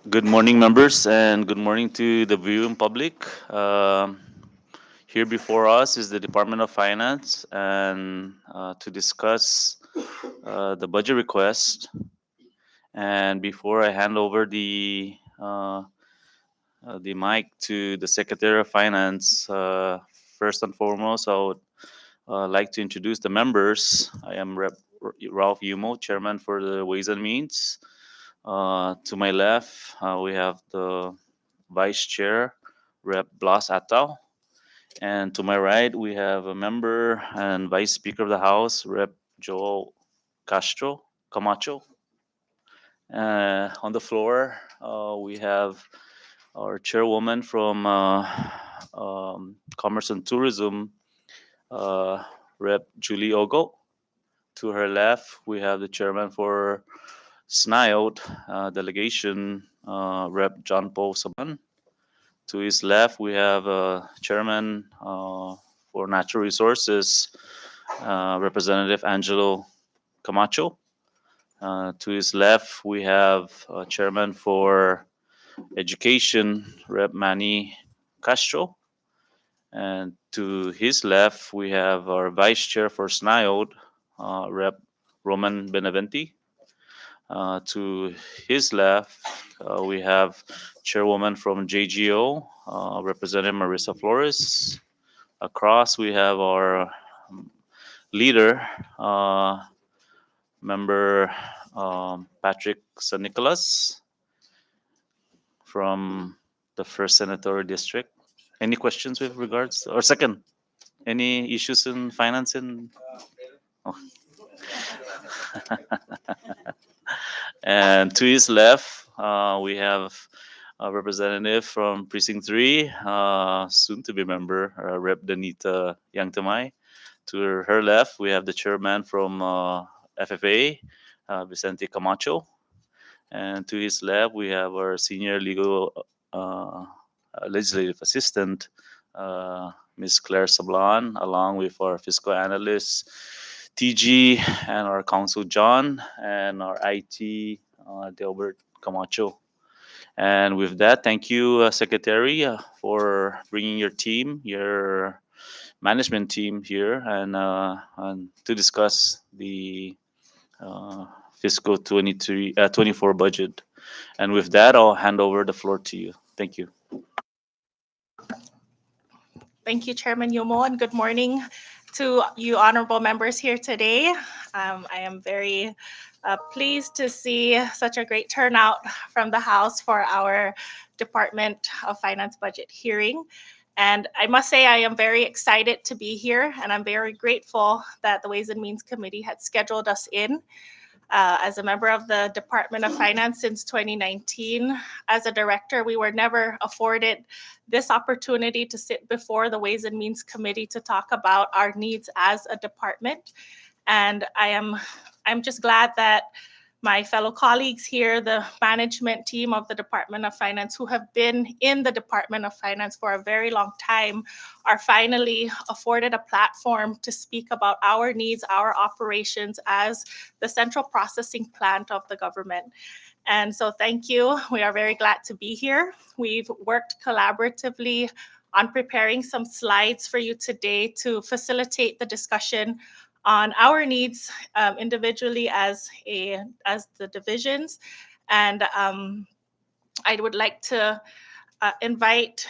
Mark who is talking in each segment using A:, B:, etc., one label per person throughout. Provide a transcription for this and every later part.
A: Good morning, members, and good morning to the viewing public. Here before us is the Department of Finance, and to discuss the budget request. And before I hand over the mic to the Secretary of Finance, first and foremost, I would like to introduce the members. I am Rep. Ralph Yumo, Chairman for the Ways and Means. To my left, we have the Vice Chair, Rep. Blas Ataw. And to my right, we have a member and Vice Speaker of the House, Rep. Joel Camacho. On the floor, we have our chairwoman from Commerce and Tourism, uh, Rep. Julie Ogo. To her left, we have the chairman for SNIOT delegation, Rep. John Paul Saban. To his left, we have Chairman for Natural Resources, Representative Angelo Camacho. To his left, we have Chairman for Education, Rep. Manny Castro. And to his left, we have our Vice Chair for SNIOD, Rep. Roman Benaventi. To his left, we have Chairwoman from JGO, Representative Marissa Flores. Across, we have our leader, Member Patrick San Nicolas from the first senatorial district. Any questions with regards, or second, any issues in finance in? Oh. And to his left, we have a representative from Precinct 3, soon to be member, Rep. Danita Yangtamay. To her left, we have the chairman from FFA, Vicente Camacho. And to his left, we have our senior legal legislative assistant, Ms. Claire Sablan, along with our fiscal analyst, TG, and our counsel, John, and our IT, Delbert Camacho. And with that, thank you, Secretary, for bringing your team, your management team here, and to discuss the fiscal 24 budget. And with that, I'll hand over the floor to you. Thank you.
B: Thank you, Chairman Yomo, and good morning to you honorable members here today. I am very pleased to see such a great turnout from the House for our Department of Finance budget hearing. And I must say, I am very excited to be here, and I'm very grateful that the Ways and Means Committee had scheduled us in. As a member of the Department of Finance since 2019, as a director, we were never afforded this opportunity to sit before the Ways and Means Committee to talk about our needs as a department. And I'm just glad that my fellow colleagues here, the management team of the Department of Finance, who have been in the Department of Finance for a very long time, are finally afforded a platform to speak about our needs, our operations as the central processing plant of the government. And so thank you. We are very glad to be here. We've worked collaboratively on preparing some slides for you today to facilitate the discussion on our needs individually as the divisions. And I would like to invite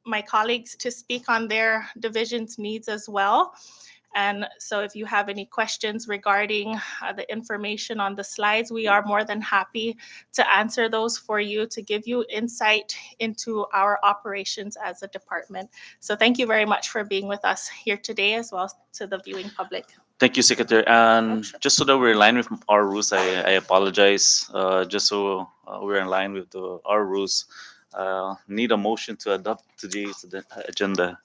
B: my colleagues to speak on their division's needs as well. And so if you have any questions regarding the information on the slides, we are more than happy to answer those for you, to give you insight into our operations as a department. So thank you very much for being with us here today, as well as to the viewing public.
A: Thank you, Secretary. And just so that we're in line with our rules, I apologize. Just so we're in line with our rules, need a motion to adopt today's agenda.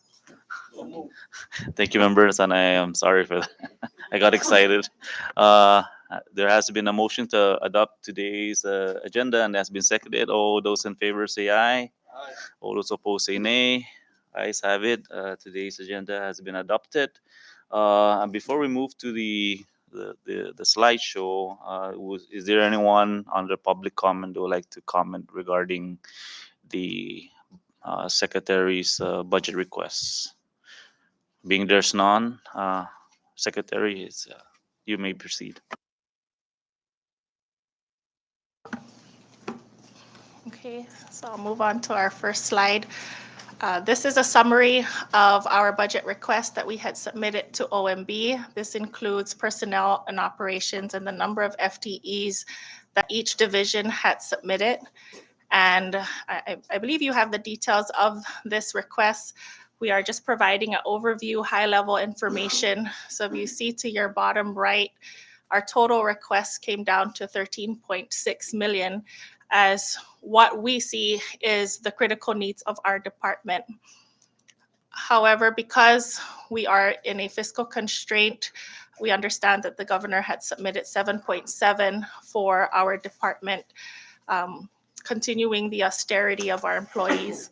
A: Thank you, members, and I am sorry for that. I got excited. Uh, there has been a motion to adopt today's agenda, and that's been seconded. All those in favor say aye. All those opposed say nay. Ayes have it. Today's agenda has been adopted. And before we move to the the slideshow. Is there anyone under public comment who would like to comment regarding the secretary's budget requests? Being there's none, secretary, you may proceed.
B: Okay, so I'll move on to our first slide. This is a summary of our budget request that we had submitted to OMB. This includes personnel and operations and the number of FTEs that each division had submitted. And I believe you have the details of this request. We are just providing an overview, high-level information. So if you see to your bottom right, our total request came down to 13.6 million, as what we see is the critical needs of our department. However, because we are in a fiscal constraint, we understand that the governor had submitted 7.7 for our department, continuing the austerity of our employees.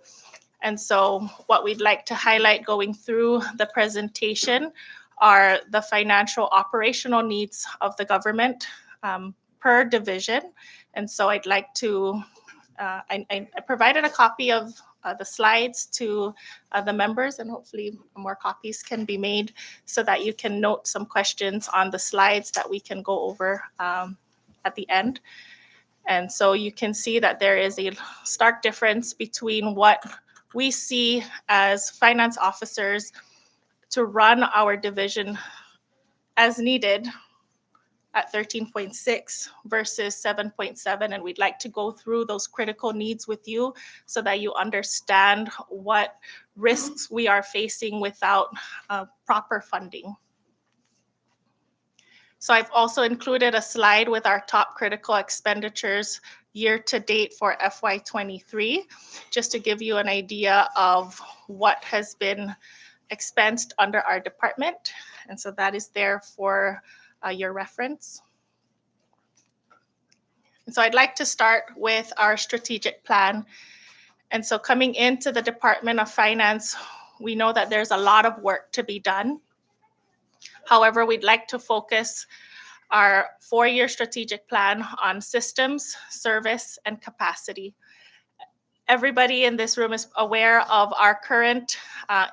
B: And so what we'd like to highlight going through the presentation are the financial operational needs of the government per division. And so I'd like to, I provided a copy of the slides to the members, and hopefully more copies can be made so that you can note some questions on the slides that we can go over at the end. And so you can see that there is a stark difference between what we see as finance officers to run our division as needed at 13.6 versus 7.7. And we'd like to go through those critical needs with you so that you understand what risks we are facing without proper funding. So I've also included a slide with our top critical expenditures year to date for FY23, just to give you an idea of what has been expensed under our department. And so that is there for your reference. And so I'd like to start with our strategic plan. And so coming into the Department of Finance, we know that there's a lot of work to be done. However, we'd like to focus our 4-year strategic plan on systems, service, and capacity. Everybody in this room is aware of our current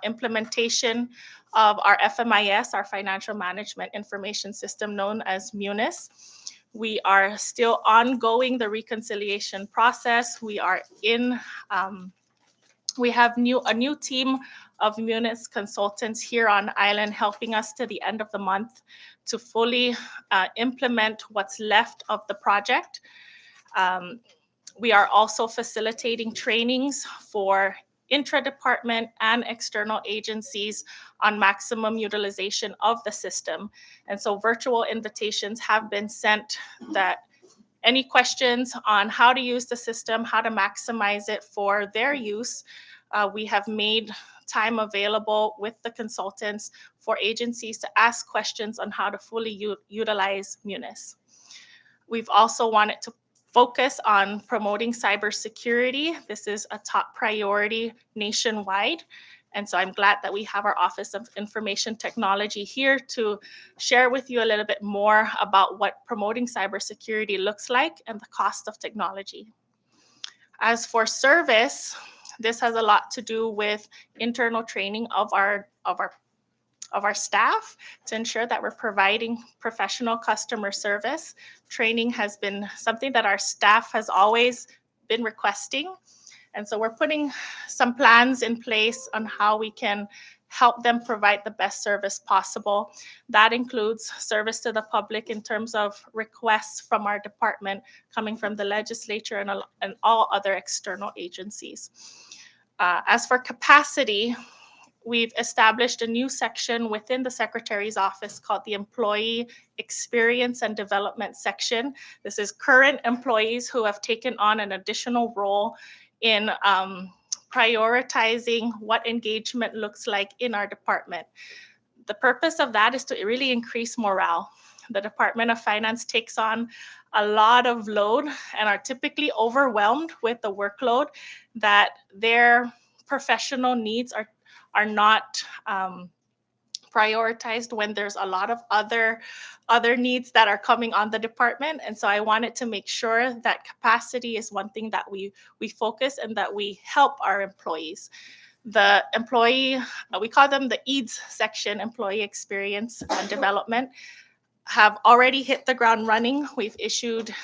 B: implementation of our FMIS, our Financial Management Information System, known as MUNIS. We are still ongoing the reconciliation process. We are in, we have a new team of MUNIS consultants here on island helping us to the end of the month to fully implement what's left of the project. We are also facilitating trainings for intra-department and external agencies on maximum utilization of the system. And so virtual invitations have been sent that any questions on how to use the system, how to maximize it for their use, we have made time available with the consultants for agencies to ask questions on how to fully utilize MUNIS. We've also wanted to focus on promoting cybersecurity. This is a top priority nationwide. And so I'm glad that we have our Office of Information Technology here to share with you a little bit more about what promoting cybersecurity looks like and the cost of technology. As for service, this has a lot to do with internal training of our staff to ensure that we're providing professional customer service. Training has been something that our staff has always been requesting. And so we're putting some plans in place on how we can help them provide the best service possible. That includes service to the public in terms of requests from our department coming from the legislature and all other external agencies. As for capacity, we've established a new section within the Secretary's office called the Employee Experience and Development section. This is current employees who have taken on an additional role in prioritizing what engagement looks like in our department. The purpose of that is to really increase morale. The Department of Finance takes on a lot of load and are typically overwhelmed with the workload that their professional needs are not prioritized when there's a lot of other needs that are coming on the department. And so I wanted to make sure that capacity is one thing that we focus and that we help our employees. The employee, we call them the EADS section, employee experience and development, have already hit the ground running. We've issued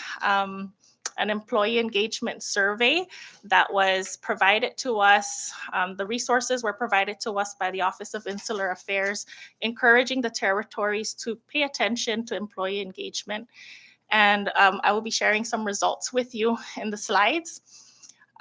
B: an employee engagement survey that was provided to us. The resources were provided to us by the Office of Insular Affairs, encouraging the territories to pay attention to employee engagement. And I will be sharing some results with you in the slides.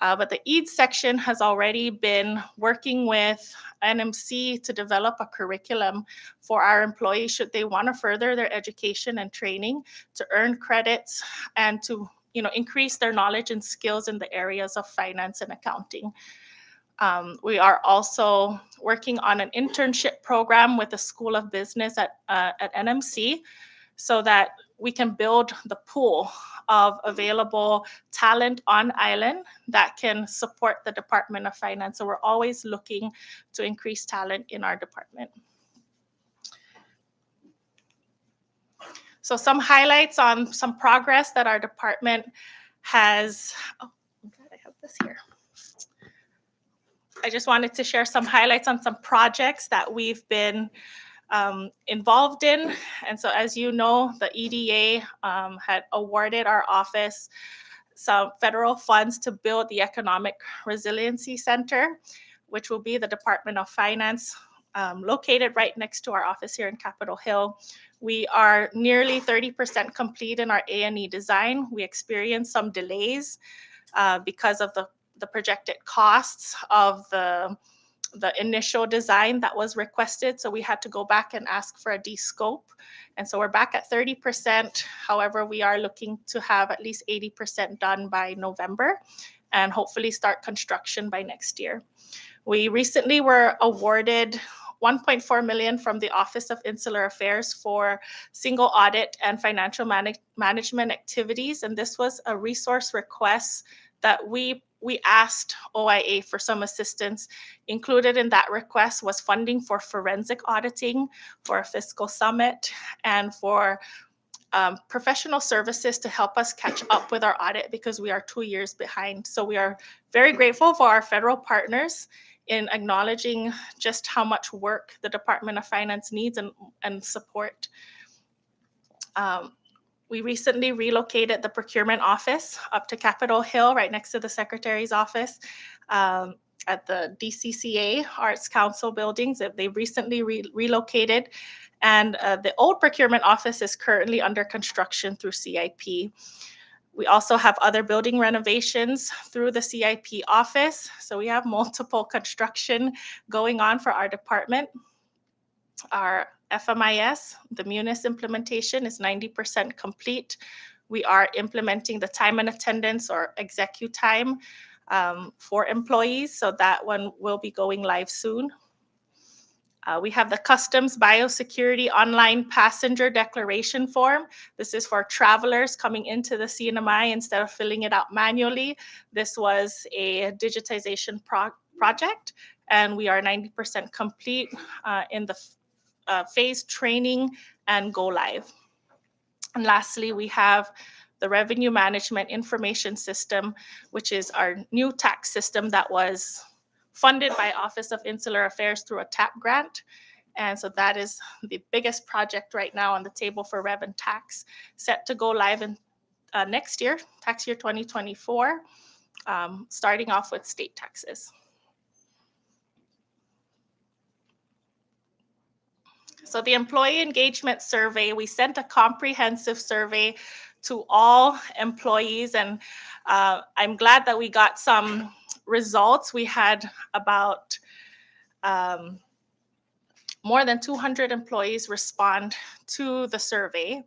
B: But the EAD section has already been working with NMC to develop a curriculum for our employees should they want to further their education and training to earn credits and to increase their knowledge and skills in the areas of finance and accounting. We are also working on an internship program with the School of Business at NMC so that we can build the pool of available talent on island that can support the Department of Finance. So we're always looking to increase talent in our department. So some highlights on some progress that our department has. Oh, I'm glad I have this here. I just wanted to share some highlights on some projects that we've been involved in. And so as you know, the EDA had awarded our office some federal funds to build the Economic Resiliency Center, which will be the Department of Finance, located right next to our office here in Capitol Hill. We are nearly 30% complete in our A&E design. We experienced some delays because of the projected costs of the initial design that was requested. So we had to go back and ask for a de-scope. And so we're back at 30%. However, we are looking to have at least 80% done by November and hopefully start construction by next year. We recently were awarded $1.4 million from the Office of Insular Affairs for single audit and financial management activities. And this was a resource request that we asked OIA for some assistance. Included in that request was funding for forensic auditing, for a fiscal summit, and for professional services to help us catch up with our audit because we are 2 years behind. So we are very grateful for our federal partners in acknowledging just how much work the Department of Finance needs and support. We recently relocated the procurement office up to Capitol Hill, right next to the Secretary's office, at the DCCA Arts Council buildings. They recently relocated, and the old procurement office is currently under construction through CIP. We also have other building renovations through the CIP office. So we have multiple construction going on for our department. Our FMIS, the Munis implementation, is 90% complete. We are implementing the time and attendance or execute time for employees. So that one will be going live soon. We have the Customs Biosecurity Online Passenger Declaration Form. This is for travelers coming into the CNMI instead of filling it out manually. This was a digitization project, and we are 90% complete in the phase training and go live. And lastly, we have the Revenue Management Information System, which is our new tax system that was funded by Office of Insular Affairs through a TAP grant. And so that is the biggest project right now on the table for Rev and Tax, set to go live in next year, tax year 2024, starting off with state taxes. So the employee engagement survey, we sent a comprehensive survey to all employees, and I'm glad that we got some results. We had about more than 200 employees respond to the survey.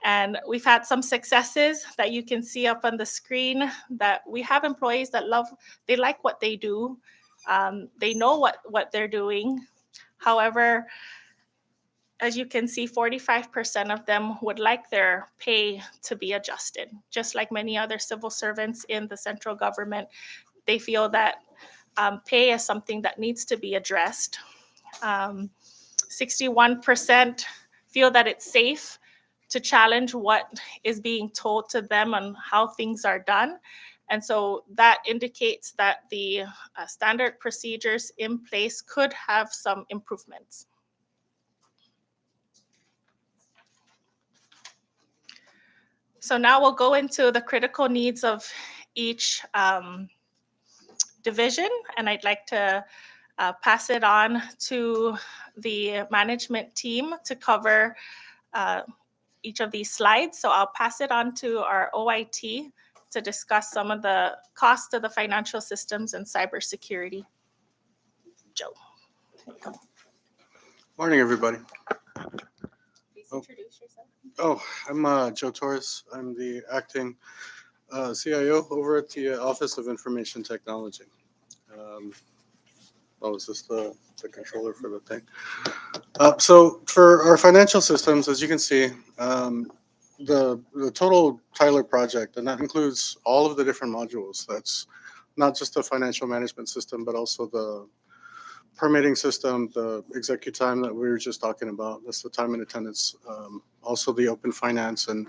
B: And we've had some successes that you can see up on the screen, that we have employees that they like what they do. They know what they're doing. However, as you can see, 45% of them would like their pay to be adjusted. Just like many other civil servants in the central government, they feel that pay is something that needs to be addressed. 61% feel that it's safe to challenge what is being told to them on how things are done. And so that indicates that the standard procedures in place could have some improvements. So now we'll go into the critical needs of each division, and I'd like to pass it on to the management team to cover each of these slides. So I'll pass it on to our OIT to discuss some of the costs of the financial systems and cybersecurity. Joe.
C: Morning, everybody.
B: Please introduce yourself.
C: Oh, I'm Joe Torres. I'm the acting CIO over at the Office of Information Technology. Is this the controller for the thing? So for our financial systems, as you can see, the total Tyler project, and that includes all of the different modules. That's not just the financial management system, but also the permitting system, the executive that we were just talking about. That's the time and attendance. Also the open finance and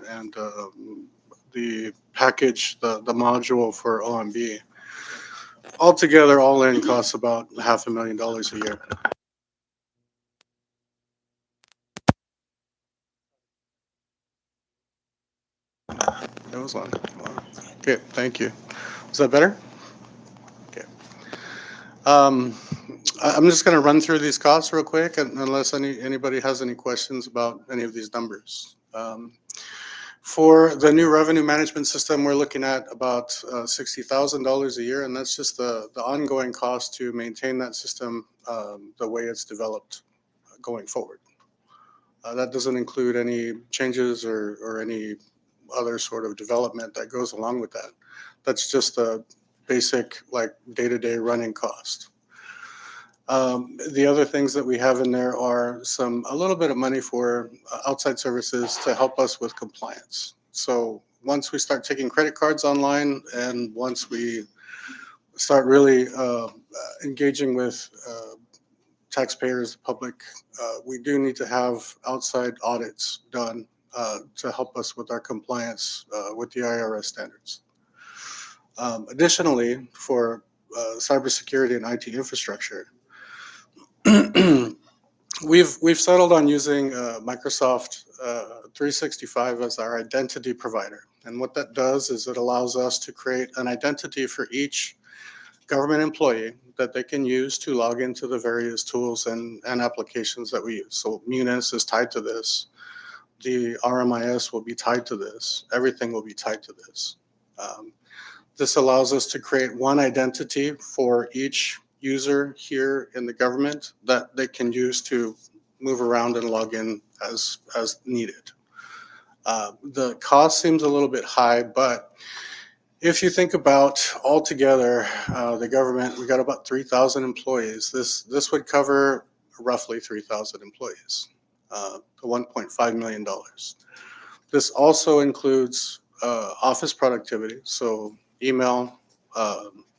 C: the package, the module for OMB. Altogether, all in costs about $500,000 a year. That was long. Okay, thank you. Is that better? Okay. I'm just going to run through these costs real quick, unless anybody has any questions about any of these numbers. For the new revenue management system, we're looking at about $60,000 a year, and that's just the ongoing cost to maintain that system the way it's developed going forward. That doesn't include any changes or any other sort of development that goes along with that. That's just a basic, like, day-to-day running cost. The other things that we have in there are a little bit of money for outside services to help us with compliance. So once we start taking credit cards online, and once we start really engaging with taxpayers, the public, we do need to have outside audits done to help us with our compliance with the IRS standards. Additionally, for cybersecurity and IT infrastructure, we've settled on using Microsoft 365 as our identity provider. And what that does is it allows us to create an identity for each government employee that they can use to log into the various tools and applications that we use. So Munis is tied to this. The RMIS will be tied to this. Everything will be tied to this. This allows us to create one identity for each user here in the government that they can use to move around and log in as needed. The cost seems a little bit high, but if you think about altogether the government, we got about 3,000 employees. This would cover roughly 3,000 employees, $1.5 million. This also includes office productivity, so email,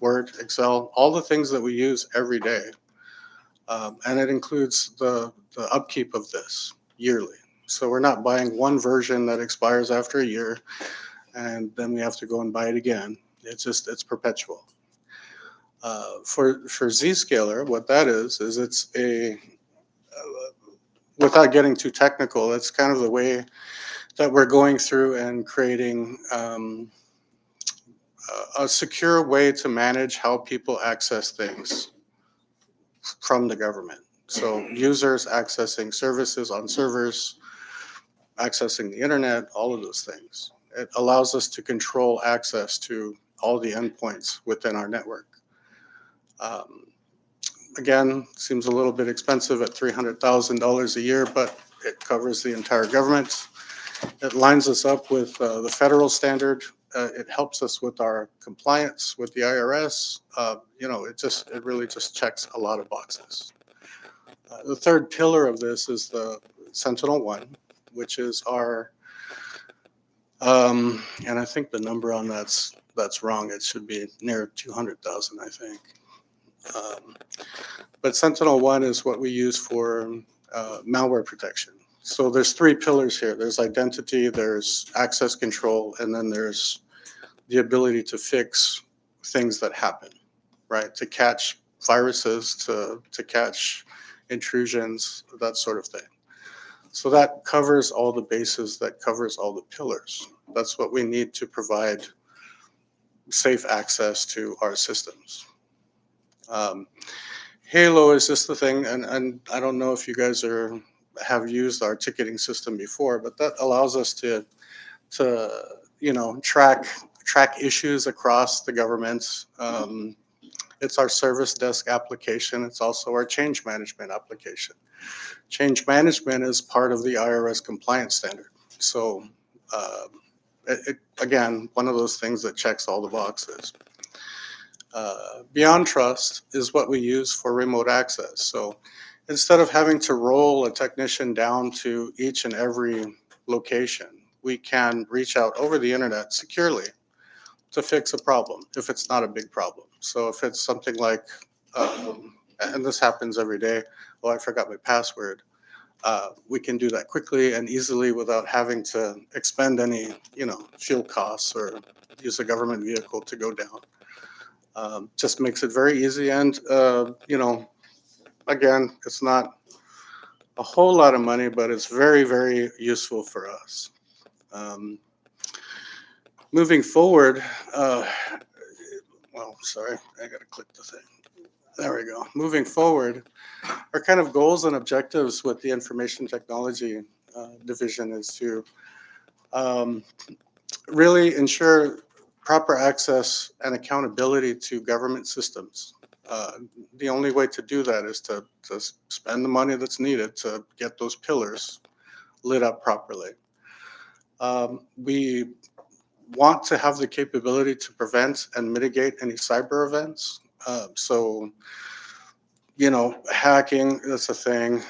C: Word, Excel, all the things that we use every day. And it includes the upkeep of this yearly. So we're not buying one version that expires after a year, and then we have to go and buy it again. It's perpetual. For Zscaler, what that is it's without getting too technical, it's kind of the way that we're going through and creating a secure way to manage how people access things from the government. So users accessing services on servers, accessing the internet, all of those things. It allows us to control access to all the endpoints within our network. Again, seems a little bit expensive at $300,000 a year, but it covers the entire government. It lines us up with the federal standard. It helps us with our compliance with the IRS. It really just checks a lot of boxes. The third pillar of this is the Sentinel-1, which is our, and I think the number on that's wrong. It should be near 200,000, I think. But Sentinel-1 is what we use for malware protection. So there's three pillars here. There's identity, there's access control, and then there's the ability to fix things that happen, right? To catch viruses, to catch intrusions, that sort of thing. So that covers all the bases, that covers all the pillars. That's what we need to provide safe access to our systems. Um, Halo is just the thing, and I don't know if you guys have used our ticketing system before, but that allows us to track issues across the government. It's our service desk application. It's also our change management application. Change management is part of the IRS compliance standard. So uh, again, one of those things that checks all the boxes. Beyond Trust is what we use for remote access. So instead of having to roll a technician down to each and every location, we can reach out over the internet securely to fix a problem if it's not a big problem. So if it's something like, and this happens every day, oh, I forgot my password. We can do that quickly and easily without having to expend any, fuel costs or use a government vehicle to go down. Just makes it very easy. And, again, it's not a whole lot of money, but it's very, very useful for us. Um, Moving forward, well, sorry, I got to click the thing. There we go. Moving forward, our kind of goals and objectives with the information technology division is to um, really ensure proper access and accountability to government systems. The only way to do that is to spend the money that's needed to get those pillars lit up properly. We want to have the capability to prevent and mitigate any cyber events. So, hacking, that's a thing.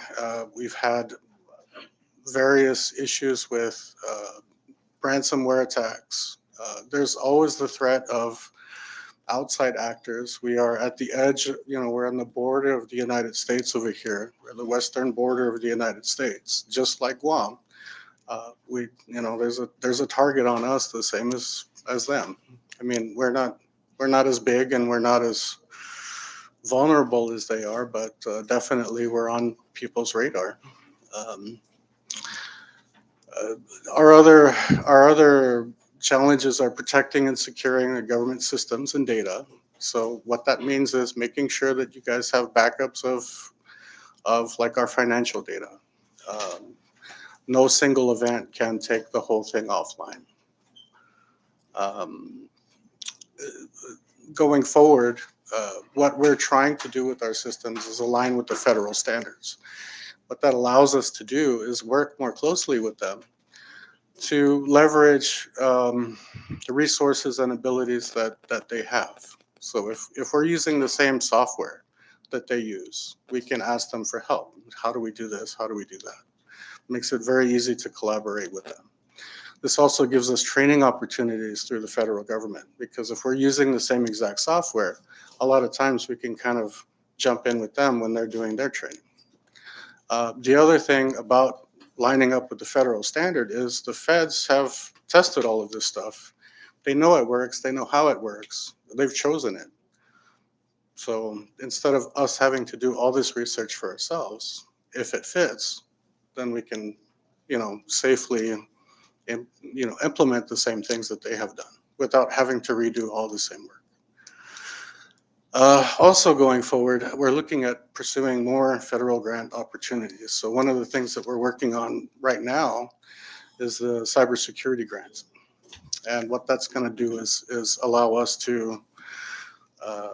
C: We've had various issues with ransomware attacks. There's always the threat of outside actors. We are at the edge, we're on the border of the United States over here. We're the western border of the United States, just like Guam. There's a target on us the same as them. I mean, we're not as big and we're not as vulnerable as they are, but definitely we're on people's radar. Um, uh, our other challenges are protecting and securing the government systems and data. So what that means is making sure that you guys have backups of like our financial data. Um, no single event can take the whole thing offline. Um, Going forward, what we're trying to do with our systems is align with the federal standards. What that allows us to do is work more closely with them to leverage the resources and abilities that they have. So if we're using the same software that they use, we can ask them for help. How do we do this? How do we do that? Makes it very easy to collaborate with them. This also gives us training opportunities through the federal government, because if we're using the same exact software, a lot of times we can kind of jump in with them when they're doing their training. The other thing about lining up with the federal standard is the feds have tested all of this stuff. They know it works, they know how it works, they've chosen it. So instead of us having to do all this research for ourselves, if it fits, then we can, safely implement the same things that they have done without having to redo all the same work. Also going forward, we're looking at pursuing more federal grant opportunities. So one of the things that we're working on right now is the cybersecurity grants. And what that's going to do is allow us to uh,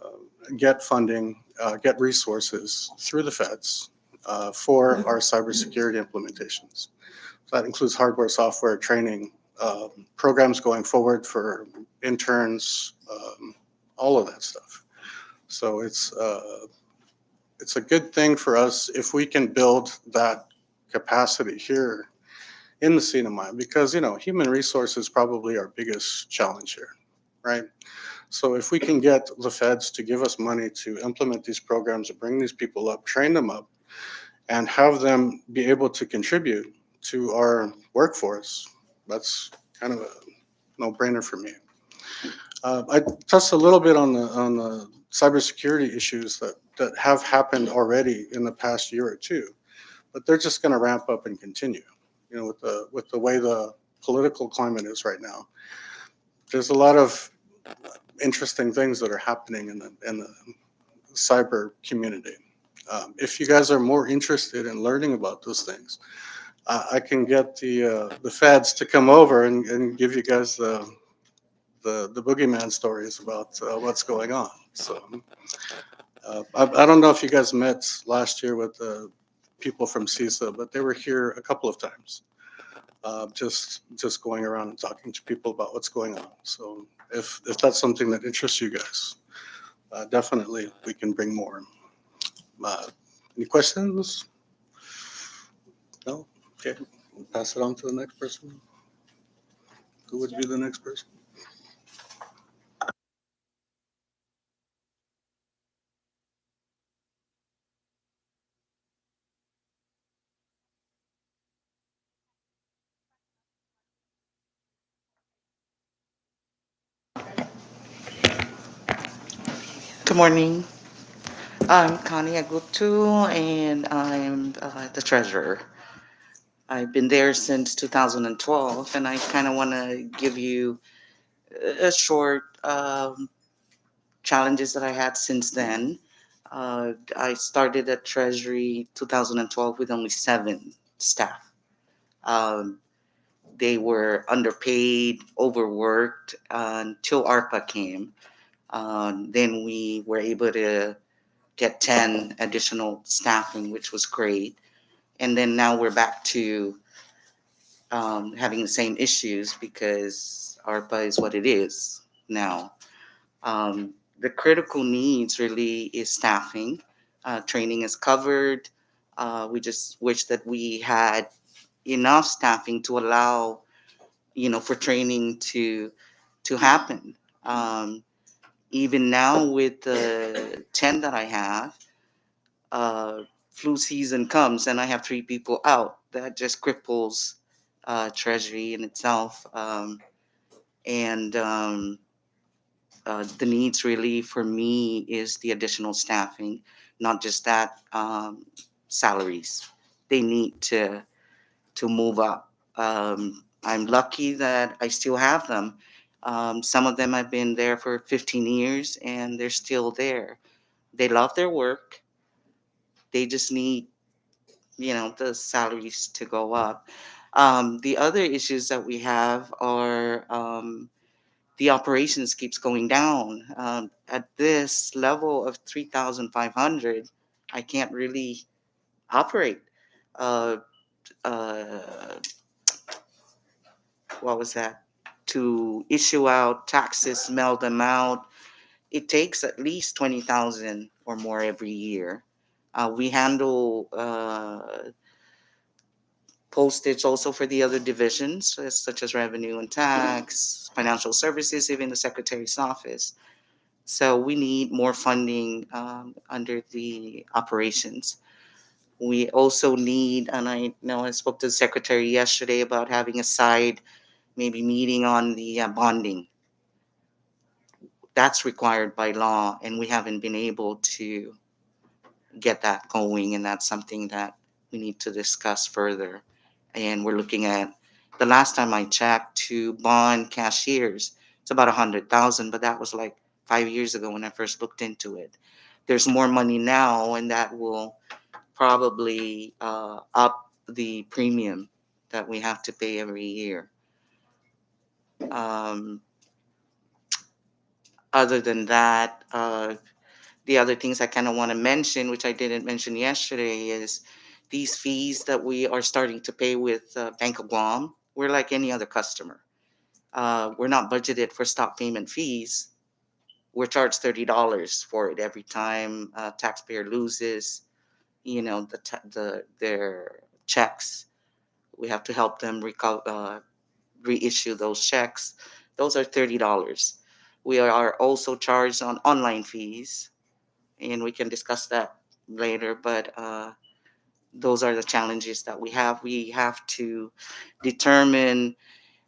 C: get funding, get resources through the feds for our cybersecurity implementations. So that includes hardware, software, training, programs going forward for interns, all of that stuff. So it's a good thing for us if we can build that capacity here in the CNMI, because human resource is probably our biggest challenge here, right? So if we can get the feds to give us money to implement these programs and bring these people up, train them up, and have them be able to contribute to our workforce. That's kind of a no-brainer for me. I touched a little bit on the cybersecurity issues that have happened already in the past year or two, but they're just going to ramp up and continue. You know, with the way the political climate is right now, there's a lot of interesting things that are happening in the cyber community. If you guys are more interested in learning about those things, I can get the feds to come over and give you guys the boogeyman stories about what's going on. So I don't know if you guys met last year with the people from CISA, but they were here a couple of times, just going around and talking to people about what's going on. So if that's something that interests you guys, definitely we can bring more. Uh, any questions? No? Okay. We'll pass it on to the next person. Who would be the next person?
D: Good morning. I'm Connie Agutu, and I'm the treasurer. I've been there since 2012, and I kind of want to give you a short challenges that I had since then. I started at Treasury 2012 with only 7 staff. Um, they were underpaid, overworked until ARPA came. Then we were able to get 10 additional staffing, which was great. And then now we're back to having the same issues because ARPA is what it is now. The critical needs really is staffing. Training is covered. We just wish that we had enough staffing to allow, for training to happen. Um, Even now with the 10 that I have, uh, flu season comes and I have 3 people out. That just cripples Treasury in itself. And The needs really for me is the additional staffing, not just that, salaries. They need to move up. I'm lucky that I still have them. Some of them have been there for 15 years and they're still there. They love their work. They just need the salaries to go up. The other issues that we have are the operations keeps going down. At this level of 3,500, I can't really operate. Uh, uh, what was that? To issue out taxes, mail them out, it takes at least 20,000 or more every year. We handle postage also for the other divisions, such as revenue and tax, financial services, even the secretary's office. So we need more funding under the operations. We also need, and I know I spoke to the secretary yesterday about having a side maybe meeting on the bonding. That's required by law, and we haven't been able to get that going, and that's something that we need to discuss further. And we're looking at the last time I checked to bond cashiers, it's about 100,000, but that was like 5 years ago when I first looked into it. There's more money now, and that will probably up the premium that we have to pay every year. Um, Other than that, the other things I kind of want to mention, which I didn't mention yesterday, is these fees that we are starting to pay with Bank of Guam. We're like any other customer. We're not budgeted for stop payment fees. We're charged $30 for it every time a taxpayer loses, their checks. We have to help them reissue those checks. Those are $30. We are also charged on online fees, and we can discuss that later. But those are the challenges that we have. We have to determine,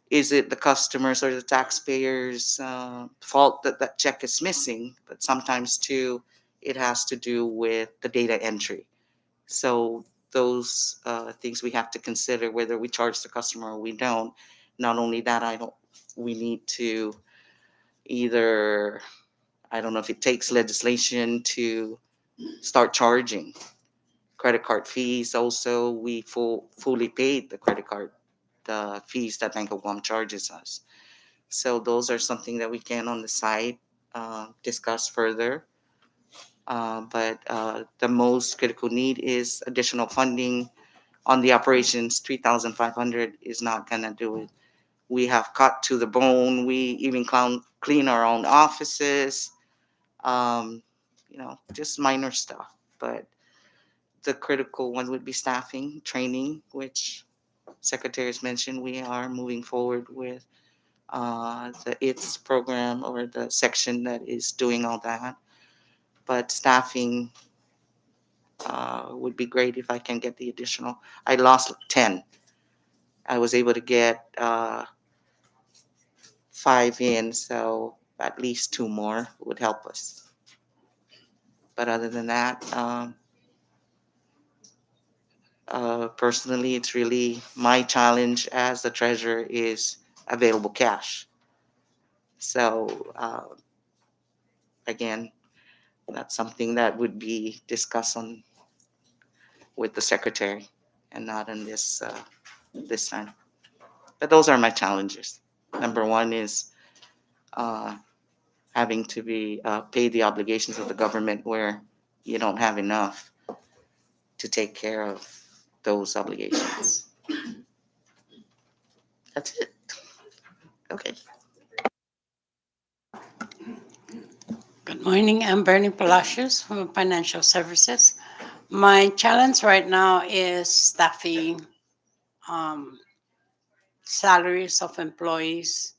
D: is it the customers or the taxpayers' fault that that check is missing? But sometimes too, it has to do with the data entry. So those things we have to consider whether we charge the customer or we don't. Not only that, I don't. We need to either, I don't know if it takes legislation to start charging credit card fees. Also, we fully paid the credit card the fees that Bank of Guam charges us. So those are something that we can on the side discuss further. But the most critical need is additional funding on the operations. 3,500 is not gonna do it. We have cut to the bone. We even clean our own offices. Um, just minor stuff. But the critical one would be staffing, training, which Secretary has mentioned. We are moving forward with the ITS program or the section that is doing all that. But staffing would be great if I can get the additional. I lost 10. I was able to get 5 in, so at least 2 more would help us. But other than that, personally, it's really my challenge as the treasurer is available cash. So again, that's something that would be discussed on with the secretary and not in this time. But those are my challenges. Number one is uh, having to be pay the obligations of the government where you don't have enough to take care of those obligations. That's it. Okay.
E: Good morning. I'm Bernie Palacios from Financial Services. My challenge right now is staffing, um, salaries of employees,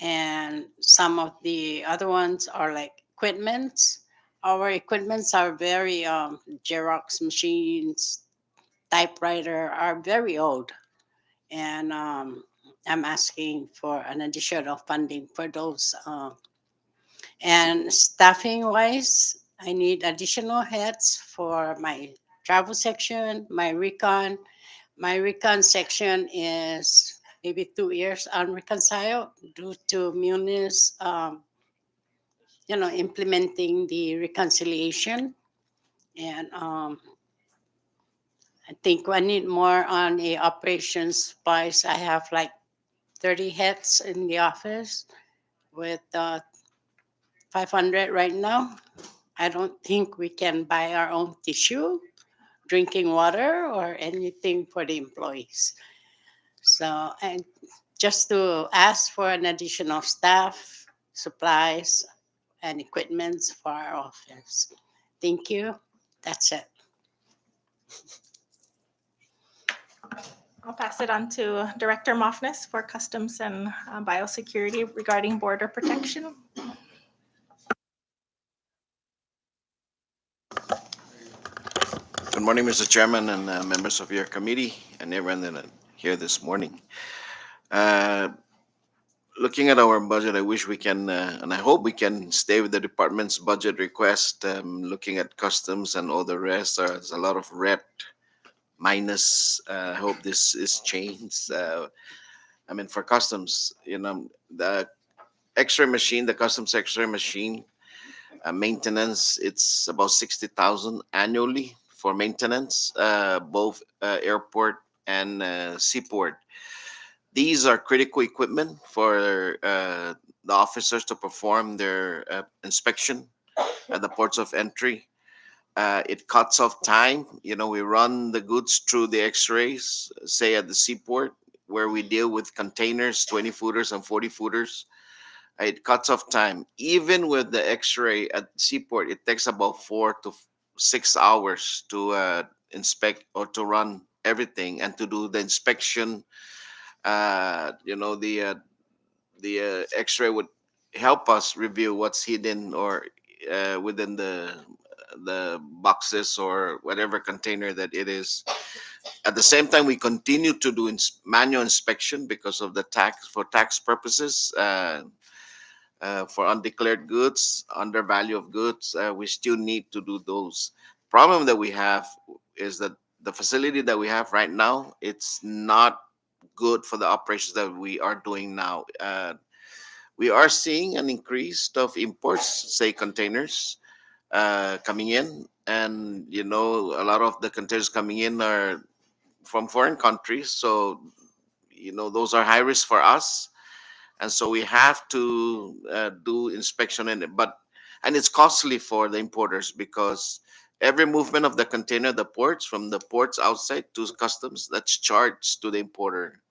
E: and some of the other ones are like equipments. Our equipments are very Xerox machines, typewriter are very old, and I'm asking for an additional funding for those. And staffing wise, I need additional heads for my travel section, my recon. My recon section is maybe 2 years unreconciled due to Munis, implementing the reconciliation. And I think I need more on the operations supplies. I have like 30 heads in the office with 500 right now. I don't think we can buy our own tissue, drinking water, or anything for the employees. So, and just to ask for an additional staff, supplies, and equipments for our office. Thank you. That's it.
B: I'll pass it on to Director Moffness for Customs and Biosecurity regarding border protection.
F: Good morning, Mr. Chairman and members of your committee and everyone that here this morning. Uh, Looking at our budget, I wish we can, and I hope we can stay with the department's budget request. Looking at customs and all the rest, there's a lot of red minus. I hope this is changed. I mean, for customs, the X-ray machine, the customs X-ray machine maintenance, it's about 60,000 annually for maintenance, both airport and seaport. These are critical equipment for the officers to perform their inspection at the ports of entry. It cuts off time. We run the goods through the X-rays, say at the seaport, where we deal with containers, 20 footers and 40 footers. It cuts off time. Even with the X-ray at seaport, it takes about 4 to 6 hours to inspect or to run everything and to do the inspection. The X-ray would help us review what's hidden or within the boxes or whatever container that it is. At the same time, we continue to do manual inspection because of the tax for tax purposes. For undeclared goods, under value of goods, we still need to do those. Problem that we have is that the facility that we have right now, it's not good for the operations that we are doing now. We are seeing an increase of imports, say containers, coming in, and a lot of the containers coming in are from foreign countries. So those are high risk for us, and so we have to do inspection in it. And it's costly for the importers because every movement of the container, the ports from the ports outside to customs, that's charged to the importer.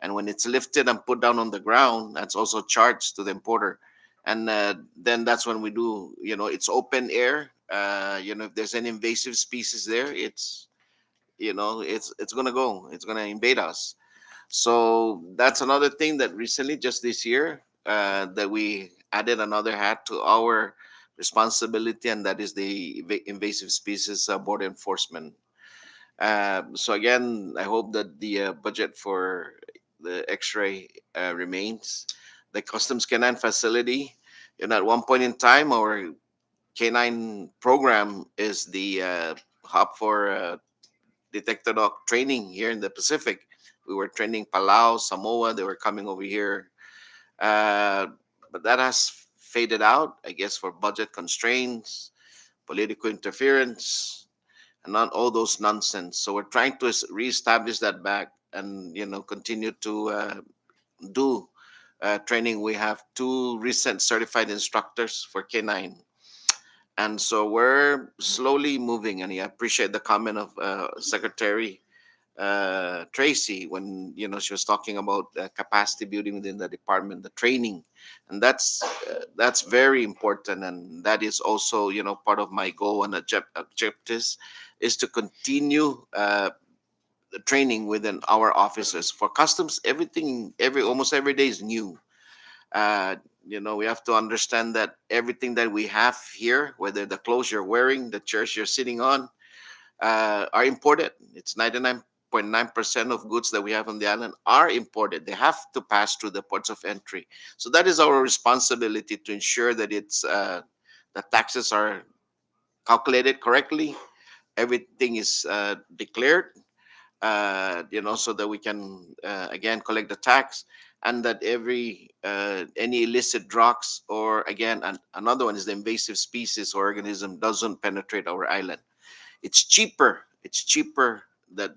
F: And when it's lifted and put down on the ground, that's also charged to the importer. And then that's when we do, it's open air. If there's any invasive species there, it's gonna go, it's gonna invade us. So that's another thing that recently, just this year, that we added another hat to our responsibility, and that is the invasive species border enforcement. So again, I hope that the budget for the X-ray remains. The Customs Canine facility, at one point in time, our canine program is the hub for detector dog training here in the Pacific. We were training Palau, Samoa. They were coming over here, uh, but that has faded out, I guess, for budget constraints, political interference, and not all those nonsense. So we're trying to reestablish that back and continue to do training. We have two recent certified instructors for canine, and so we're slowly moving. And I appreciate the comment of Secretary Tracy when she was talking about capacity building within the department, the training, and that's very important, and that is also part of my goal and objectives is to continue the training within our offices for customs. Everything, almost every day is new. Uh, we have to understand that everything that we have here, whether the clothes you're wearing, the chairs you're sitting on, are imported. It's 99.9% of goods that we have on the island are imported. They have to pass through the ports of entry. So that is our responsibility to ensure that the taxes are calculated correctly. Everything is declared, so that we can again collect the tax, and that every any illicit drugs or again another one is the invasive species or organism doesn't penetrate our island. It's cheaper that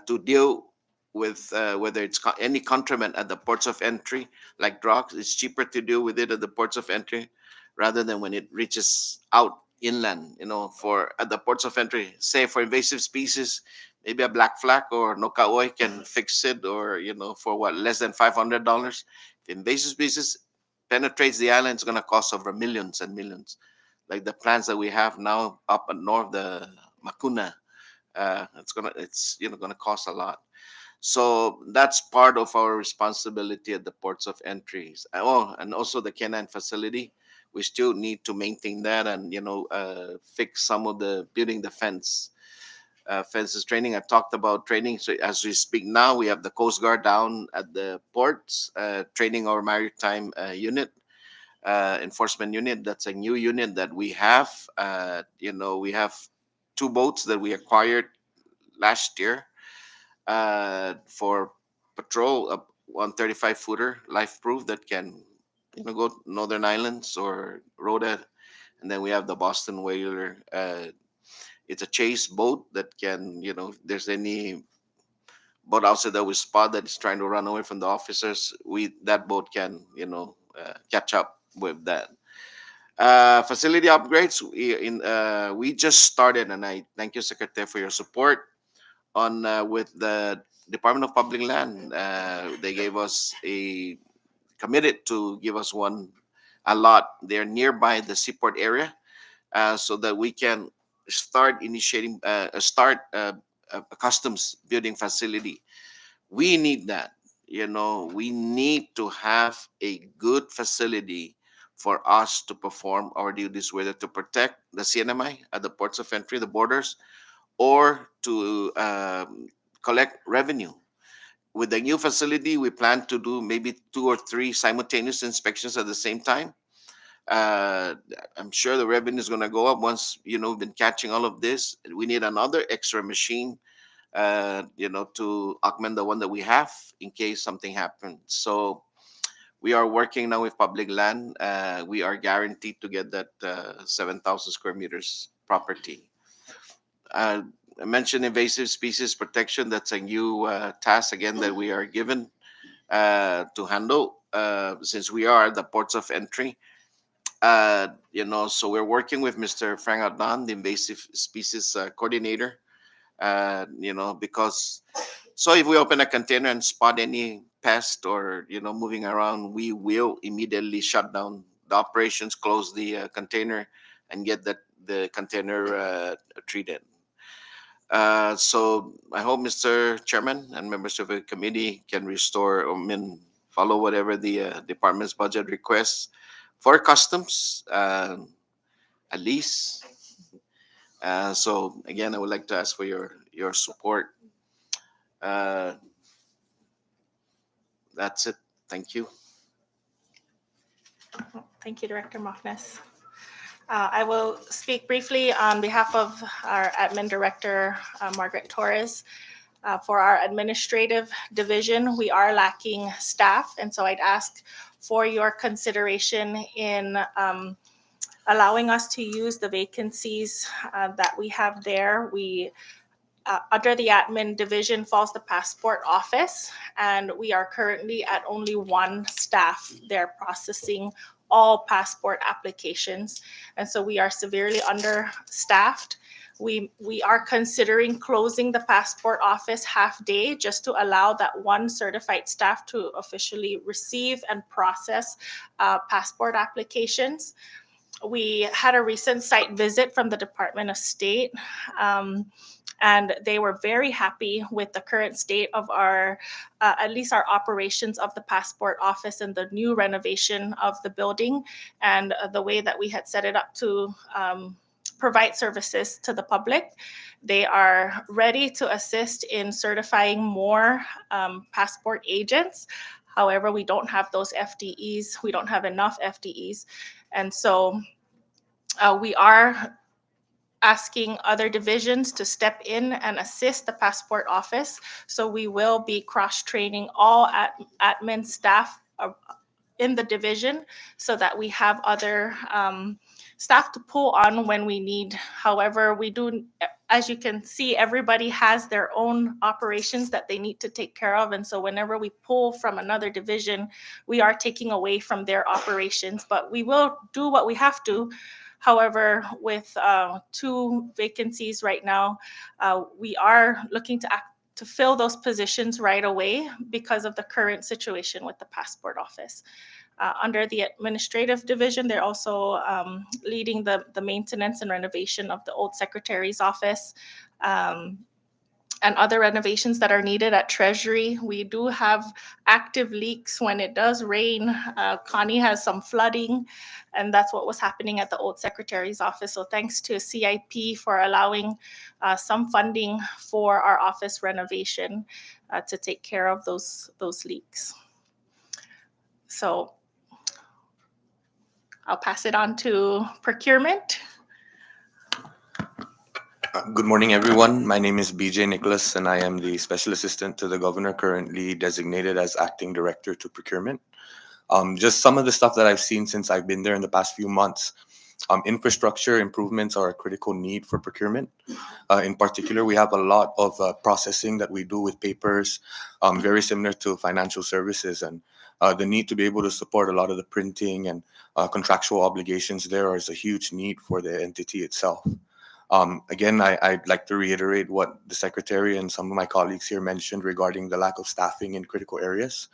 F: to deal with whether it's any contraband at the ports of entry like drugs. It's cheaper to deal with it at the ports of entry rather than when it reaches out inland. For at the ports of entry, say for invasive species, maybe a black flag or nokaoi can fix it, or for what, less than $500. If invasive species penetrates the island, it's going to cost over millions and millions, like the plants that we have now up at north, the Makuna. It's gonna cost a lot. So that's part of our responsibility at the ports of entries. Oh, and also the canine facility. We still need to maintain that and fix some of the building the fences training. I talked about training. So as we speak now, we have the Coast Guard down at the ports training our maritime unit enforcement unit. That's a new unit that we have. We have two boats that we acquired last year for patrol, a 135 footer life proof that can go northern islands or Rhoda. And then we have the Boston Whaler. It's a chase boat that can, if there's any boat outside that we spot that is trying to run away from the officers, we that boat can catch up with that. Facility upgrades. We just started, and I thank you, Secretary, for your support on with the Department of Public Land. They gave us a committed to give us a lot there nearby the seaport area, so that we can start initiating a customs building facility. We need that. We need to have a good facility for us to perform our duties, whether to protect the CNMI at the ports of entry, the borders, or to collect revenue. With the new facility, we plan to do maybe 2 or 3 simultaneous inspections at the same time. uh, I'm sure the revenue is going to go up once we've been catching all of this. We need another extra machine, to augment the one that we have in case something happens. So we are working now with public land. We are guaranteed to get that 7,000 square meters property. Uh, I mentioned invasive species protection. That's a new task again that we are given to handle since we are the ports of entry. So we're working with Mr. Frank Adnan, the invasive species coordinator. Because so if we open a container and spot any pest or moving around, we will immediately shut down the operations, close the container, and get the container treated. So I hope Mr. Chairman and members of the committee can restore or follow whatever the department's budget requests for customs, at least. So again, I would like to ask for your support. Uh, that's it. Thank you.
B: Thank you, Director Mockness. I will speak briefly on behalf of our admin director, Margaret Torres. For our administrative division, we are lacking staff, and so I'd ask for your consideration in allowing us to use the vacancies that we have there. We under the admin division falls the passport office, and we are currently at only one staff there processing all passport applications, and so we are severely understaffed. We are considering closing the passport office half day just to allow that one certified staff to officially receive and process passport applications. We had a recent site visit from the Department of State. And they were very happy with the current state of our, at least our operations of the passport office and the new renovation of the building and the way that we had set it up to provide services to the public. They are ready to assist in certifying more passport agents. However, we don't have those FTEs. We don't have enough FTEs. And so we are asking other divisions to step in and assist the passport office. So we will be cross-training all admin staff in the division so that we have other staff to pull on when we need. However, we do, as you can see, everybody has their own operations that they need to take care of. And so whenever we pull from another division, we are taking away from their operations, but we will do what we have to. However, with 2 vacancies right now, we are looking to fill those positions right away because of the current situation with the passport office. Under the administrative division, they're also leading the maintenance and renovation of the old secretary's office. And other renovations that are needed at Treasury. We do have active leaks when it does rain. Connie has some flooding, and that's what was happening at the old secretary's office. So thanks to CIP for allowing some funding for our office renovation to take care of those leaks. So I'll pass it on to procurement.
G: Good morning, everyone. My name is BJ Nicholas, and I am the Special Assistant to the Governor, currently designated as Acting Director to Procurement. Just some of the stuff that I've seen since I've been there in the past few months. Infrastructure improvements are a critical need for procurement. In particular, we have a lot of processing that we do with papers, very similar to financial services, and the need to be able to support a lot of the printing and contractual obligations there is a huge need for the entity itself. Again, I'd like to reiterate what the Secretary and some of my colleagues here mentioned regarding the lack of staffing in critical areas.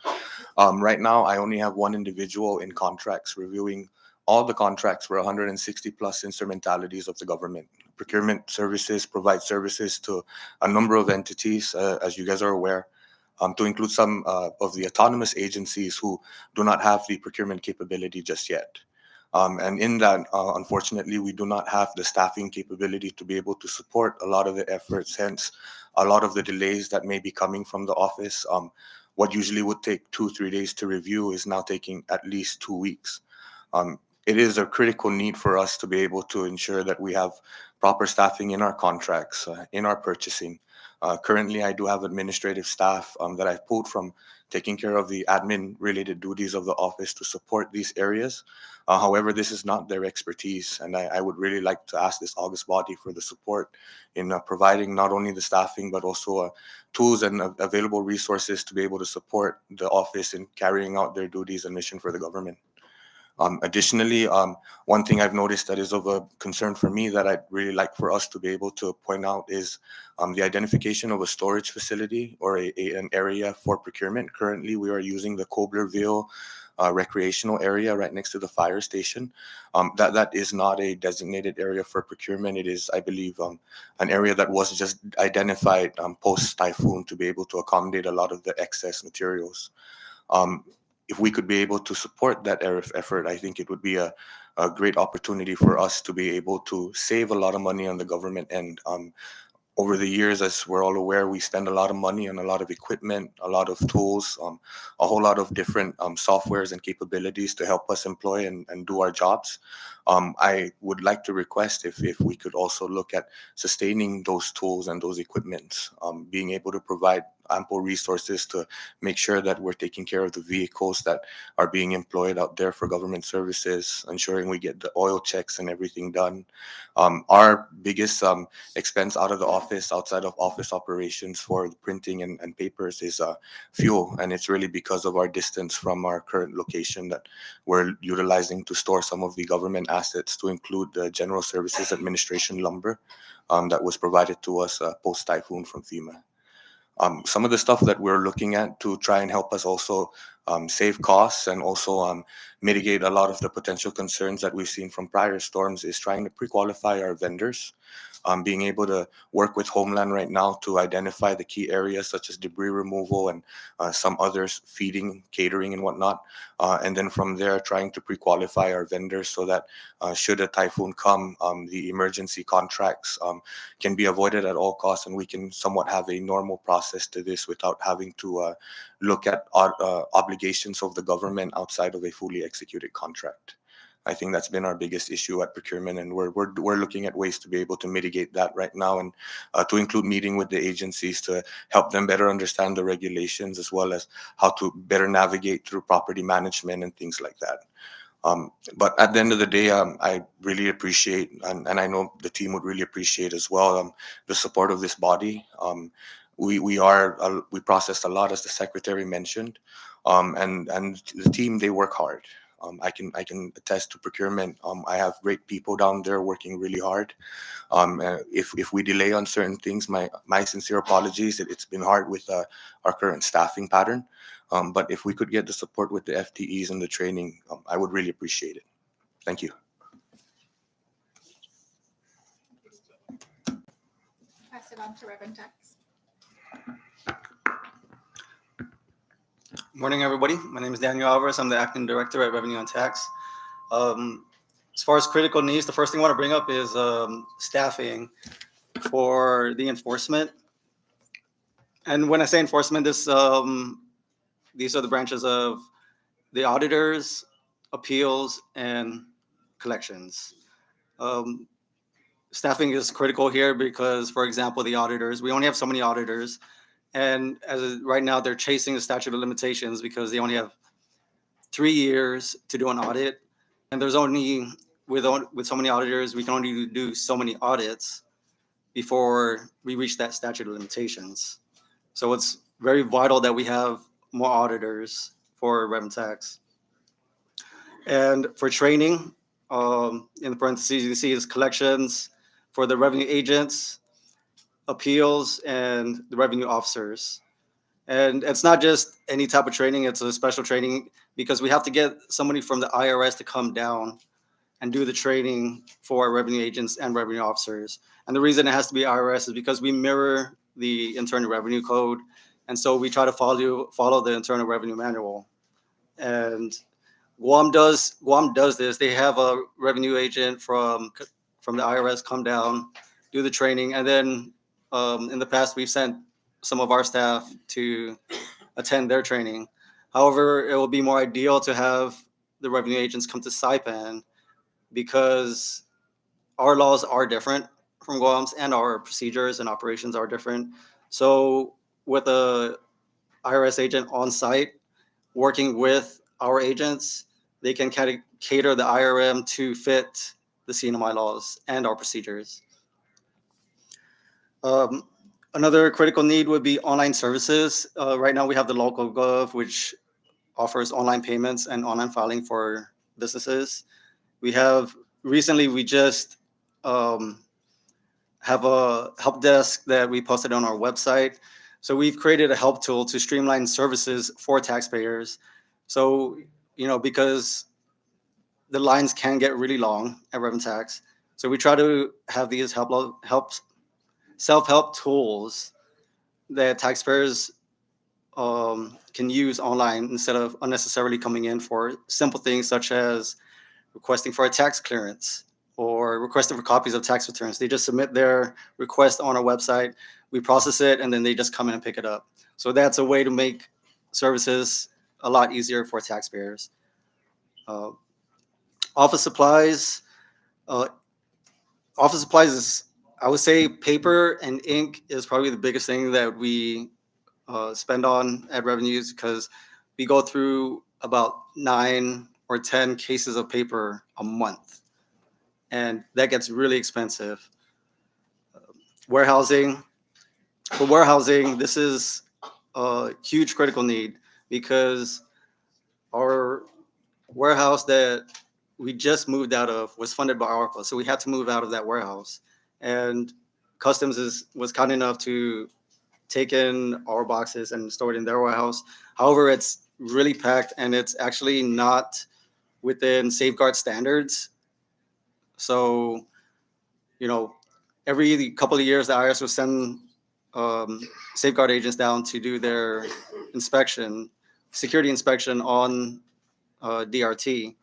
G: Right now, I only have one individual in contracts reviewing all the contracts for 160 plus instrumentalities of the government. Procurement services provide services to a number of entities, as you guys are aware, to include some of the autonomous agencies who do not have the procurement capability just yet. And in that, unfortunately, we do not have the staffing capability to be able to support a lot of the efforts. Hence, a lot of the delays that may be coming from the office. What usually would take 2, 3 days to review is now taking at least 2 weeks. It is a critical need for us to be able to ensure that we have proper staffing in our contracts, in our purchasing. Currently, I do have administrative staff that I've pulled from taking care of the admin related duties of the office to support these areas. However, this is not their expertise, and I would really like to ask this August body for the support in providing not only the staffing but also tools and available resources to be able to support the office in carrying out their duties and mission for the government. Additionally, one thing I've noticed that is of a concern for me that I'd really like for us to be able to point out is the identification of a storage facility or an area for procurement. Currently, we are using the Coblerville recreational area right next to the fire station. That is not a designated area for procurement. It is, I believe, an area that was just identified post typhoon to be able to accommodate a lot of the excess materials. Um, if we could be able to support that effort, I think it would be a great opportunity for us to be able to save a lot of money on the government end. Over the years, as we're all aware, we spend a lot of money on a lot of equipment, a lot of tools, a whole lot of different softwares and capabilities to help us employ and do our jobs. I would like to request if we could also look at sustaining those tools and those equipments, being able to provide ample resources to make sure that we're taking care of the vehicles that are being employed out there for government services, ensuring we get the oil checks and everything done. Our biggest expense out of the office, outside of office operations for the printing and papers, is fuel. And it's really because of our distance from our current location that we're utilizing to store some of the government assets, to include the General Services Administration lumber that was provided to us post typhoon from FEMA. Some of the stuff that we're looking at to try and help us also save costs and also mitigate a lot of the potential concerns that we've seen from prior storms is trying to pre-qualify our vendors. Being able to work with Homeland right now to identify the key areas such as debris removal and some others, feeding, catering, and whatnot. And then from there, trying to pre-qualify our vendors so that should a typhoon come, the emergency contracts can be avoided at all costs, and we can somewhat have a normal process to this without having to look at obligations of the government outside of a fully executed contract. I think that's been our biggest issue at procurement, and we're looking at ways to be able to mitigate that right now, and to include meeting with the agencies to help them better understand the regulations, as well as how to better navigate through property management and things like that. But at the end of the day, I really appreciate, and I know the team would really appreciate as well, the support of this body. We processed a lot, as the secretary mentioned, and the team, they work hard. I can attest to procurement. I have great people down there working really hard. If we delay on certain things, my sincere apologies. It's been hard with our current staffing pattern. But if we could get the support with the FTEs and the training, I would really appreciate it. Thank you.
B: Pass it on to Reverend Tex.
H: Morning, everybody. My name is Daniel Alvarez. I'm the acting director at Revenue and Tax. As far as critical needs, the first thing I want to bring up is staffing for the enforcement. And when I say enforcement, these are the branches of the auditors, appeals, and collections. Staffing is critical here because, for example, the auditors, we only have so many auditors. And right now, they're chasing the statute of limitations because they only have 3 years to do an audit. And there's only, with so many auditors, we can only do so many audits before we reach that statute of limitations. So it's very vital that we have more auditors for revenue tax. And for training, in the parentheses, you can see is collections for the revenue agents, appeals, and the revenue officers. And it's not just any type of training, it's a special training because we have to get somebody from the IRS to come down and do the training for revenue agents and revenue officers. And the reason it has to be IRS is because we mirror the Internal Revenue Code. And so we try to follow the Internal Revenue Manual. And Guam does this. They have a revenue agent from the IRS come down, do the training, and then in the past we've sent some of our staff to attend their training. However, it will be more ideal to have the revenue agents come to Saipan because our laws are different from Guam's and our procedures and operations are different. So with a IRS agent on site working with our agents, they can cater the IRM to fit the CNMI laws and our procedures. Um, Another critical need would be online services. Right now, we have the local gov, which offers online payments and online filing for businesses. We have recently we just um, have a help desk that we posted on our website. So we've created a help tool to streamline services for taxpayers. So because the lines can get really long at Revenue Tax, so we try to have these self-help tools that taxpayers can use online instead of unnecessarily coming in for simple things such as requesting for a tax clearance or requesting for copies of tax returns. They just submit their request on our website, we process it, and then they just come in and pick it up. So that's a way to make services a lot easier for taxpayers. Uh, office supplies. Uh, Office supplies is, I would say, paper and ink is probably the biggest thing that we spend on at revenues because we go through about 9 or 10 cases of paper a month, and that gets really expensive. Warehousing. For warehousing, this is a huge critical need because our warehouse that we just moved out of was funded by ARPA, so we had to move out of that warehouse. And Customs was kind enough to take in our boxes and store it in their warehouse. However, it's really packed and it's actually not within safeguard standards. So, you know, every couple of years, the IRS will send um, safeguard agents down to do their inspection, security inspection on DRT.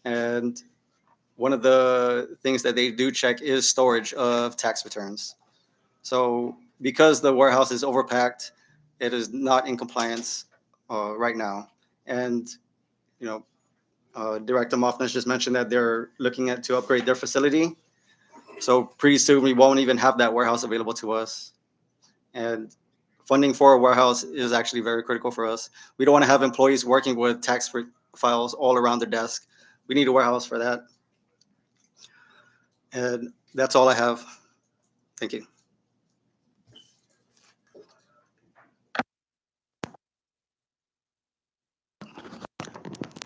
H: And one of the things that they do check is storage of tax returns. So because the warehouse is overpacked, it is not in compliance right now. And you know, Director Moffness just mentioned that they're looking at to upgrade their facility. So pretty soon we won't even have that warehouse available to us. And funding for a warehouse is actually very critical for us. We don't want to have employees working with tax files all around their desk. We need a warehouse for that. And that's all I have. Thank you.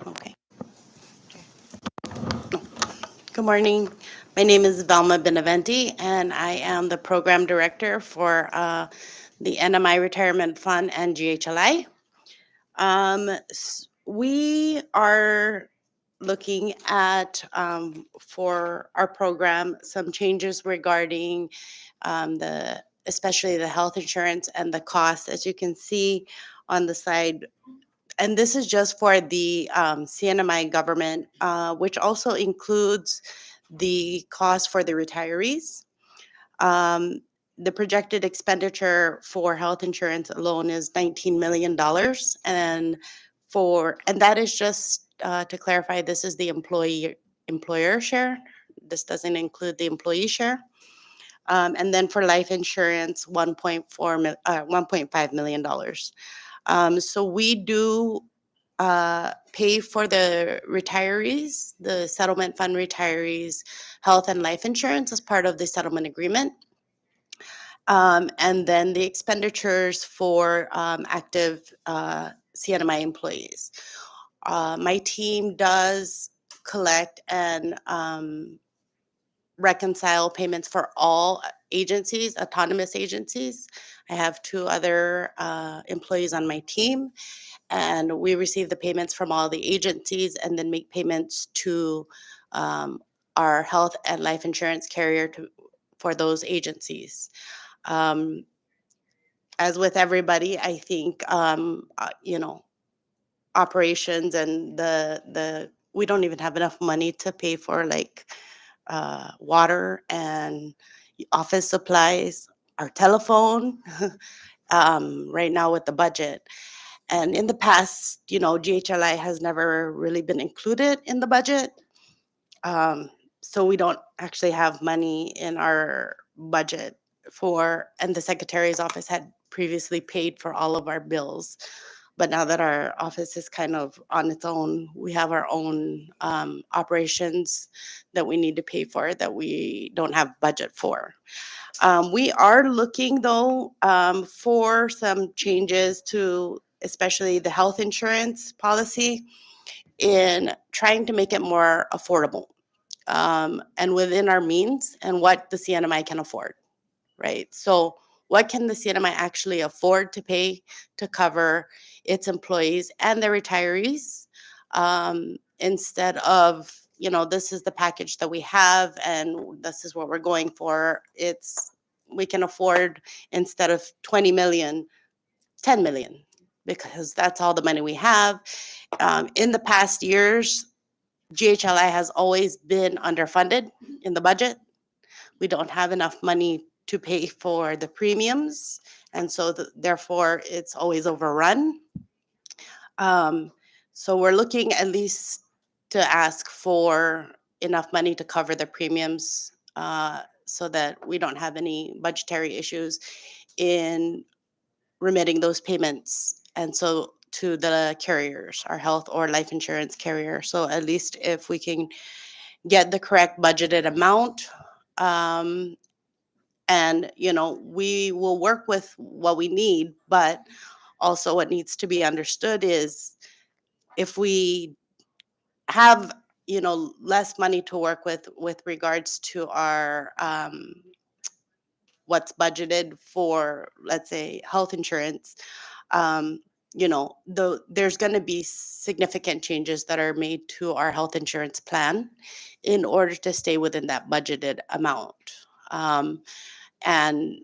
E: Okay. Good morning. My name is Velma Beneventi, and I am the program director for the NMI Retirement Fund and GHLI. We are looking at, for our program, some changes regarding especially the health insurance and the cost. As you can see on the slide, and this is just for the CNMI government, which also includes the cost for the retirees. Um, the projected expenditure for health insurance alone is $19 million. And that is just to clarify, this is the employer share. This doesn't include the employee share. And then for life insurance, $1.5 million. So we do pay for the retirees, the settlement fund retirees, health and life insurance as part of the settlement agreement. And then the expenditures for active CNMI employees. My team does collect and reconcile payments for all agencies, autonomous agencies. I have 2 other employees on my team, and we receive the payments from all the agencies and then make payments to our health and life insurance carrier for those agencies. Um, as with everybody, I think, operations, and the we don't even have enough money to pay for like water and office supplies, our telephone. Right now with the budget. And in the past, GHLI has never really been included in the budget. Um, so we don't actually have money in our budget and the secretary's office had previously paid for all of our bills. But now that our office is kind of on its own, we have our own operations that we need to pay for that we don't have budget for. We are looking, though, for some changes to especially the health insurance policy in trying to make it more affordable and within our means and what the CNMI can afford, right? So, what can the CNMI actually afford to pay to cover its employees and their retirees instead of, this is the package that we have and this is what we're going for. We can afford instead of 20 million, 10 million, because that's all the money we have. In the past years, GHLI has always been underfunded in the budget. We don't have enough money to pay for the premiums, and so therefore it's always overrun. Um, so we're looking at least to ask for enough money to cover the premiums so that we don't have any budgetary issues in remitting those payments. And so to the carriers, our health or life insurance carrier. So at least if we can get the correct budgeted amount, um, and we will work with what we need, but also what needs to be understood is if we have less money to work with regards to our what's budgeted for, let's say, health insurance, um, there's going to be significant changes that are made to our health insurance plan in order to stay within that budgeted amount. Um, and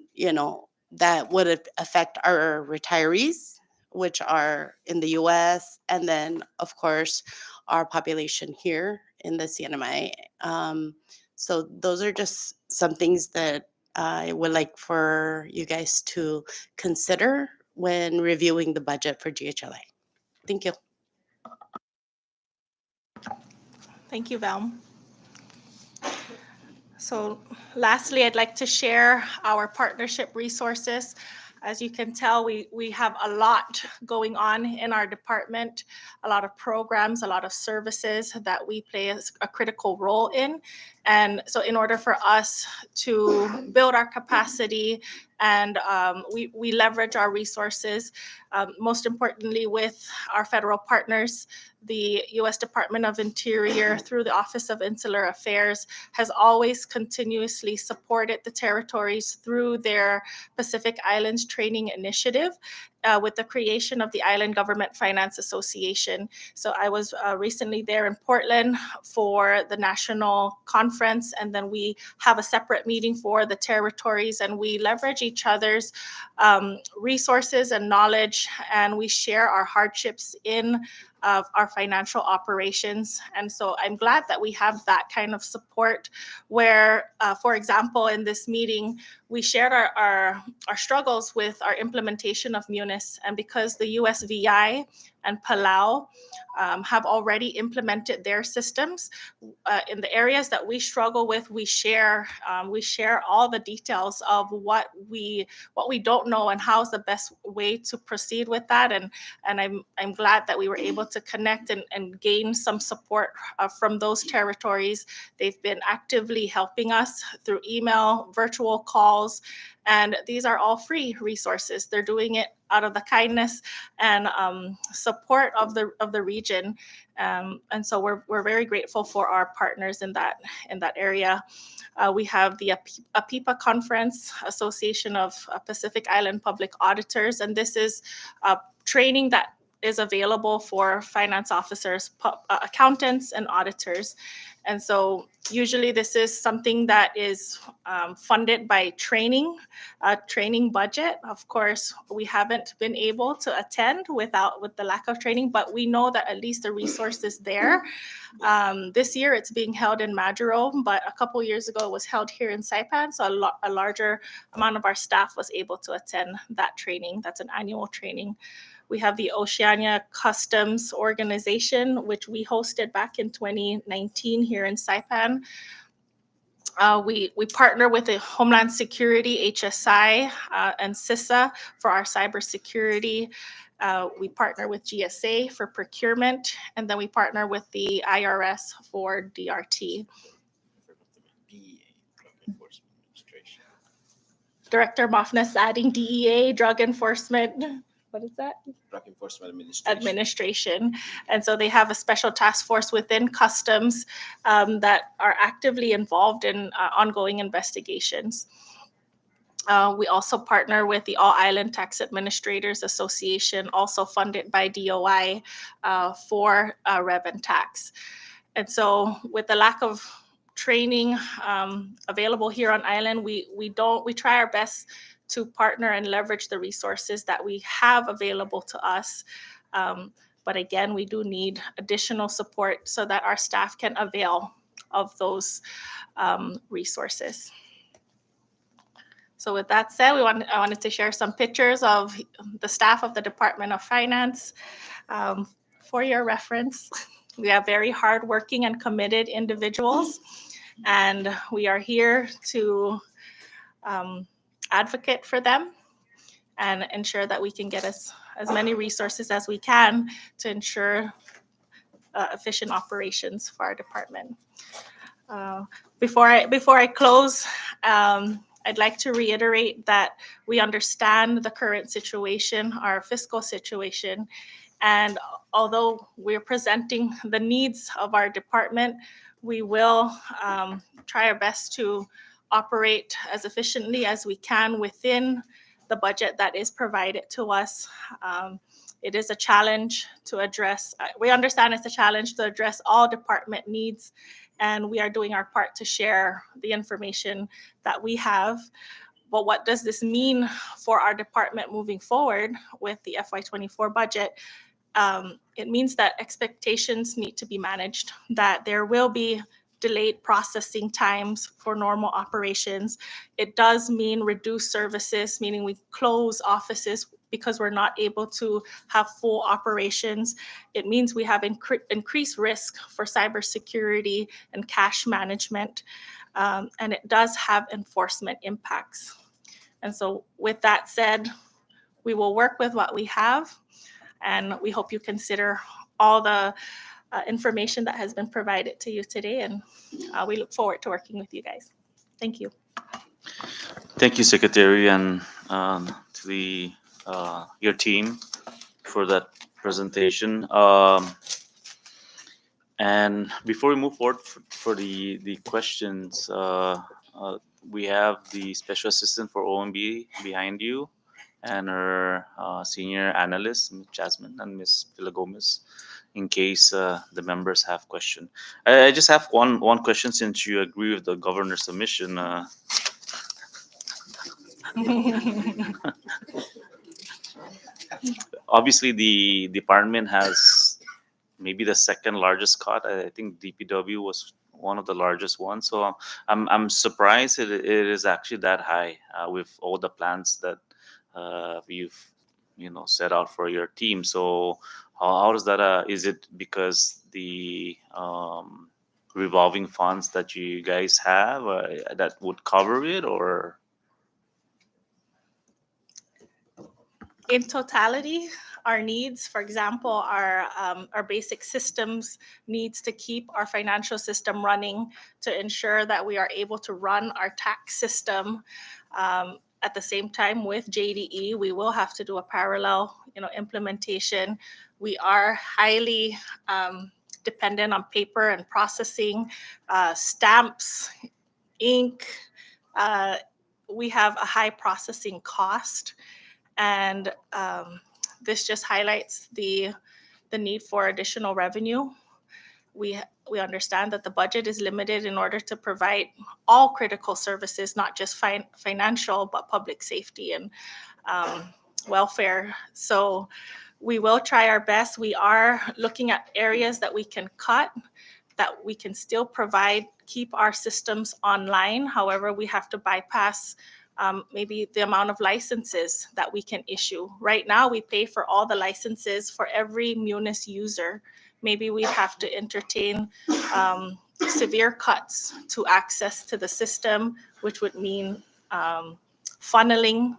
E: that would affect our retirees, which are in the US, and then of course our population here in the CNMI. So those are just some things that I would like for you guys to consider when reviewing the budget for GHLA. Thank you.
B: Thank you, Val. So lastly, I'd like to share our partnership resources. As you can tell, we have a lot going on in our department, a lot of programs, a lot of services that we play a critical role in. And so in order for us to build our capacity and we leverage our resources, most importantly with our federal partners, the U.S. Department of Interior through the Office of Insular Affairs has always continuously supported the territories through their Pacific Islands Training Initiative with the creation of the Island Government Finance Association. So I was recently there in Portland for the national conference, and then we have a separate meeting for the territories, and we leverage each other's resources and knowledge, and we share our hardships in of our financial operations. And so I'm glad that we have that kind of support where, for example, in this meeting, we shared our struggles with our implementation of MUNIS. And because the USVI and Palau have already implemented their systems, in the areas that we struggle with, we share all the details of what we don't know and how's the best way to proceed with that. And I'm glad that we were able to connect and gain some support from those territories. They've been actively helping us through email, virtual calls, and these are all free resources. They're doing it out of the kindness and support of the region, and so we're very grateful for our partners in that area. We have the APIPA Conference, Association of Pacific Island Public Auditors, and this is training that is available for finance officers, accountants, and auditors. And so usually this is something that is funded by training, training budget. Of course, we haven't been able to attend with the lack of training, but we know that at least the resource is there. This year it's being held in Majuro, but a couple years ago it was held here in Saipan. So a larger amount of our staff was able to attend that training. That's an annual training. We have the Oceania Customs Organization, which we hosted back in 2019 here in Saipan. We partner with the Homeland Security, HSI, and CISA for our cybersecurity. We partner with GSA for procurement, and then we partner with the IRS for DRT. Director Mofna's adding DEA, Drug Enforcement. What is that?
F: Drug Enforcement Administration.
B: And so they have a special task force within Customs that are actively involved in ongoing investigations. We also partner with the All Island Tax Administrators Association, also funded by DOI, for Rev and Tax. And so with the lack of training available here on island, we try our best to partner and leverage the resources that we have available to us. But again, we do need additional support so that our staff can avail of those resources. So with that said, I wanted to share some pictures of the staff of the Department of Finance for your reference. We have very hardworking and committed individuals, and we are here to advocate for them and ensure that we can get as many resources as we can to ensure efficient operations for our department. Before I close, I'd like to reiterate that we understand the current situation, our fiscal situation, and although we're presenting the needs of our department, we will try our best to operate as efficiently as we can within the budget that is provided to us. It is a challenge to address. We understand it's a challenge to address all department needs, and we are doing our part to share the information that we have. But what does this mean for our department moving forward with the FY24 budget? It means that expectations need to be managed, that there will be delayed processing times for normal operations. It does mean reduced services, meaning we close offices because we're not able to have full operations. It means we have increased risk for cybersecurity and cash management, and it does have enforcement impacts. And so with that said, we will work with what we have, and we hope you consider all the information that has been provided to you today, and we look forward to working with you guys. Thank you.
A: Thank you, Secretary, and to the your team for that presentation. And before we move forward for the questions, we have the Special Assistant for OMB behind you, and her senior analyst, Ms. Jasmine, and Ms. Villagomez, in case the members have question. I just have one question, since you agree with the governor's submission. Obviously, the department has maybe the second largest cut. I think DPW was one of the largest ones. So I'm surprised it is actually that high with all the plans that you've set out for your team. So how does that? Is it because the revolving funds that you guys have that would cover it, or?
B: In totality, our needs, for example, our basic systems needs to keep our financial system running, to ensure that we are able to run our tax system. At the same time, with JDE, we will have to do a parallel, implementation. We are highly dependent on paper and processing, stamps, ink. We have a high processing cost. And this just highlights the need for additional revenue. We we understand that the budget is limited in order to provide all critical services, not just financial, but public safety and welfare. So we will try our best. We are looking at areas that we can cut, that we can still provide, keep our systems online. However, we have to bypass maybe the amount of licenses that we can issue. Right now, we pay for all the licenses for every Munis user. Maybe we'd have to entertain severe cuts to access to the system, which would mean funneling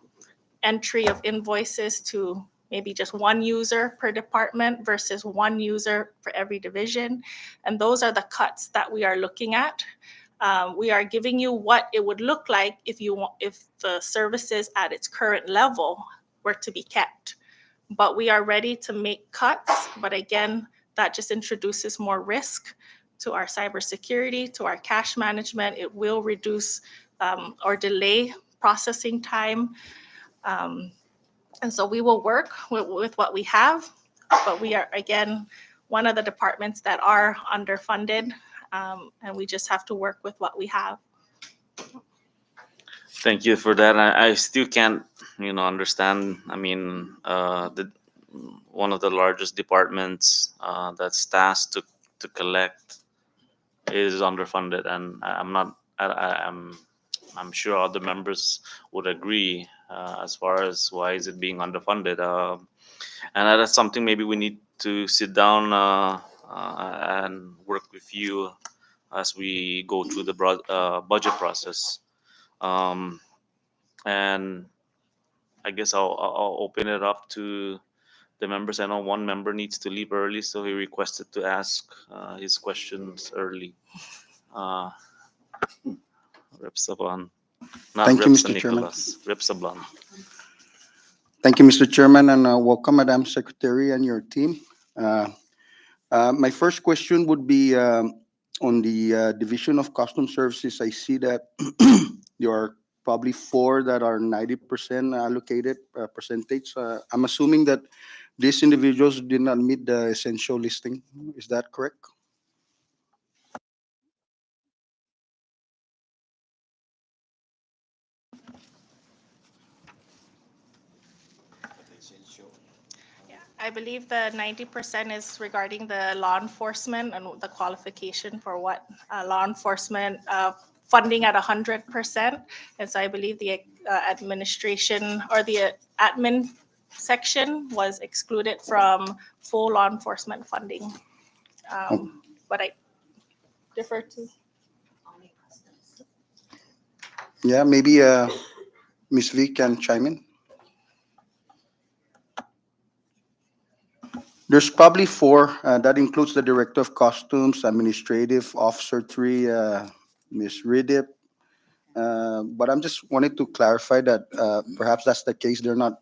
B: entry of invoices to maybe just one user per department versus one user for every division. And those are the cuts that we are looking at. We are giving you what it would look like if the services at its current level were to be kept. But we are ready to make cuts. But again, that just introduces more risk to our cybersecurity, to our cash management. It will reduce or delay processing time. And so we will work with what we have, but we are, again, one of the departments that are underfunded, and we just have to work with what we have.
A: Thank you for that. I still can't, understand. I mean, the one of the largest departments that's tasked to collect is underfunded, and I'm not. I'm sure other members would agree as far as why is it being underfunded. And that's something maybe we need to sit down and work with you as we go through the budget process. Um, and I guess I'll open it up to the members. I know one member needs to leave early, so he requested to ask his questions early. Uh, Rep Saban, not
I: Thank you,
A: Rep
I: Mr. Chairman.
A: Nicholas, Rep Sablan.
I: Thank you, Mr. Chairman, and welcome, Madam Secretary and your team. Uh, my first question would be on the Division of Custom Services. I see that there are probably four that are 90% allocated percentage. I'm assuming that these individuals did not meet the essential listing. Is that correct?
B: Yeah, I believe the 90% is regarding the law enforcement and the qualification for what law enforcement funding at 100%. And so I believe the administration or the admin section was excluded from full law enforcement funding. But I defer to.
I: Yeah, maybe Ms. V can chime in. There's probably four. That includes the Director of Costumes, Administrative Officer 3, Ms. Ridip. But I'm just wanted to clarify that perhaps that's the case. They're not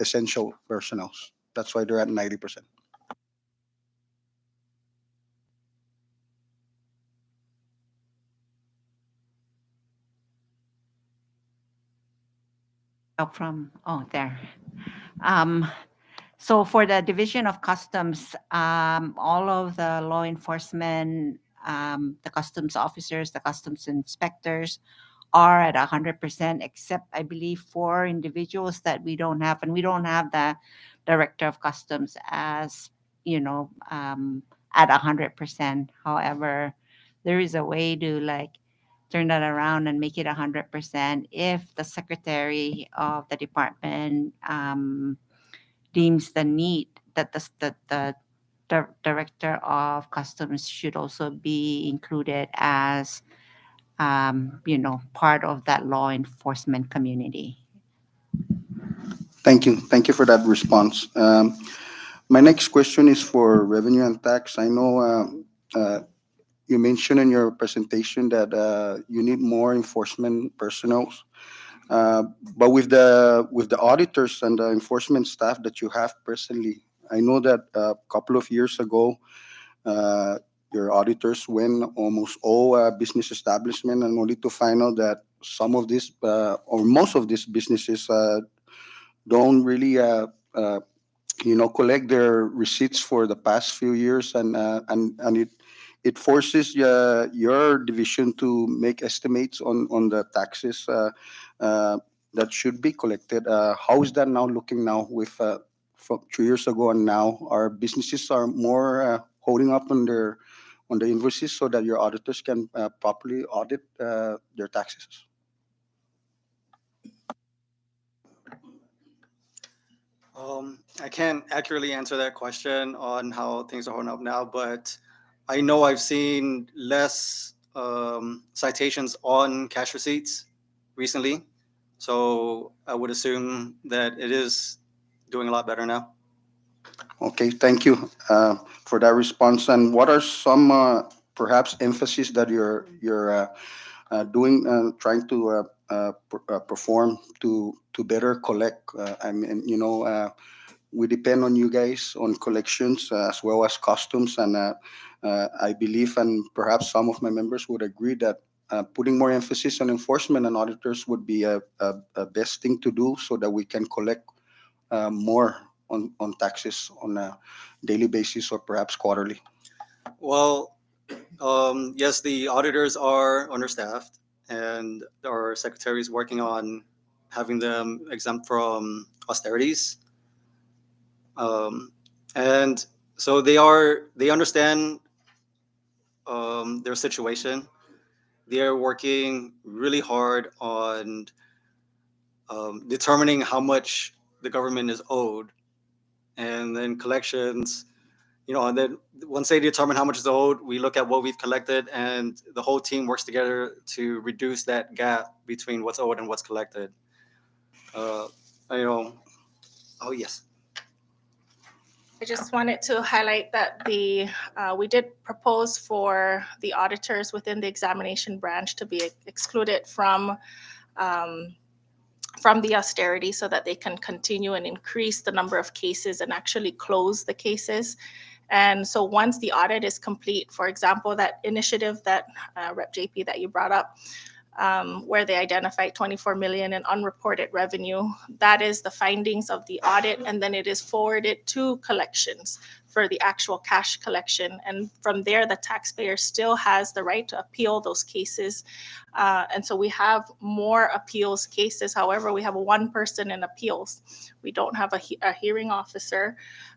I: essential personnel. That's why they're at 90%.
J: Up from, oh, there. Um, so for the Division of Customs, all of the law enforcement, the customs officers, the customs inspectors are at 100%, except I believe four individuals that we don't have, and we don't have the Director of Customs as, at 100%. However, there is a way to like turn that around and make it 100% if the secretary of the department deems the need that the director of customs should also be included as part of that law enforcement community.
I: Thank you. Thank you for that response. My next question is for revenue and tax. I know you mentioned in your presentation that you need more enforcement personnel. But with the auditors and the enforcement staff that you have presently, I know that a couple of years ago, uh, your auditors went almost all business establishment, and only to find out that some of these or most of these businesses don't really collect their receipts for the past few years, and it forces your division to make estimates on the taxes uh, that should be collected. How is that now looking now with from 2 years ago and now? Our businesses are more holding up on the invoices so that your auditors can properly audit their taxes.
H: I can't accurately answer that question on how things are holding up now, but I know I've seen less citations on cash receipts recently. So I would assume that it is doing a lot better now.
I: Okay, thank you for that response. And what are some perhaps emphasis that you're doing, trying to perform to better collect? I mean, we depend on you guys on collections as well as customs, and I believe, and perhaps some of my members would agree that. Putting more emphasis on enforcement and auditors would be a best thing to do so that we can collect more on taxes on a daily basis or perhaps quarterly.
H: Well, yes, the auditors are understaffed, and our secretary is working on having them exempt from austerities. Um, and so they understand their situation. They're working really hard on determining how much the government is owed, and then collections. And then once they determine how much is owed, we look at what we've collected, and the whole team works together to reduce that gap between what's owed and what's collected. Uh, you know, oh yes.
B: I just wanted to highlight that we did propose for the auditors within the examination branch to be excluded um, from the austerity so that they can continue and increase the number of cases and actually close the cases. And so once the audit is complete, for example, that initiative that Rep JP that you brought up, where they identified 24 million in unreported revenue. That is the findings of the audit, and then it is forwarded to collections for the actual cash collection. And from there, the taxpayer still has the right to appeal those cases. And so we have more appeals cases. However, we have one person in appeals. We don't have a hearing officer.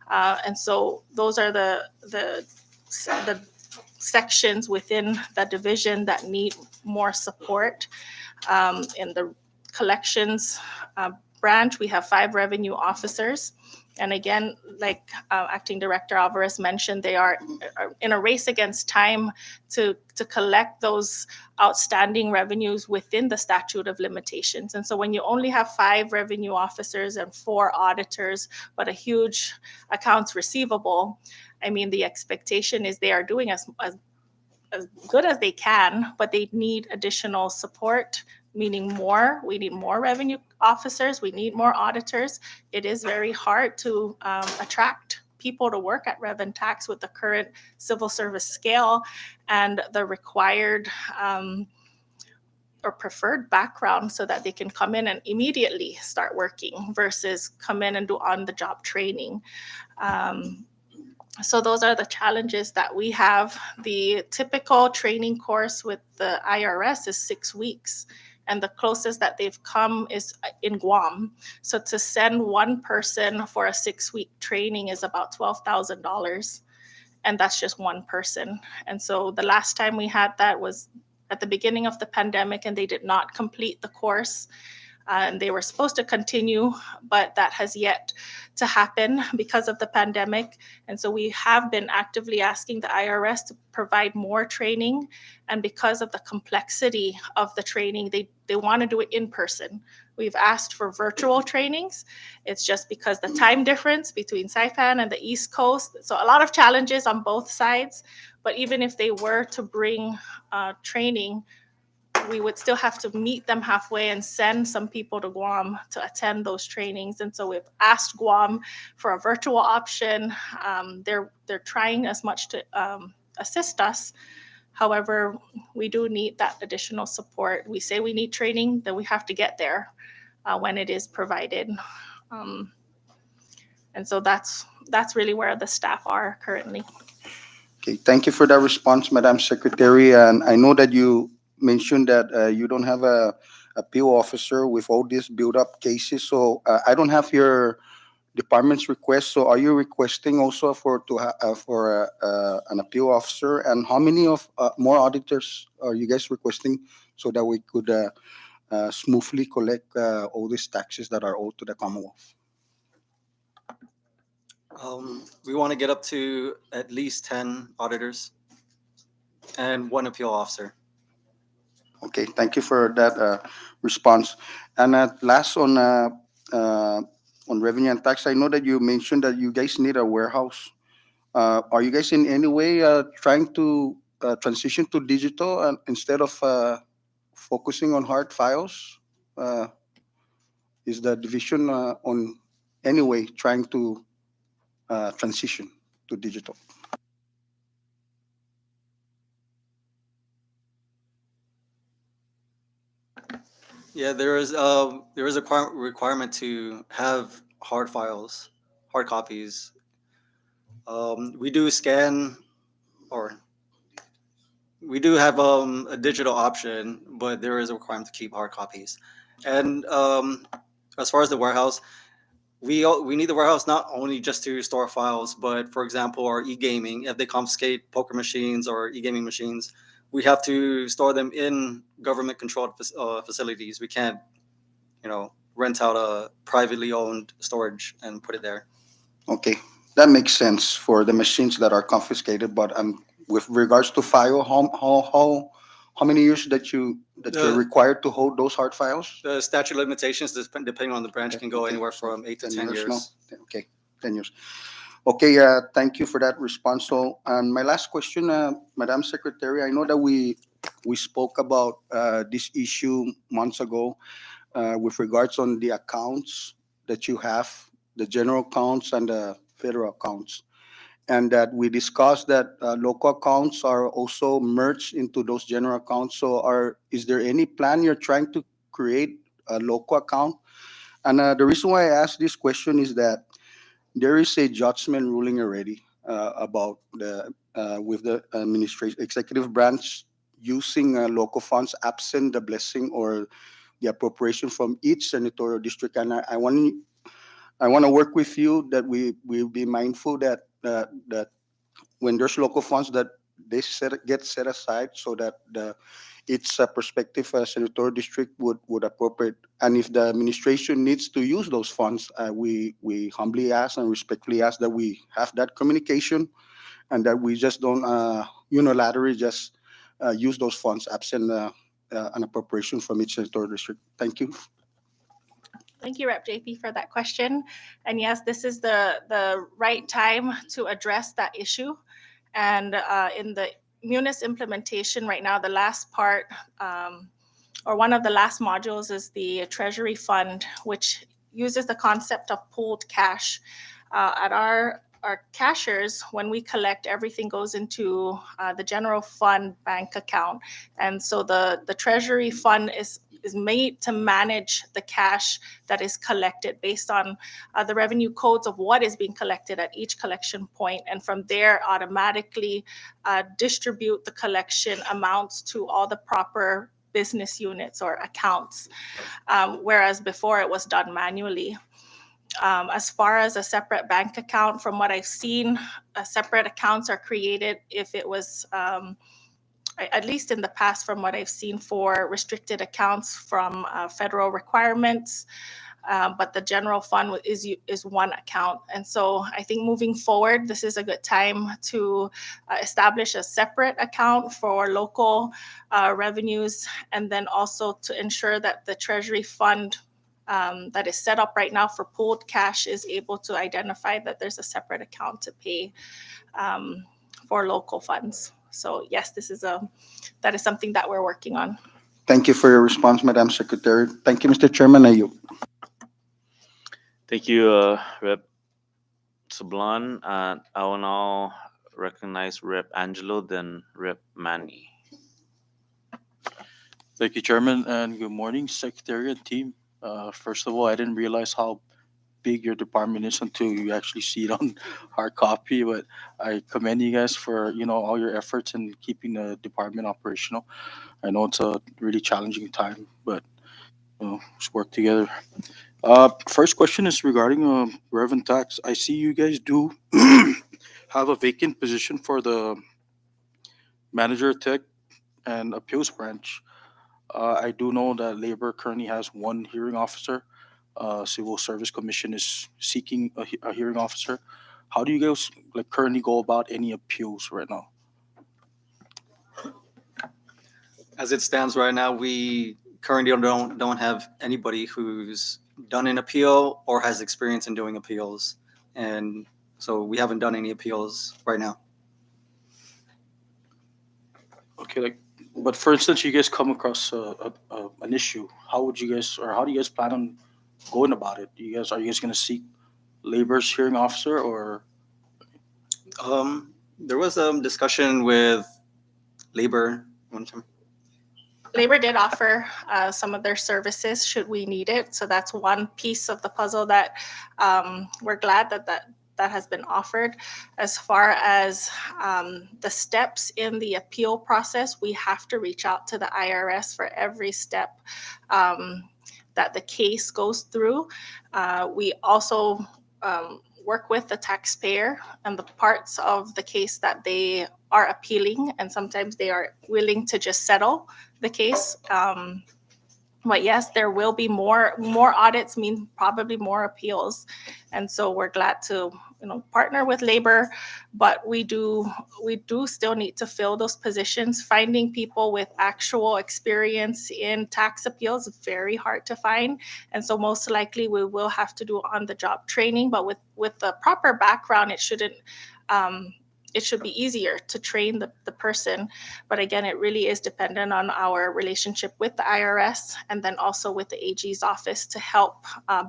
B: And so those are the sections within the division that need more support. In the collections branch, we have 5 revenue officers. And again, like Acting Director Alvarez mentioned, they are in a race against time to collect those outstanding revenues within the statute of limitations. And so when you only have 5 revenue officers and 4 auditors, but a huge accounts receivable, I mean, the expectation is they are doing as good as they can, but they need additional support, meaning more. We need more revenue officers. We need more auditors. It is very hard to attract people to work at Rev and Tax with the current civil service scale and the required or preferred background so that they can come in and immediately start working versus come in and do on-the-job training. So those are the challenges that we have. The typical training course with the IRS is 6 weeks, and the closest that they've come is in Guam. So to send one person for a 6-week training is about $12,000, and that's just one person. And so the last time we had that was at the beginning of the pandemic, and they did not complete the course. And they were supposed to continue, but that has yet to happen because of the pandemic. And so we have been actively asking the IRS to provide more training. And because of the complexity of the training, they want to do it in person. We've asked for virtual trainings. It's just because the time difference between Saipan and the East Coast. So a lot of challenges on both sides. But even if they were to bring training, we would still have to meet them halfway and send some people to Guam to attend those trainings. And so we've asked Guam for a virtual option. They're trying as much to assist us. However, we do need that additional support. We say we need training, then we have to get there when it is provided. And so that's really where the staff are currently.
I: Okay, thank you for that response, Madam Secretary. And I know that you mentioned that you don't have a appeal officer with all these build-up cases. So I don't have your department's request. So are you requesting also for an appeal officer? And how many of more auditors are you guys requesting so that we could smoothly collect all these taxes that are owed to the Commonwealth?
H: We want to get up to at least 10 auditors and one appeal officer.
I: Okay, thank you for that response. And last uh, on revenue and tax, I know that you mentioned that you guys need a warehouse. Are you guys in any way trying to transition to digital instead of focusing on hard files? Uh, is the division on any way trying to transition to digital?
H: Yeah, there is a requirement to have hard files, hard copies. We do scan, or we do have a digital option, but there is a requirement to keep hard copies. And as far as the warehouse, we need the warehouse not only just to store files, but for example, our e-gaming. If they confiscate poker machines or e-gaming machines, we have to store them in government-controlled facilities. We can't, rent out a privately owned storage and put it there.
I: Okay, that makes sense for the machines that are confiscated. But with regards to file, how many years that you're
H: The
I: required to hold those hard files?
H: the statute of limitations, depending on the branch, can go
I: Okay,
H: anywhere
I: so
H: from 8 to
I: 10
H: 10
I: years now.
H: years.
I: Okay, 10 years. Okay, thank you for that response. So, and my last question, Madam Secretary, I know that we spoke about this issue months ago with regards on the accounts that you have, the general accounts and the federal accounts, and that we discussed that local accounts are also merged into those general accounts. So, is there any plan you're trying to create a local account? And the reason why I ask this question is that there is a judgment ruling already about the with the administration executive branch using local funds absent the blessing or the appropriation from each senatorial district. And I want to work with you that we will be mindful that when there's local funds that get set aside so that each prospective senatorial district would appropriate. And if the administration needs to use those funds, we humbly ask and respectfully ask that we have that communication and that we just don't unilaterally just use those funds absent an appropriation from each senatorial district. Thank you.
B: Thank you, Rep. JP, for that question. And yes, this is the right time to address that issue. And in the Munis implementation right now, the last part, or one of the last modules, is the Treasury Fund, which uses the concept of pooled cash. At our cashiers, when we collect, everything goes into the general fund bank account. And so the Treasury Fund is made to manage the cash that is collected based on the revenue codes of what is being collected at each collection point, and from there automatically distribute the collection amounts to all the proper business units or accounts, whereas before it was done manually. As far as a separate bank account, from what I've seen, separate accounts are created if it was at least in the past, from what I've seen, for restricted accounts from federal requirements. But the general fund is one account. And so I think moving forward, this is a good time to establish a separate account for local revenues, and then also to ensure that the Treasury Fund that is set up right now for pooled cash is able to identify that there's a separate account to pay for local funds. So yes, that is something that we're working on.
I: Thank you for your response, Madam Secretary. Thank you, Mr. Chairman.
A: Thank you, Rep. Sablan. I will now recognize Rep. Angelo, then Rep. Manny.
K: Thank you, Chairman, and good morning, Secretary and team. First of all, I didn't realize how
I: big your department is until you actually see it on hard copy. But I commend you guys for all your efforts in keeping the department operational. I know it's a really challenging time, but let's work together. First question is regarding revenue tax. I see you guys do have a vacant position for the manager tech and appeals branch. I do know that labor currently has one hearing officer. Civil Service Commission is seeking a hearing officer. How do you guys currently go about any appeals right now?
H: As it stands right now, we currently don't have anybody who's done an appeal or has experience in doing appeals, and so we haven't done any appeals right now.
I: Okay, but for instance, you guys come across an issue. How would you guys, or how do you guys plan on going about it? Are you guys going to seek labor's hearing officer, or
H: There was a discussion with labor one time.
B: Labor did offer some of their services should we need it. So that's one piece of the puzzle that we're glad that has been offered. As far as the steps in the appeal process, we have to reach out to the IRS for every step that the case goes through. We also work with the taxpayer and the parts of the case that they are appealing, and sometimes they are willing to just settle the case. But yes, there will be more audits, mean probably more appeals, and so we're glad to partner with labor, but we do still need to fill those positions. Finding people with actual experience in tax appeals is very hard to find, and so most likely we will have to do on the job training. But with the proper background, it should be easier to train the person. But again, it really is dependent on our relationship with the IRS and then also with the AG's office to help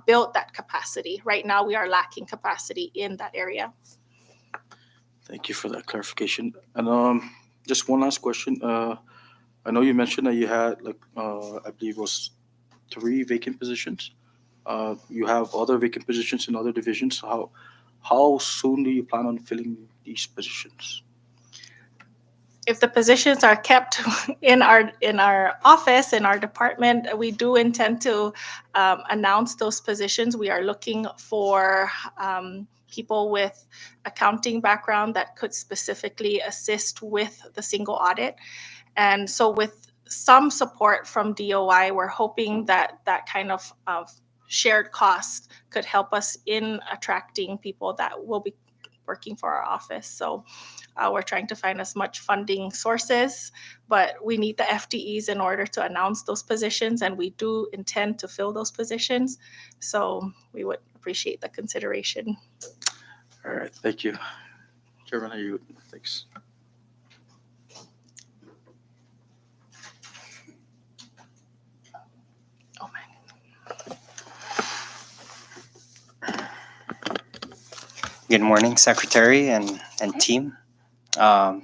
B: build that capacity. Right now, we are lacking capacity in that area.
I: thank you for that clarification. And just one last question. I know you mentioned that you had I believe it was 3 vacant positions. You have other vacant positions in other divisions. How soon do you plan on filling these positions?
B: If the positions are kept in our office, in our department, we do intend to announce those positions. We are looking for people with accounting background that could specifically assist with the single audit. And so with some support from DOI, we're hoping that that kind of shared cost could help us in attracting people that will be working for our office. So we're trying to find as much funding sources, but we need the FTEs in order to announce those positions, and we do intend to fill those positions. So we would appreciate the consideration.
I: All right, thank you. Chairman, are you? Thanks.
B: Oh man.
K: Good morning, Secretary and team.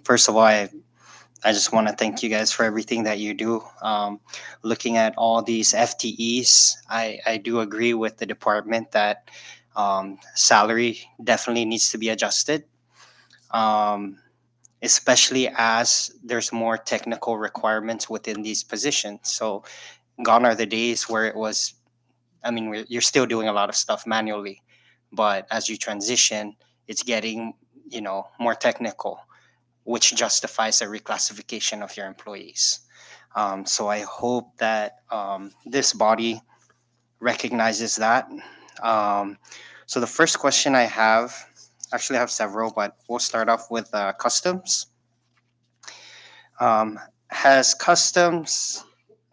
K: First of all, I just want to thank you guys for everything that you do. Looking at all these FTEs, I do agree with the department that salary definitely needs to be adjusted, especially as there's more technical requirements within these positions. So gone are the days where it was, you're still doing a lot of stuff manually, but as you transition, it's getting, more technical, which justifies a reclassification of your employees. So I hope that this body recognizes that. So the first question I have, actually I have several, but we'll start off with customs. Has customs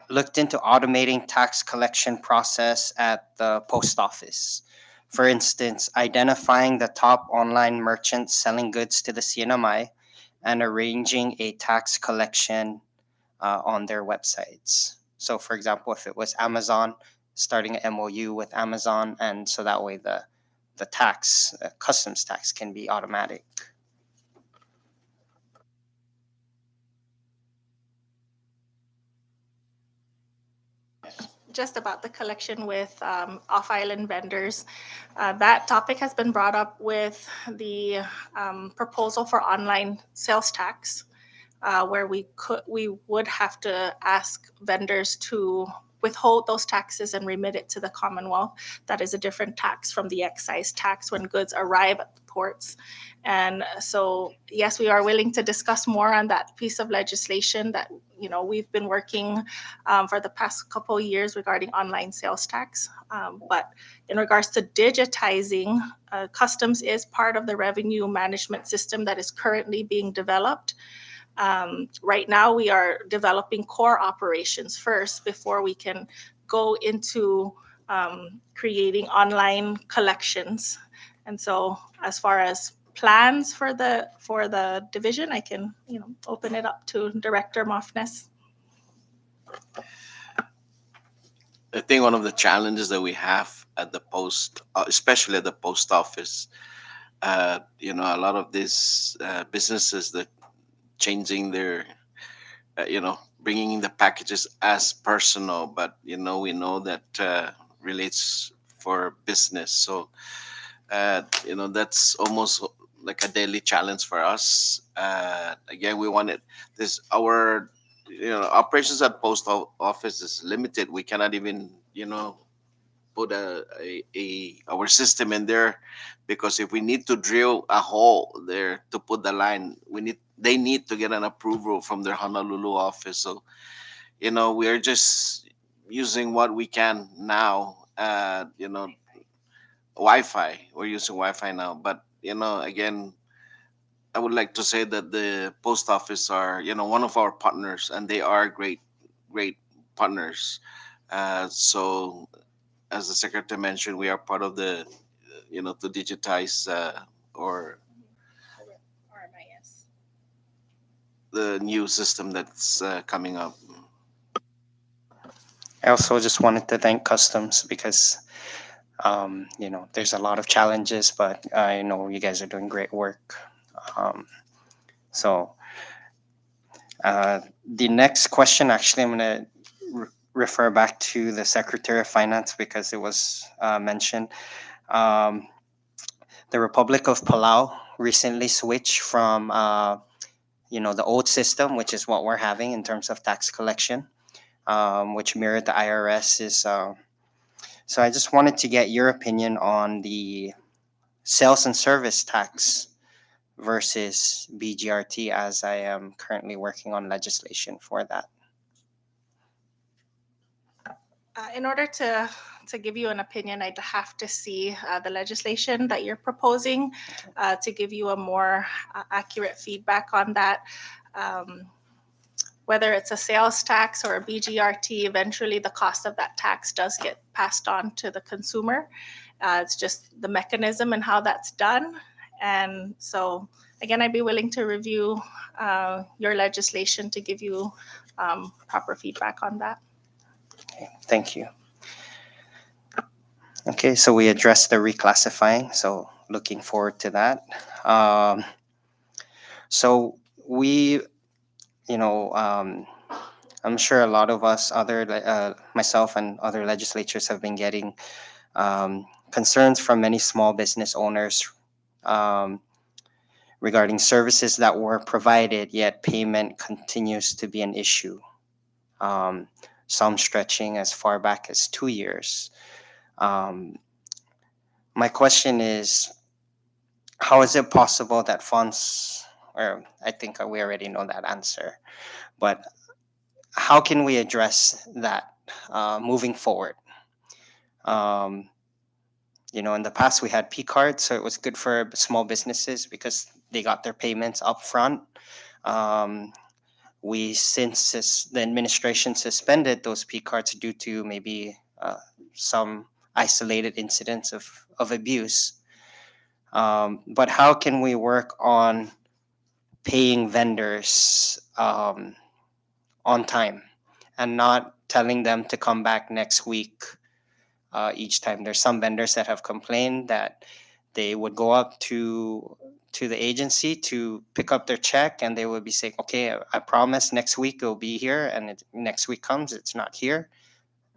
K: looked into automating tax collection process at the post office? For instance, identifying the top online merchants selling goods to the CNMI and arranging a tax collection on their websites. So, for example, if it was Amazon, starting an MOU with Amazon, and so that way the tax, customs tax, can be automatic.
B: just about the collection with off-island vendors. That topic has been brought up with the proposal for online sales tax, where we would have to ask vendors to withhold those taxes and remit it to the Commonwealth. That is a different tax from the excise tax when goods arrive at the ports. And so, yes, we are willing to discuss more on that piece of legislation that we've been working for the past couple of years regarding online sales tax. But in regards to digitizing, customs is part of the revenue management system that is currently being developed. Right now, we are developing core operations first before we can go into creating online collections. And so, as far as plans for the division, I can open it up to Director Mofnes.
F: I think one of the challenges that we have at the post, especially at the post office, a lot of these businesses that changing their, bringing the packages as personal, but we know that relates for business. So that's almost like a daily challenge for us. Again, we wanted this our operations at office is limited. We cannot even put our system in there, because if we need to drill a hole there to put the line, they need to get an approval from their Honolulu office. So we are just using what we can now. Wi-Fi. We're using Wi-Fi now, but again, I would like to say that the post office are one of our partners, and they are great partners. So as the secretary mentioned, we are part of the to digitize or
B: RMIS.
F: the new system that's coming up.
K: I also just wanted to thank Customs because there's a lot of challenges, but I know you guys are doing great work. Um, so the next question, actually, I'm going to refer back to the Secretary of Finance because it was mentioned. The Republic of Palau recently switched from the old system, which is what we're having in terms of tax collection, which mirrored the IRS is. So I just wanted to get your opinion on the sales and service tax versus BGRT, as I am currently working on legislation for that.
B: In order to give you an opinion, I'd have to see the legislation that you're proposing to give you a more accurate feedback on that. Whether it's a sales tax or a BGRT, eventually the cost of that tax does get passed on to the consumer. It's just the mechanism and how that's done. And so, again, I'd be willing to review your legislation to give you proper feedback on that.
K: Okay, thank you. Okay, so we addressed the reclassifying, so looking forward to that. So we, I'm sure a lot of us, myself and other legislatures, have been getting concerns from many small business owners regarding services that were provided, yet payment continues to be an issue. Some stretching as far back as 2 years. My question is, how is it possible that funds, or I think we already know that answer, but how can we address that moving forward? In the past we had P cards, so it was good for small businesses because they got their payments up front. Since the administration suspended those P cards due to maybe some isolated incidents of abuse. But how can we work on paying vendors on time and not telling them to come back next week each time? There's some vendors that have complained that they would go up to the agency to pick up their check, and they would be saying, okay, I promise next week it'll be here, and next week comes, it's not here.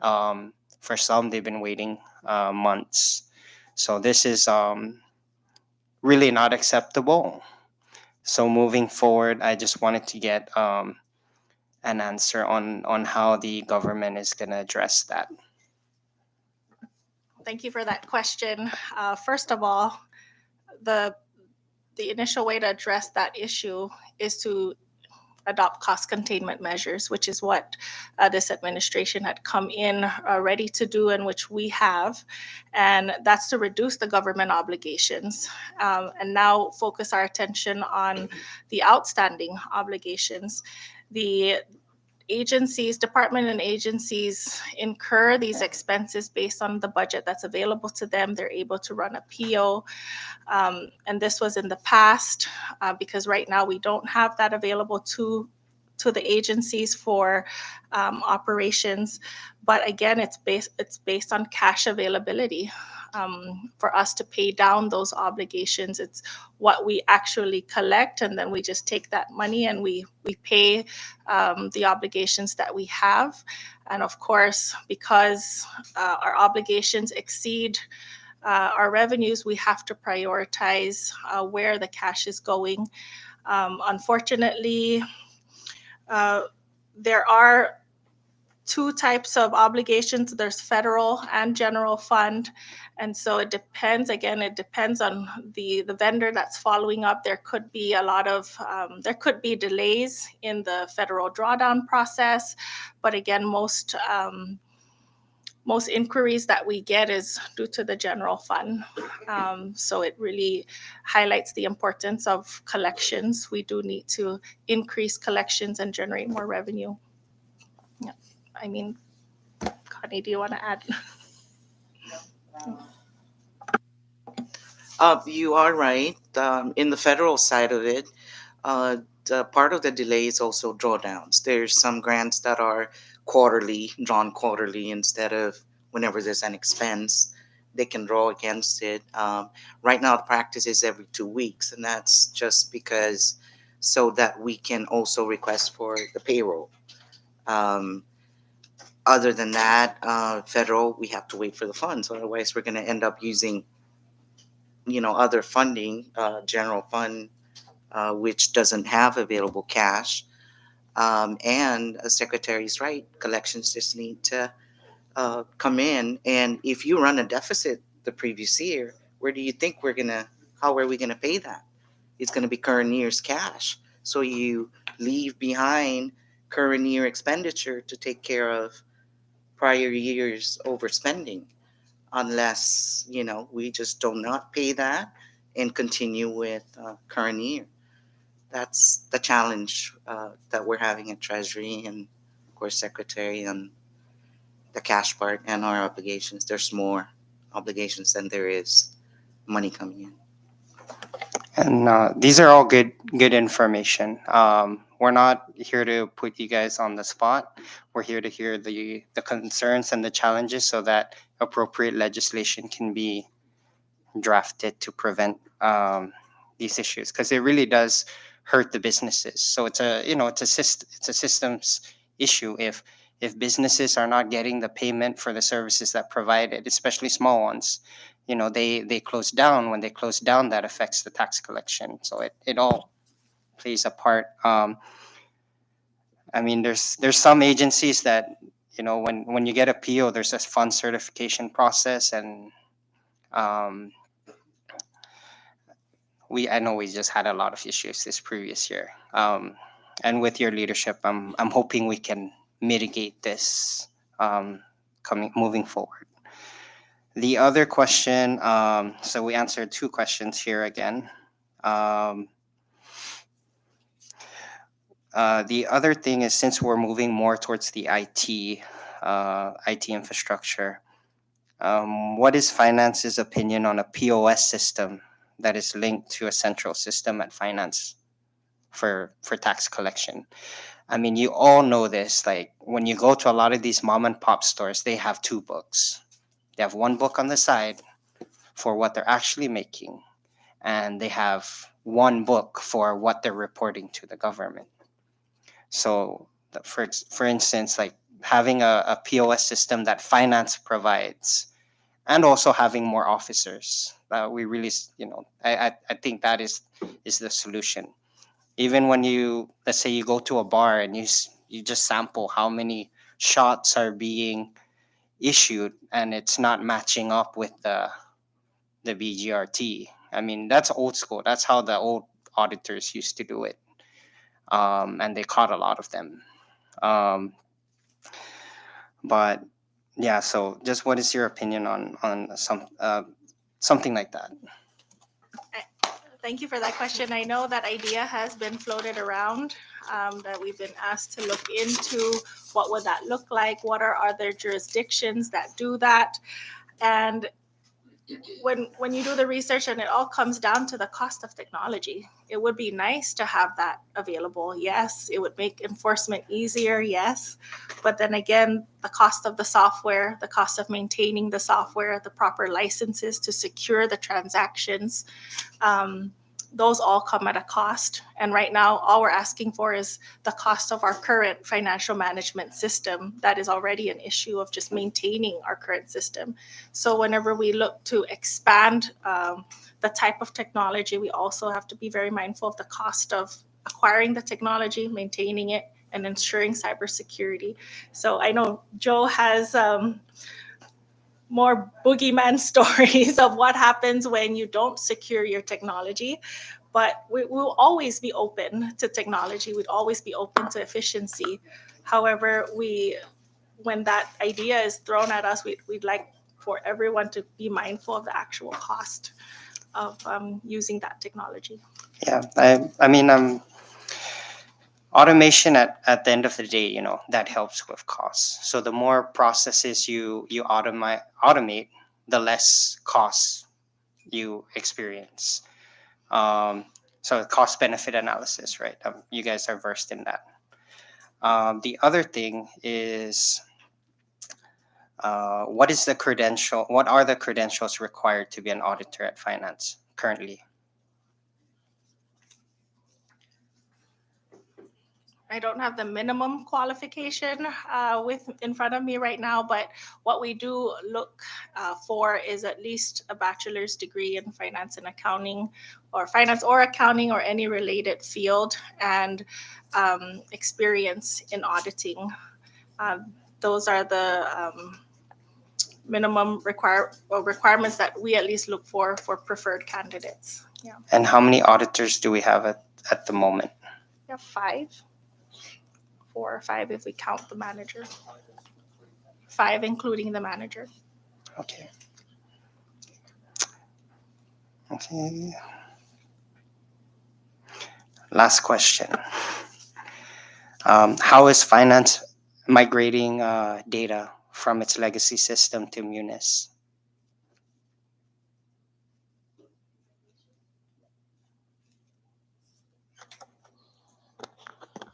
K: For some, they've been waiting months. So this is really not acceptable. So moving forward, I just wanted to get an answer on how the government is going to address that.
B: Thank you for that question. First of all, the the initial way to address that issue is to adopt cost containment measures, which is what this administration had come in ready to do, and which we have. And that's to reduce the government obligations and now focus our attention on the outstanding obligations. The agencies, department and agencies incur these expenses based on the budget that's available to them. They're able to run a PO. And this was in the past because right now we don't have that available to the agencies for operations. But again, it's based on cash availability. For us to pay down those obligations, it's what we actually collect, and then we just take that money and we pay the obligations that we have. And of course, because our obligations exceed our revenues, we have to prioritize where the cash is going. Unfortunately, there are two types of obligations. There's federal and general fund. And so it depends, again, it depends on the vendor that's following up. There could be a lot of, there could be delays in the federal drawdown process. But again, most inquiries that we get is due to the general fund. So it really highlights the importance of collections. We do need to increase collections and generate more revenue. Yeah. I mean, Connie, do you want to add?
D: You are right. In the federal side of it, the part of the delay is also drawdowns. There's some grants that are quarterly, drawn quarterly instead of whenever there's an expense, they can draw against it. Right now, the practice is every 2 weeks, and that's just because so that we can also request for the payroll. Um, Other than that, federal, we have to wait for the funds. Otherwise, we're going to end up using, other funding, general fund, which doesn't have available cash. And Secretary's right, collections just need to come in. And if you run a deficit the previous year, where do you think how are we gonna pay that? It's gonna be current year's cash. So you leave behind current year expenditure to take care of prior year's overspending, unless we just do not pay that and continue with current year. That's the challenge that we're having at Treasury and, of course, Secretary on the cash part and our obligations. There's more obligations than there is money coming in.
K: And these are all good information. We're not here to put you guys on the spot. We're here to hear the concerns and the challenges so that appropriate legislation can be drafted to prevent these issues, because it really does hurt the businesses. So it's a systems issue. If businesses are not getting the payment for the services that provided, especially small ones, they close down. When they close down, that affects the tax collection. So it all plays a part. I mean, there's some agencies that, when you get a PO, there's a fund certification process, and I know we just had a lot of issues this previous year. And with your leadership, I'm hoping we can mitigate this moving forward. The other question, so we answered two questions here again. The other thing is, since we're moving more towards the IT infrastructure, what is Finance's opinion on a POS system that is linked to a central system at Finance for tax collection? I mean, you all know this. Like, when you go to a lot of these mom and pop stores, they have two books. They have one book on the side for what they're actually making, and they have one book for what they're reporting to the government. So, for instance, like having a POS system that finance provides, and also having more officers. We really, I think that is the solution. Even when you, let's say you go to a bar and you just sample how many shots are being issued, and it's not matching up with the BGRT. I mean, that's old school. That's how the old auditors used to do it, and they caught a lot of them. Um, but yeah, so just what is your opinion on something like that?
B: Thank you for that question. I know that idea has been floated around, that we've been asked to look into what would that look like, what are other jurisdictions that do that, and when you do the research and it all comes down to the cost of technology, it would be nice to have that available. Yes, it would make enforcement easier. Yes, but then again, the cost of the software, the cost of maintaining the software, the proper licenses to secure the transactions, those all come at a cost. And right now, all we're asking for is the cost of our current financial management system. That is already an issue of just maintaining our current system. So whenever we look to expand the type of technology, we also have to be very mindful of the cost of acquiring the technology, maintaining it, and ensuring cybersecurity. So I know Joe has more boogeyman stories of what happens when you don't secure your technology. But we will always be open to technology. We'd always be open to efficiency. However, when that idea is thrown at us, we'd like for everyone to be mindful of the actual cost of using that technology.
K: Yeah, I mean, automation at the end of the day, that helps with costs. So the more processes you automate, the less costs you experience. So cost benefit analysis, right? You guys are versed in that. The other thing is, what is the credential? What are the credentials required to be an auditor at finance currently?
B: I don't have the minimum qualification with in front of me right now, but what we do look for is at least a bachelor's degree in finance and accounting, or finance or accounting, or any related field, and experience in auditing. Those are the minimum requirements that we at least look for preferred candidates. Yeah,
K: And how many auditors do we have at the moment?
B: we have 4 or 5 if we count the manager. 5 including the manager.
K: Okay. Okay. Last question. How is finance migrating data from its legacy system to Munis?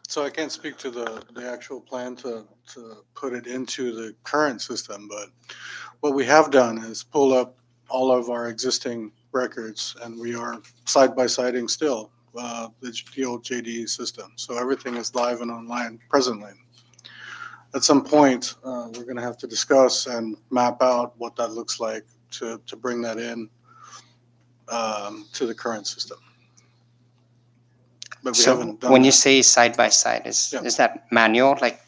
C: So I can't speak to the actual plan to put it into the current system, but what we have done is pull up all of our existing records, and we are side by siding still the old JD system. So everything is live and online presently. At some point, we're going to have to discuss and map out what that looks like to bring that in to the current system. But we
K: So
C: haven't done
K: when you
C: that.
K: say side by side,
C: Yeah.
K: is that manual? Like,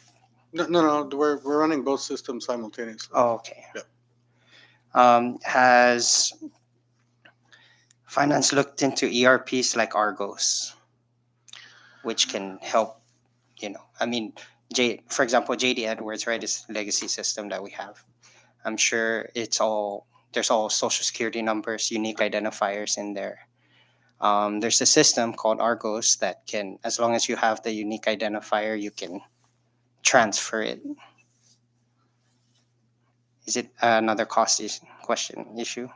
C: No, we're running both systems simultaneously.
K: oh, okay.
C: Yeah.
K: Has finance looked into ERPs like Argos, which can help, I mean, for example, JD Edwards, right, is legacy system that we have. I'm sure there's all social security numbers, unique identifiers in there. There's a system called Argos that can, as long as you have the unique identifier, you can transfer it. Is it another question issue?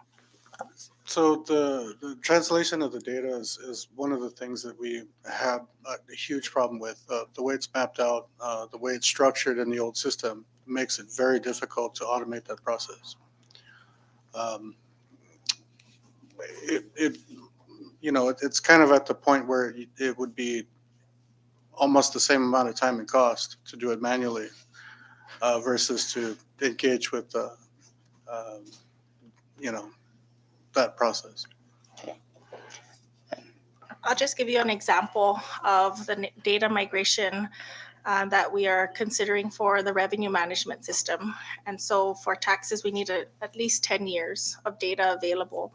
C: So the translation of the data is one of the things that we have a huge problem with. The way it's mapped out, the way it's structured in the old system makes it very difficult to automate that process. It's kind of at the point where it would be almost the same amount of time and cost to do it manually versus to engage with um, you know, that process.
B: I'll just give you an example of the data migration that we are considering for the revenue management system. And so for taxes, we need at least 10 years of data available.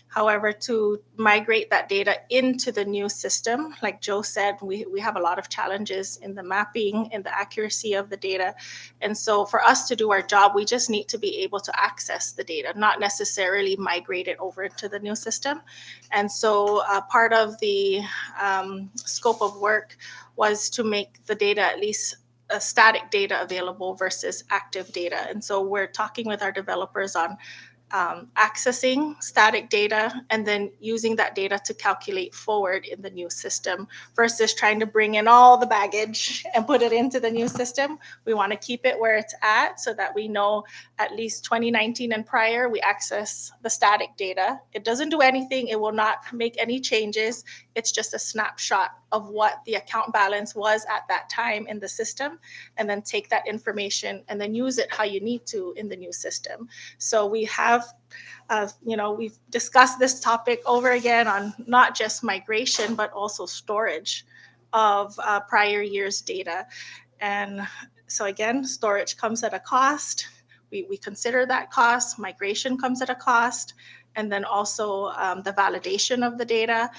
B: However, to migrate that data into the new system, like Joe said, we have a lot of challenges in the mapping and the accuracy of the data. And so for us to do our job, we just need to be able to access the data, not necessarily migrate it over to the new system. And so part of the scope of work was to make the data at least static data available versus active data. And so we're talking with our developers on accessing static data and then using that data to calculate forward in the new system versus trying to bring in all the baggage and put it into the new system. We want to keep it where it's at so that we know at least 2019 and prior, we access the static data. It doesn't do anything, it will not make any changes. It's just a snapshot of what the account balance was at that time in the system, and then take that information and then use it how you need to in the new system. So we have, we've discussed this topic over again on not just migration, but also storage of prior year's data. And so again, storage comes at a cost. We consider that cost. Migration comes at a cost. And then also the validation of the data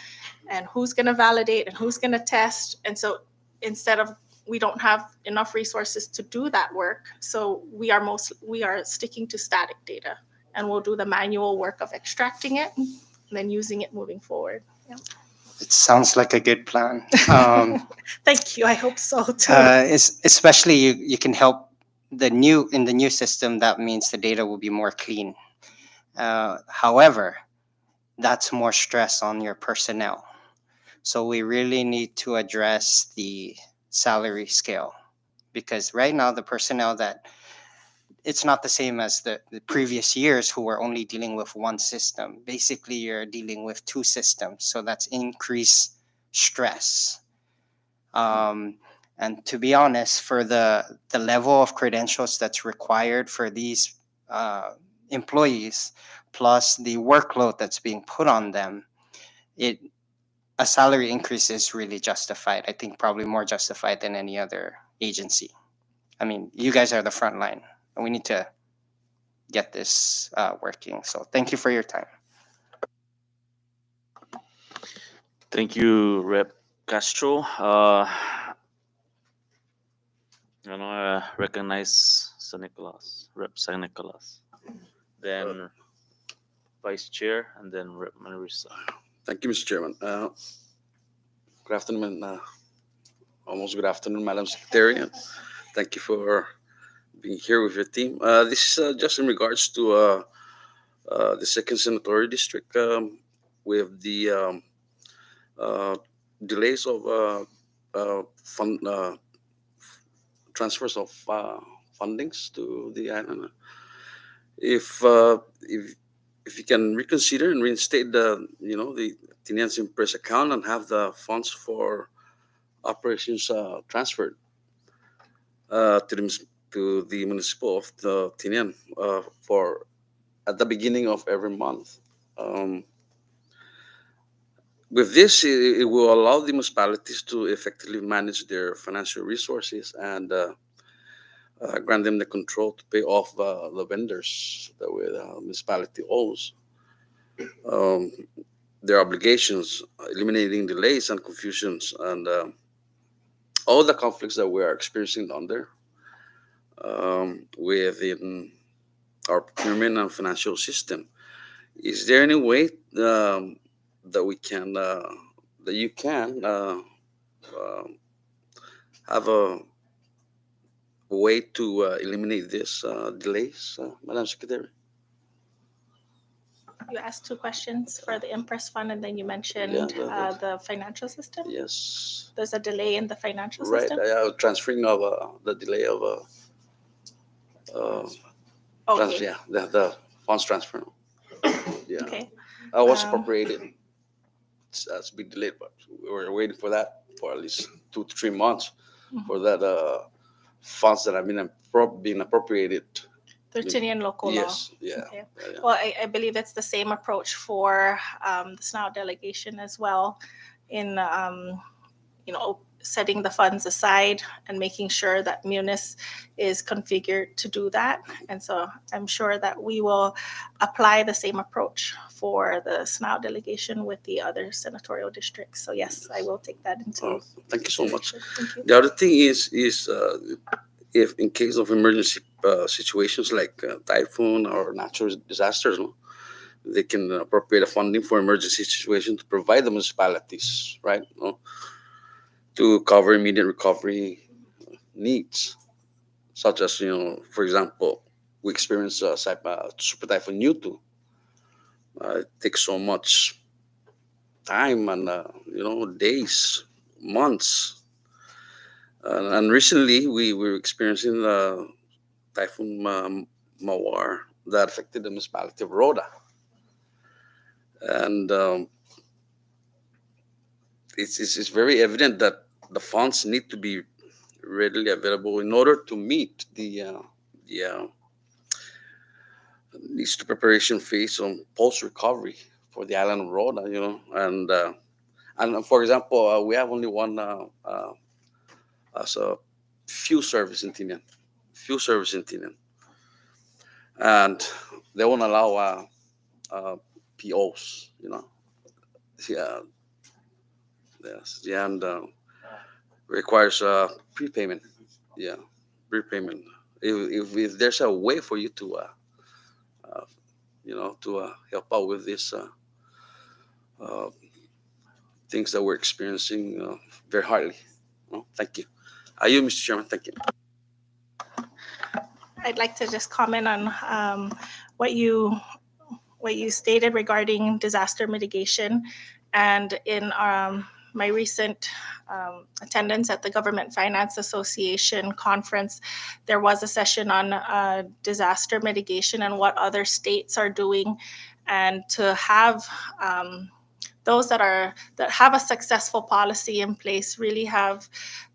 B: and who's going to validate and who's going to test. And so instead of, we don't have enough resources to do that work. So we are sticking to static data, and we'll do the manual work of extracting it and then using it moving forward. Yeah.
K: It sounds like a good plan.
B: Thank you. I hope so too.
K: Especially you can help in the new system. That means the data will be more clean. However, that's more stress on your personnel. So we really need to address the salary scale, because right now the personnel that it's not the same as the previous years who were only dealing with one system. Basically, you're dealing with two systems. So that's increased stress. And to be honest, for the level of credentials that's required for these employees, plus the workload that's being put on them, it a salary increase is really justified. I think probably more justified than any other agency. I mean, you guys are the front line, and we need to get this working. So thank you for your time.
A: Thank you, Rep Castro. Recognize San Nicolas, Rep San Nicolas, then Vice Chair, and then Rep Manresa.
L: Thank you, Mr. Chairman. Good afternoon, almost good afternoon, Madam Secretary. And thank you for being here with your team. This is just in regards to the second senatorial district with the delays of fund transfers of fundings to the island. If you can reconsider and reinstate the Tinian's Impress account and have the funds for operations transferred to the municipal of the Tinian for at the beginning of every month. With this, it will allow the municipalities to effectively manage their financial resources and grant them the control to pay off the vendors that the municipality owes. Their obligations, eliminating delays and confusions, and all the conflicts that we are experiencing down there within our procurement and financial system. Is there any way that we can, that you can have a way to eliminate these delays, Madam Secretary?
B: You asked two questions for the Impress Fund, and then you mentioned
L: Yeah,
B: the financial system.
L: Yes.
B: There's a delay in the financial
L: Right.
B: system.
L: Transferring of the delay of
B: Okay.
L: the funds transfer. Yeah.
B: Okay.
L: Was appropriated. It's been delayed, but we were waiting for that for at least 2 to 3 months for that funds that have been appropriated.
B: 13 local law.
L: Yes, yeah.
B: Okay.
L: Yeah.
B: Well, I believe it's the same approach for the SNOW delegation as well in, setting the funds aside and making sure that Munis is configured to do that. And so I'm sure that we will apply the same approach for the SNOW delegation with the other senatorial districts. So yes, I will take that into.
L: Oh, thank you so much.
B: consideration. Thank you.
L: The other thing is if in case of emergency situations like typhoon or natural disasters, no, they can appropriate a funding for emergency situations to provide the municipalities, right, no, to cover immediate recovery needs, such as, for example, we experienced super typhoon Yutu. It takes so much time and days, months. And recently we were experiencing typhoon Mawar that affected the municipality of Roda, and it's very evident that the funds need to be readily available in order to meet the needs to preparation phase on post recovery for the island of Roda, and for example, we have only one as a few service in Tinian, and they won't allow POs, yeah, yes, yeah, and requires prepayment, yeah, prepayment. If there's a way for you to help out with this uh, things that we're experiencing very hardly. Thank you. You, Mr. Chairman. Thank you.
B: I'd like to just comment on what you stated regarding disaster mitigation, and in my recent attendance at the Government Finance Association conference, there was a session on disaster mitigation and what other states are doing, and to have those that have a successful policy in place really have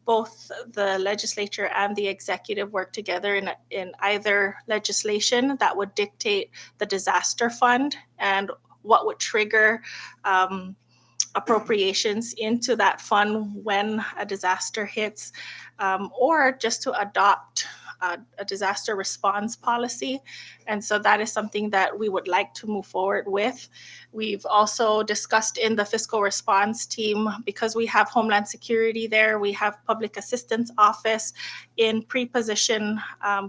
B: both the legislature and the executive work together in either legislation that would dictate the disaster fund and what would trigger appropriations into that fund when a disaster hits, or just to adopt a disaster response policy. And so that is something that we would like to move forward with. We've also discussed in the fiscal response team, because we have Homeland Security there, we have Public Assistance Office in pre-position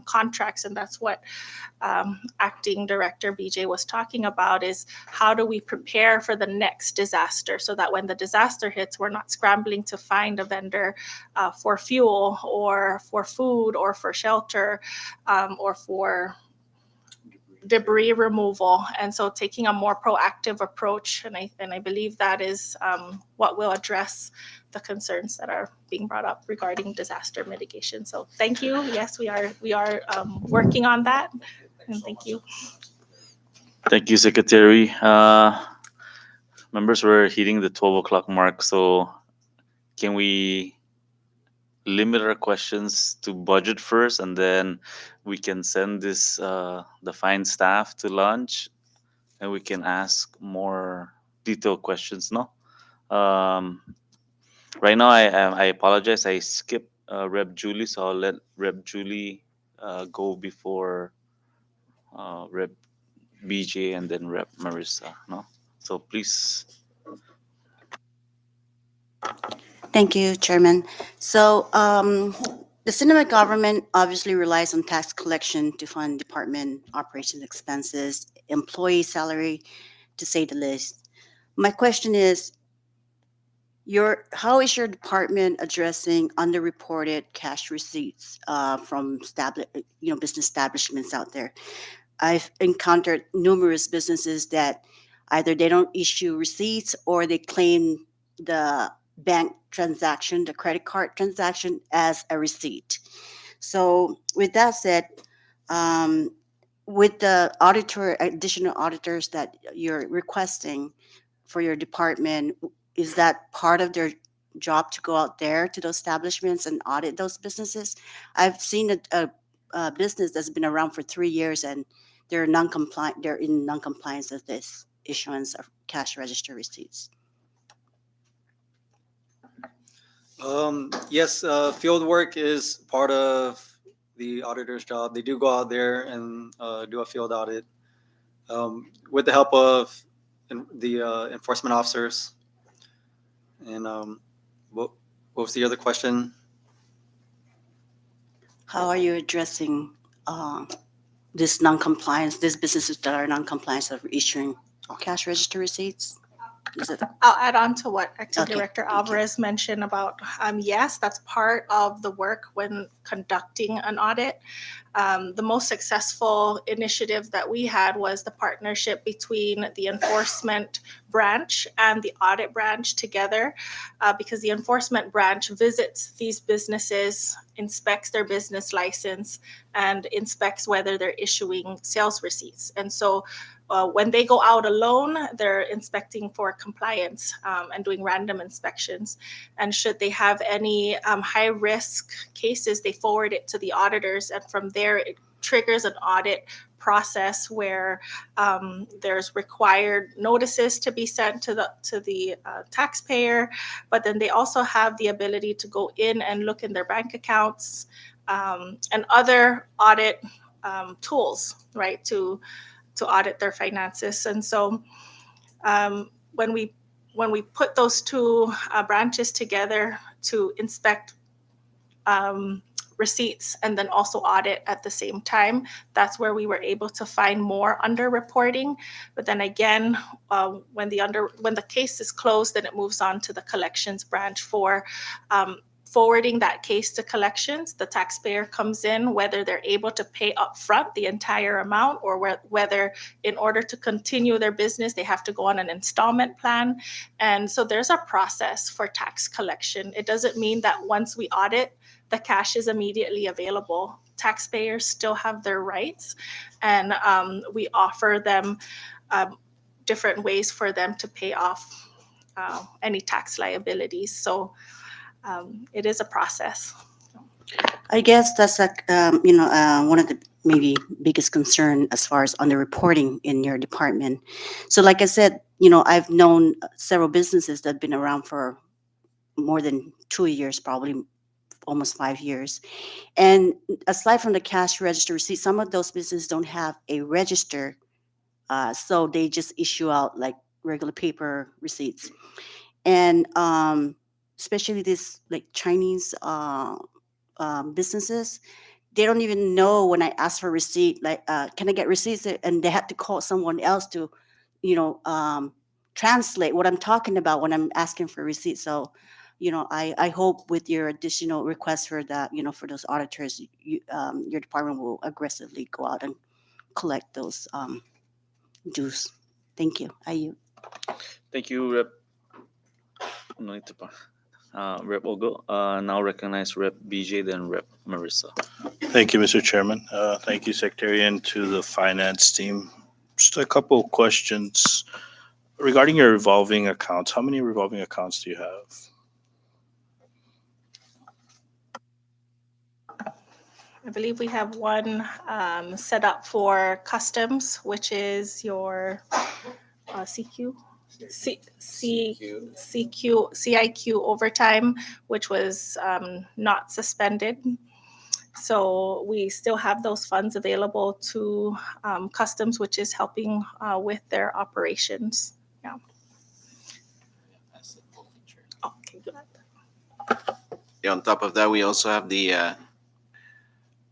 B: contracts, and that's what Acting Director BJ was talking about, is how do we prepare for the next disaster so that when the disaster hits, we're not scrambling to find a vendor for fuel or for food or for shelter or for debris removal. And so taking a more proactive approach, and I believe that is what will address the concerns that are being brought up regarding disaster mitigation. So thank you. Yes, we are working on that, and thank you.
A: Thank you, Secretary. Members, we're hitting the 12 o'clock mark, so can we limit our questions to budget first, and then we can send this the fine staff to lunch, and we can ask more detailed questions. No, right now I apologize. I skipped Rep Julie, so I'll let Rep Julie go before Rep BJ and then Rep Marissa. No, so please.
M: Thank you, Chairman. So the Cinema government obviously relies on tax collection to fund department operations expenses, employee salary, to say the least. My question is, how is your department addressing underreported cash receipts from business establishments out there? I've encountered numerous businesses that either they don't issue receipts or they claim the bank transaction, the credit card transaction, as a receipt. So, with that said, um, with the additional auditors that you're requesting for your department, is that part of job to go out there to those establishments and audit those businesses. I've seen a business that's been around for 3 years and they're non-compliant. They're in non-compliance with this issuance of cash register receipts.
H: Yes, field work is part of the auditor's job. They do go out there and do a field audit with the help of the enforcement officers. And what was the other question?
M: How are you addressing uh, this non-compliance, these businesses that are non-compliance of issuing cash register receipts? Is it
B: I'll add on to what Acting
M: Okay,
B: Director
M: thank you.
B: Alvarez mentioned about, yes, that's part of the work when conducting an audit. The most successful initiative that we had was the partnership between the enforcement branch and the audit branch together, because the enforcement branch visits these businesses, inspects their business license, and inspects whether they're issuing sales receipts. And so when they go out alone, they're inspecting for compliance and doing random inspections. And should they have any high risk cases, they forward it to the auditors. And from there, it triggers an audit process where there's required notices to be sent to the taxpayer. But then they also have the ability to go in and look in their bank accounts and other audit tools, right, to audit their finances. And so when we put those two branches together to inspect receipts and then also audit at the same time, that's where we were able to find more underreporting. But then again, when the case is closed, then it moves on to the collections branch for forwarding that case to collections. The taxpayer comes in, whether they're able to pay upfront the entire amount or whether in order to continue their business, they have to go on an installment plan. And so there's a process for tax collection. It doesn't mean that once we audit, the cash is immediately available. Taxpayers still have their rights, and we offer them different ways for them to pay off any tax liabilities. So it is a process.
M: I guess that's like one of the maybe biggest concern as far as underreporting in your department. So like I said, I've known several businesses that have been around for more than 2 years, probably almost 5 years. And aside from the cash register receipt, some of those businesses don't have a register, so they just issue out like regular paper receipts. And especially these like Chinese businesses, they don't even know when I ask for receipt, like, can I get receipts? And they had to call someone else to, you know, um, translate what I'm talking about when I'm asking for receipts. So, I hope with your additional requests for that, for those auditors, your department will aggressively go out and collect those dues. Thank you. I
A: Thank you, Rep. No need to Rep Ogo. Now recognize Rep BJ, then Rep Marissa.
N: Thank you, Mr. Chairman. Thank you, Secretary, and to the finance team. Just a couple of questions regarding your revolving accounts. How many revolving accounts do you have?
B: I believe we have one set up for customs, which is your CQ, CIQ overtime, which was not suspended. So we still have those funds available to customs, which is helping with their operations. Yeah. Okay, good.
F: Yeah, on top of that, we also have the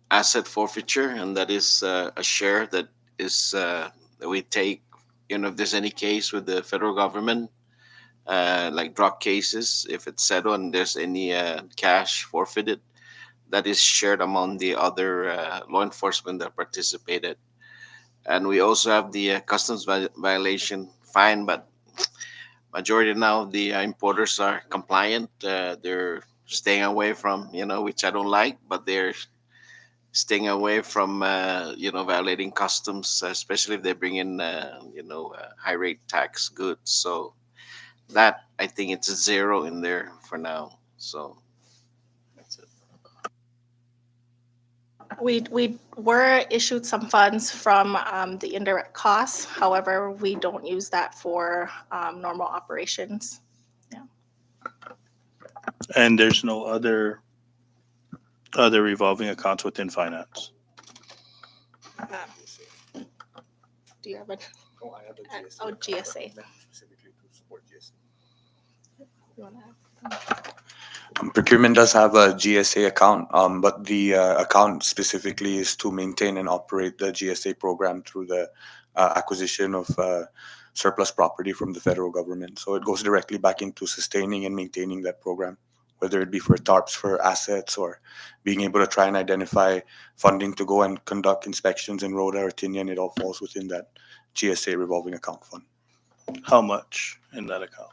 F: asset forfeiture, and that is a share that is that we take. If there's any case with the federal government, like drug cases, if it's settled and there's any cash forfeited, that is shared among the other law enforcement that participated. And we also have the customs violation fine, but majority now of the importers are compliant. They're staying away from, which I don't like, but they're staying away from, violating customs, especially if they bring in, high rate tax goods. So that, I think it's a zero in there for now. So that's it.
B: We were issued some funds from the indirect costs. However, we don't use that for normal operations.
N: And there's no other revolving accounts within finance.
B: Uh, do you have a? Oh, GSA. You wanna have-
G: Procurement does have a GSA account, but the account specifically is to maintain and operate the GSA program through the acquisition of surplus property from the federal government. So it goes directly back into sustaining and maintaining that program, whether it be for TARPs for assets or being able to try and identify funding to go and conduct inspections in Rhoda or Tinian. It all falls within that GSA revolving account fund.
N: How much in that account?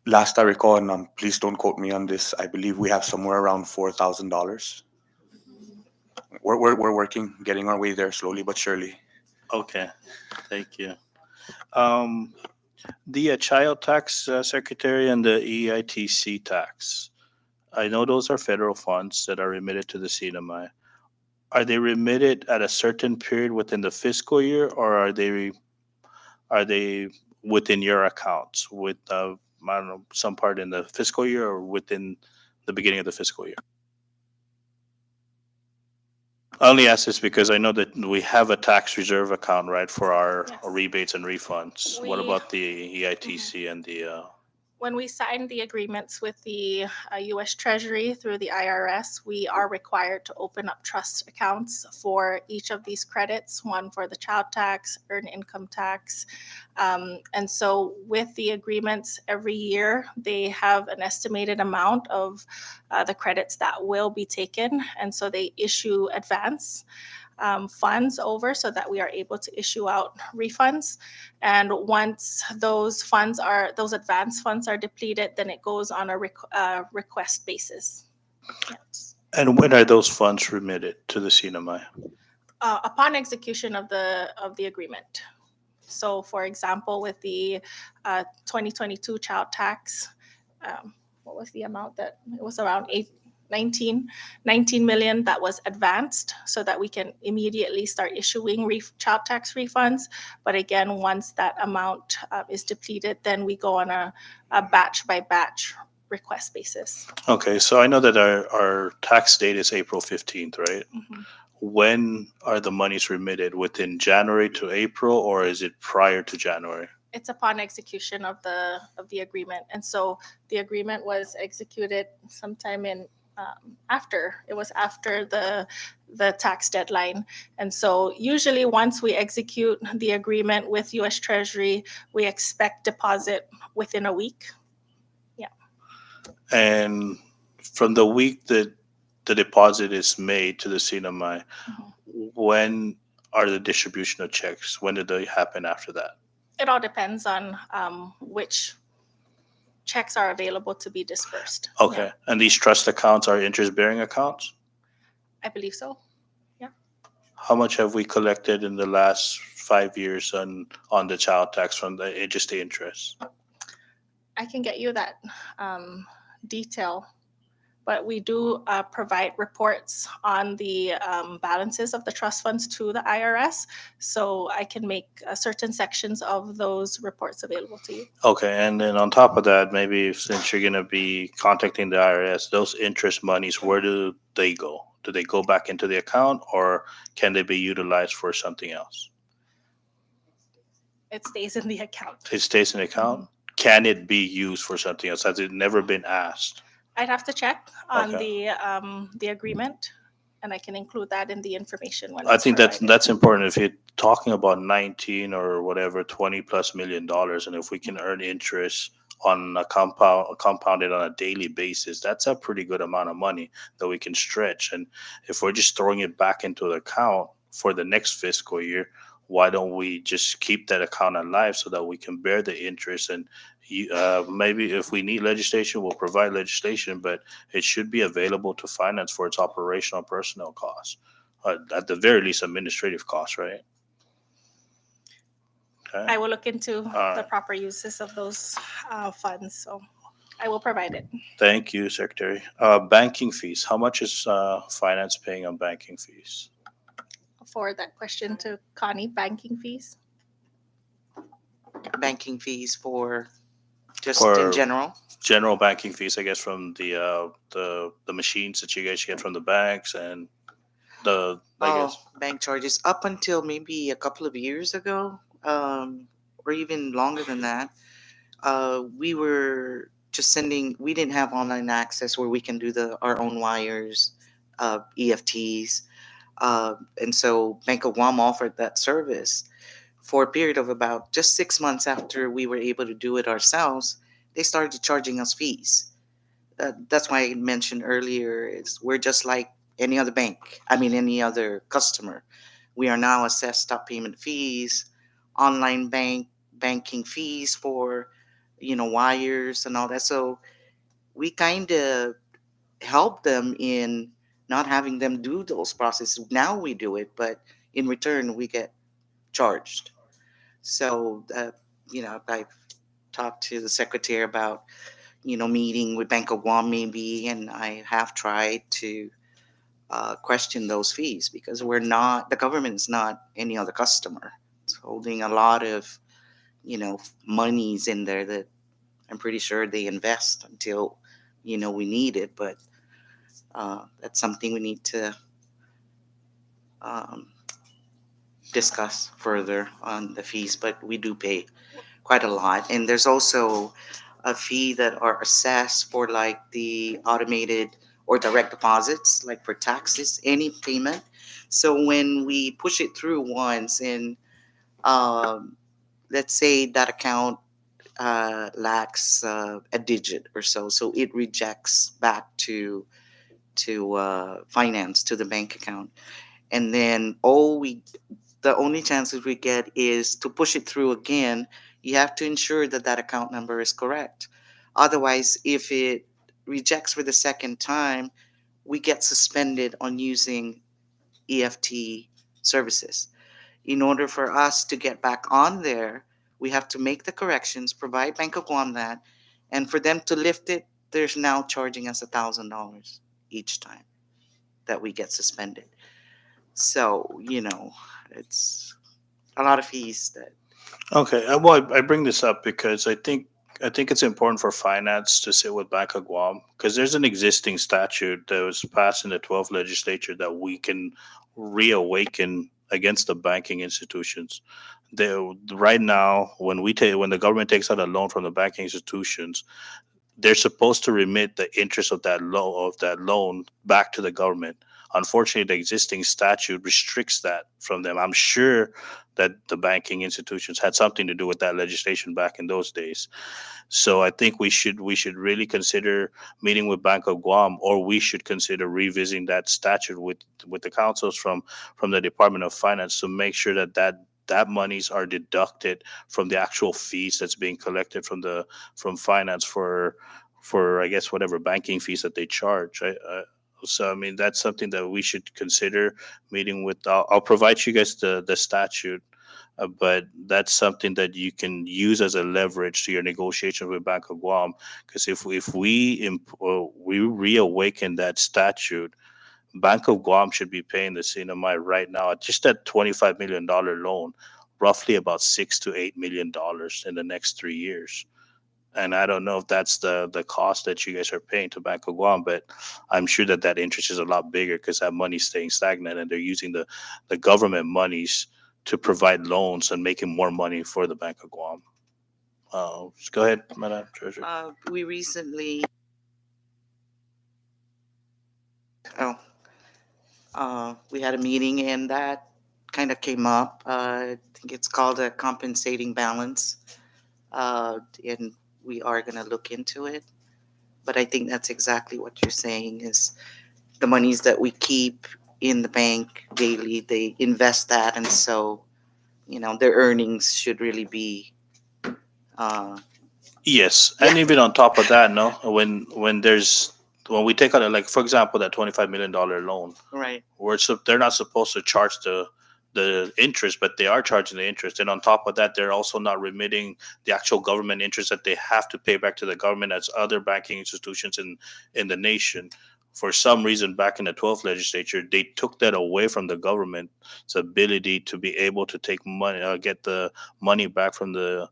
G: Last I recall, and please don't quote me on this, I believe we have somewhere around $4,000. We're working, getting our way there slowly but surely.
N: Okay, thank you. Um, the child tax secretary and the EITC tax. I know those are federal funds that are remitted to the CNMI. Are they remitted at a certain period within the fiscal year, or are they within your accounts with I don't know, some part in the fiscal year or within the beginning of the fiscal year? I only ask this because I know that we have a tax reserve account, right, for our
B: Yes.
N: rebates and refunds. What
B: We-
N: about the EITC and the?
B: When we signed the agreements with the U.S. Treasury through the IRS, we are required to open up trust accounts for each of these credits, one for the child tax, earned income tax. And so with the agreements every year, they have an estimated amount of the credits that will be taken. And so they issue advance funds over so that we are able to issue out refunds. And once those advance funds are depleted, then it goes on a request basis. Yes.
N: And when are those funds remitted to the CNMI?
B: Upon execution of the agreement. So, for example, with the 2022 child tax, what was the amount that it was around 19 million that was advanced so that we can immediately start issuing child tax refunds. But again, once that amount is depleted, then we go on a batch by batch request basis.
N: Okay, so I know that our tax date is April 15th, right?
B: Mhm.
N: When are the monies remitted? Within January to April, or is it prior to January?
B: It's upon execution of the agreement, and so the agreement was executed sometime in after the tax deadline. And so usually once we execute the agreement with U.S. Treasury, we expect deposit within a week.
N: And from the week that the deposit is made to the CNMI, when are the distribution of checks? When did they happen after that?
B: It all depends on which checks are available to be dispersed.
N: Okay,
B: Yeah,
N: and these trust accounts are interest-bearing accounts?
B: I believe so.
N: How much have we collected in the last 5 years on the child tax from just the interest?
B: I can get you that detail, but we do provide reports on the balances of the trust funds to the IRS, so I can make certain sections of those reports available to you.
N: Okay, and then on top of that, maybe since you're gonna be contacting the IRS, those interest monies, where do they go? Do they go back into the account, or can they be utilized for something else?
B: It stays in the account.
N: It stays in the account? Can it be used for something else? Has it never been asked?
B: I'd have to check on
N: Okay.
B: the agreement, and I can include that in the information when
N: I
B: it's
N: think
B: provided.
N: that's important. If you're talking about 19 or whatever, 20 plus $1 million, and if we can earn interest on compounded on a daily basis, that's a pretty good amount of money that we can stretch. And if we're just throwing it back into the account for the next fiscal year, why don't we just keep that account alive so that we can bear the interest? And maybe if we need legislation, we'll provide legislation, but it should be available to finance for its operational personnel costs, at the very least administrative costs, right? Okay.
B: I will look into
N: All
B: the
N: right.
B: proper uses of those funds. So I will provide it.
N: Thank you, Secretary. Banking fees. How much is finance paying on banking fees?
B: Forward that question to Connie. Banking fees.
D: Banking fees for just in
N: For
D: general.
N: general banking fees, I guess, from the machines that you guys get from the banks and the I
D: Oh,
N: guess.
D: bank charges up until maybe a couple of years ago, or even longer than that. We were just sending. We didn't have online access where we can do the our own wires, EFTs, and so Bank of Guam offered that service for a period of about just 6 months after we were able to do it ourselves. They started charging us fees. That's why I mentioned earlier is we're just like any other bank. I mean, any other customer. We are now assessed stop payment fees, online banking fees for wires and all that. So we kind of help them in not having them do those processes. Now we do it, but in return we get charged. So I've talked to the secretary about meeting with Bank of Guam maybe, and I have tried to question those fees because the government is not any other customer. It's holding a lot of, monies in there that I'm pretty sure they invest until, we need it. But that's something we need to um, discuss further on the fees, but we do pay quite a lot. And there's also a fee that are assessed for like the automated or direct deposits, like for taxes, any payment. So when we push it through once and um, let's say that account lacks a digit or so, so it rejects back to finance to the bank account, and then the only chances we get is to push it through again. You have to ensure that that account number is correct. Otherwise, if it rejects for the second time, we get suspended on using EFT services. In order for us to get back on there, we have to make the corrections, provide Bank of Guam that, and for them to lift it, there's now charging us $1,000 each time that we get suspended. So, it's a lot of fees that.
N: Okay. Well, I bring this up because I think it's important for finance to sit with Bank of Guam because there's an existing statute that was passed in the 12th legislature that we can reawaken against the banking institutions. Right now, when the government takes out a loan from the banking institutions, they're supposed to remit the interest of that loan back to the government. Unfortunately, the existing statute restricts that from them. I'm sure that the banking institutions had something to do with that legislation back in those days. So I think we should really consider meeting with Bank of Guam, or we should consider revisiting that statute with the councils from the Department of Finance to make sure that monies are deducted from the actual fees that's being collected from finance for I guess whatever banking fees that they charge. So I mean that's something that we should consider meeting with. I'll provide you guys the statute, but that's something that you can use as a leverage to your negotiation with Bank of Guam. Because if we reawaken that statute, Bank of Guam should be paying the CNMI right now at just that $25 million loan, roughly about $6 to $8 million in the next 3 years. And I don't know if that's the cost that you guys are paying to Bank of Guam, but I'm sure that interest is a lot bigger because that money's staying stagnant and they're using the government monies to provide loans and making more money for the Bank of Guam. Just go ahead, Madam Treasurer.
D: We recently, oh, we had a meeting and that kind of came up. I think it's called a compensating balance, and we are going to look into it. But I think that's exactly what you're saying is the monies that we keep in the bank daily, they invest that, and so their earnings should really be. Uh,
N: Yes,
D: yeah,
N: and even on top of that, no, when we take out like for example that $25 million loan,
D: right.
N: they're not supposed to charge the interest, but they are charging the interest. And on top of that, they're also not remitting the actual government interest that they have to pay back to the government as other banking institutions in the nation. For some reason, back in the 12th legislature, they took that away from the government's ability to be able to take money, get the money back from the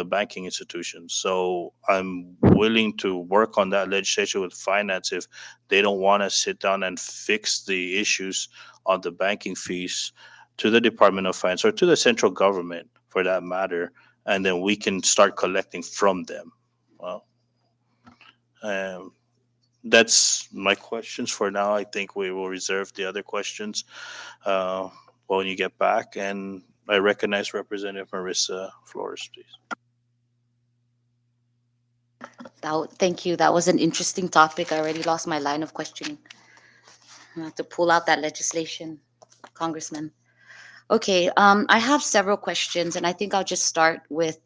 N: banking institutions. So I'm willing to work on that legislation with finance if they don't want to sit down and fix the issues on the banking fees to the Department of Finance or to the central government for that matter, and then we can start collecting from them. Well, um, that's my questions for now. I think we will reserve the other questions uh, when you get back. And I recognize Representative Marissa Flores, please.
O: Thank you. That was an interesting topic. I already lost my line of questioning. I have to pull out that legislation, Congressman. Okay, I have several questions, and I think I'll just start with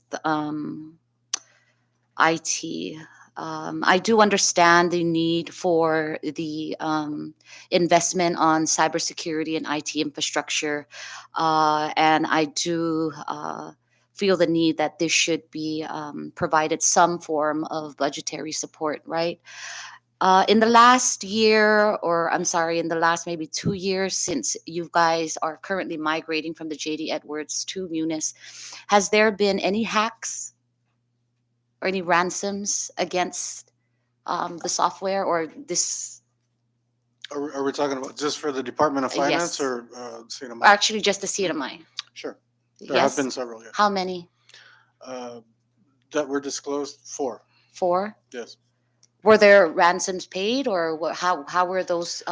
O: IT. I do understand the need for the investment on cybersecurity and IT infrastructure, and I do feel the need that this should be provided some form of budgetary support, right? In the last year, or I'm sorry, in the last maybe 2 years since you guys are currently migrating from the JD Edwards to Munis, has there been any hacks or any ransoms against the software or this?
C: Are we talking about just for the Department of Finance
O: Yes.
C: or CNMI?
O: Actually, just the CNMI.
C: Sure. There have
O: Yes.
C: been several, yes.
O: How many?
C: That were disclosed, 4.
O: 4?
C: Yes.
O: Were there ransoms paid, or how were those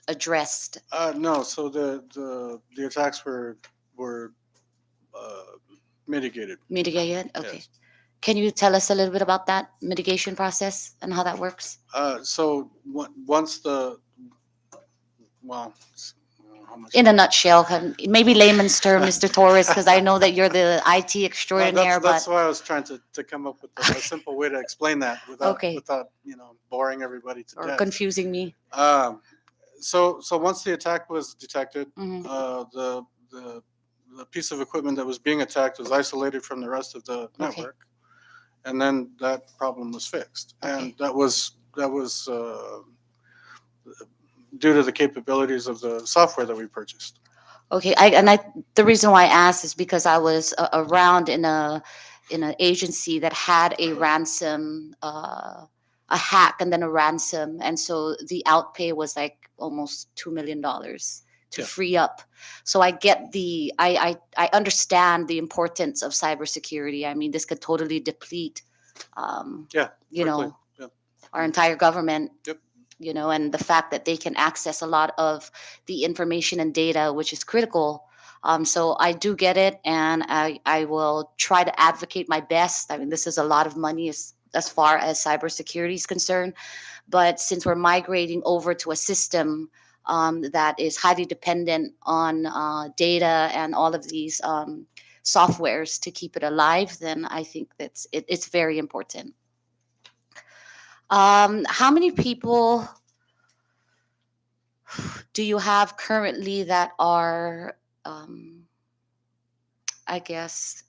O: addressed?
C: No, so the attacks were mitigated.
O: Mitigated? Okay.
C: Yes.
O: Can you tell us a little bit about that mitigation process and how that works?
C: So once well, how much?
O: In a nutshell, maybe layman's term, Mr. Torres, because I know that you're the IT
C: Well,
O: extraordinaire,
C: that's
O: but
C: why I was trying to come up with a simple way to explain that without
O: Okay.
C: without boring everybody to
O: or
C: death.
O: confusing me.
C: So once the attack was detected,
O: Mhm.
C: The piece of equipment that was being attacked was isolated from the rest of the network, and then that problem was fixed, and that was due to the capabilities of the software that we purchased.
O: Okay, the reason why I asked is because I was around in an agency that had a ransom, a hack, and then a ransom, and so the outpay was like almost $2 million to
C: Yeah.
O: free up. So I get I understand the importance of cybersecurity. I mean, this could totally deplete,
C: Yeah,
O: you
C: quickly.
O: know,
C: Yeah.
O: our entire government.
C: Yep.
O: And the fact that they can access a lot of the information and data, which is critical. So I do get it, and I will try to advocate my best. I mean, this is a lot of money as far as cybersecurity is concerned. But since we're migrating over to a system that is highly dependent on data and all of these softwares to keep it alive, then I think it's very important. How many people do you have currently that are, I guess,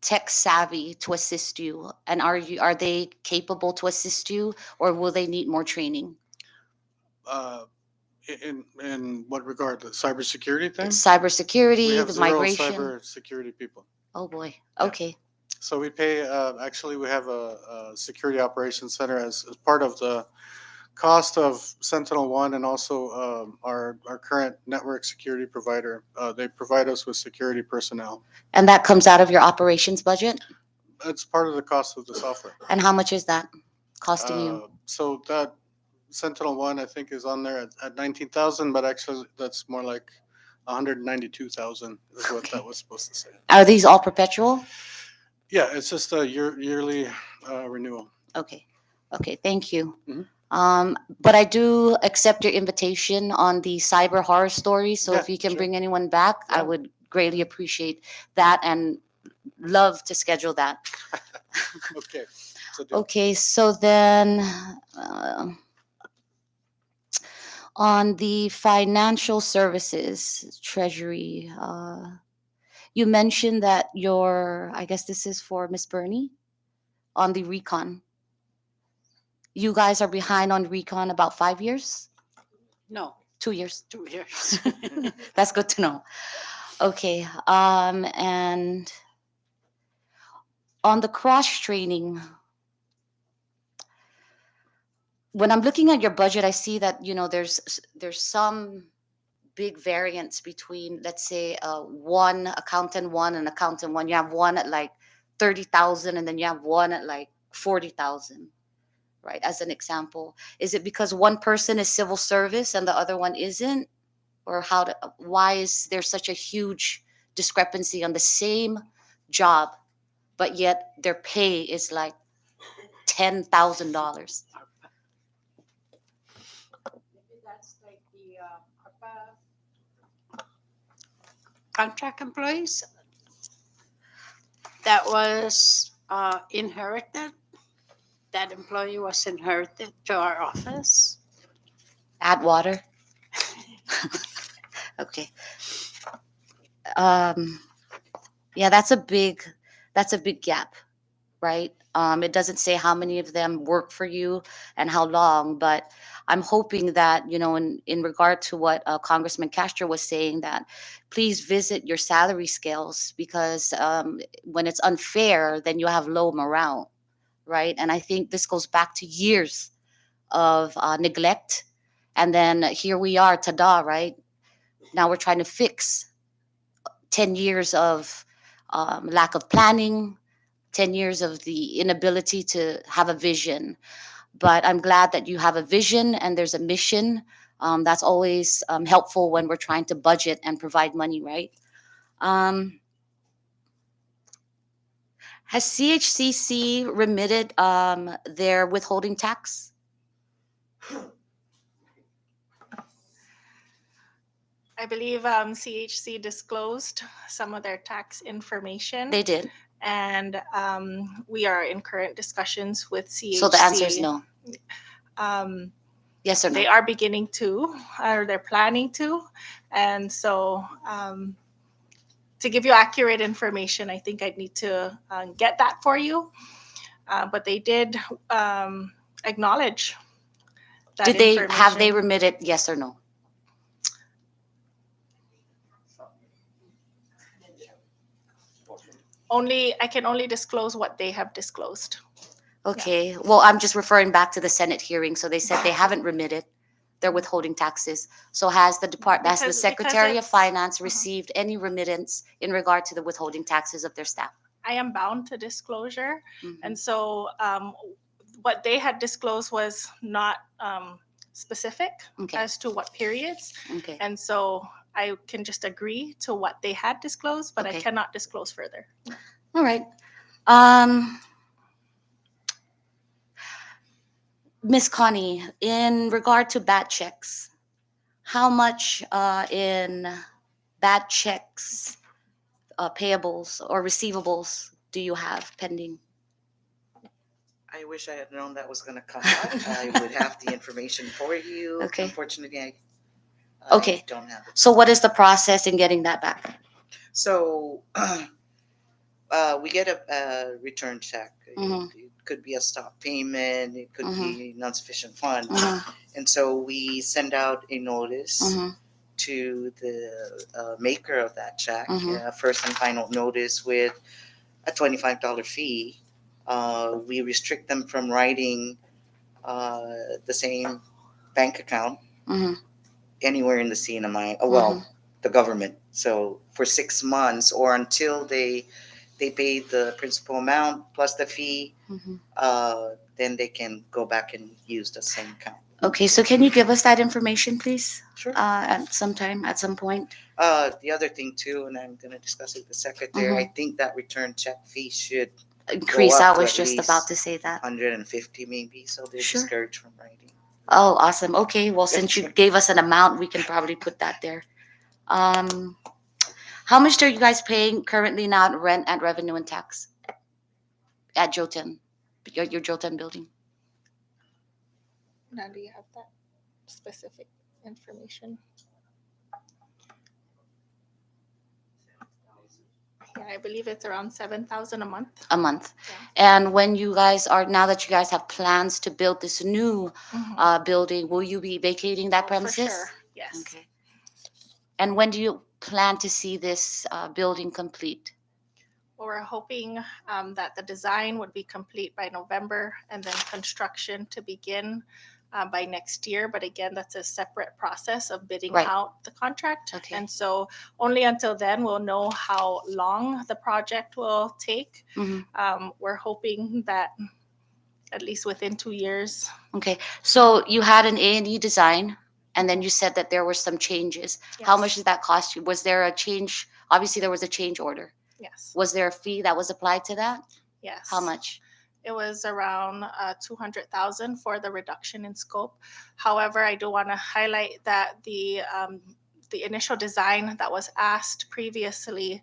O: tech savvy to assist you? And are they capable to assist you, or will they need more training?
C: In what regard? The cybersecurity thing? We
O: Cybersecurity,
C: have
O: the
C: 0
O: migration.
C: cybersecurity people.
O: Oh boy.
C: Yeah.
O: Okay.
C: So we pay. Actually, we have a security operations center as part of the cost of Sentinel-1, and also our current network security provider. They provide us with security personnel.
O: And that comes out of your operations budget?
C: That's part of the cost of the software.
O: And how much is that costing you?
C: So that Sentinel-1, I think, is on there at 19,000, but actually that's more like 192,000 is what that was supposed to say.
O: Are these all perpetual?
C: Yeah, it's just a yearly renewal.
O: Okay. Okay. Thank you.
C: Mhm.
O: But I do accept your invitation on the cyber horror story. So
C: Yeah,
O: if you can
C: sure.
O: bring anyone back, I
C: Yeah.
O: would greatly appreciate that and love to schedule that.
C: Okay. So
O: Okay. So then, On the financial services treasury, you mentioned that I guess this is for Miss Bernie, on the recon. You guys are behind on recon about 5 years?
E: No,
O: 2 years?
E: 2 years.
O: That's good to know. Okay, and on the cross training, when I'm looking at your budget, I see that there's some big variance between, let's say, one accountant one and accountant one. You have one at like 30,000, and then you have one at like 40,000, right? As an example, is it because one person is civil service and the other one isn't, or why is there such a huge discrepancy on the same job, but yet their pay is like $10,000?
E: That's like the contract employees that was inherited. That employee was inherited to our office.
O: Add water. Okay. Um, yeah, that's a big gap, right? It doesn't say how many of them work for you and how long, but I'm hoping that, in regard to what Congressman Castro was saying, that please visit your salary scales, because when it's unfair, then you have low morale, right? And I think this goes back to years of neglect. And then here we are, ta-da, right? Now we're trying to fix 10 years of lack of planning, 10 years of the inability to have a vision. But I'm glad that you have a vision and there's a mission. That's always helpful when we're trying to budget and provide money, right? Um, has CHCC remitted their withholding tax?
B: I believe CHC disclosed some of their tax information.
O: They did.
B: And we are in current discussions with CHC.
O: So the answer is no.
B: Um,
O: Yes or no?
B: They are beginning to, or they're planning to. And so to give you accurate information, I think I'd need to get that for you. But they did acknowledge that
O: Have they
B: information.
O: remitted, yes or no?
B: I can only disclose what they have disclosed.
O: Okay, well, I'm just referring back to the Senate hearing. So they said they haven't remitted their withholding taxes. So has the
B: Because
O: Secretary of
B: it's-
O: Finance received any remittance in regard to the withholding taxes of their staff?
B: I am bound to disclosure.
O: Mhm.
B: And so what they had disclosed was not specific
O: Okay.
B: as to what periods.
O: Okay.
B: And so I can just agree to what they had disclosed, but
O: Okay.
B: I cannot disclose further.
O: All right. Miss Connie, in regard to bad checks, how much in bad checks, payables or receivables do you have pending?
D: I wish I had known that was going to come up. I would have the information for you.
O: Okay.
D: Unfortunately, I
O: Okay.
D: don't have it.
O: So what is the process in getting that back?
D: So we get a return check.
O: Mhm.
D: It could be a stop payment. It could be non-sufficient funds.
O: Mhm.
D: And so we send out a notice
O: Mhm.
D: to the maker of that check,
O: Mhm.
D: first and final notice with a $25 fee. We restrict them from writing the same bank account
O: Mhm.
D: anywhere in the CNMI. Well, the government. So for 6 months or until they pay the principal amount plus the fee,
O: Mhm.
D: then they can go back and use the same account.
O: Okay, so can you give us that information, please?
D: Sure.
O: At some point.
D: The other thing too, and I'm going to discuss it with the secretary. I think that return check fee should
O: Increase.
D: go up
O: I
D: to
O: was
D: at
O: just
D: least
O: about to say that.
D: 150 maybe, so they're
O: Sure.
D: discouraged from writing.
O: Oh, awesome. Okay, well, since you gave us an amount, we can probably put that there. How much are you guys paying currently now at rent and revenue and tax at Joten, your Joten building?
B: Now, do you have that specific? information. Yeah, I believe it's around 7,000 a month.
O: A month.
B: Yeah.
O: And when you guys are, now that you guys have plans to build this new
B: Mhm.
O: building, will you be vacating that
B: Oh, for
O: premises?
B: sure. Yes.
O: Okay. And when do you plan to see this building complete?
B: Well, we're hoping that the design would be complete by November and then construction to begin by next year. But again, that's a separate process of bidding
O: Right.
B: out the contract.
O: Okay.
B: And so only until then we'll know how long the project will take.
O: Mhm.
B: We're hoping that at least within 2 years.
O: Okay. So you had an A&E design, and then you said that there were some changes. How much
B: Yes.
O: did that cost you? Was there a change? Obviously, there was a change order.
B: Yes.
O: Was there a fee that was applied to that?
B: Yes.
O: How much?
B: It was around 200,000 for the reduction in scope. However, I do want to highlight that the initial design that was asked previously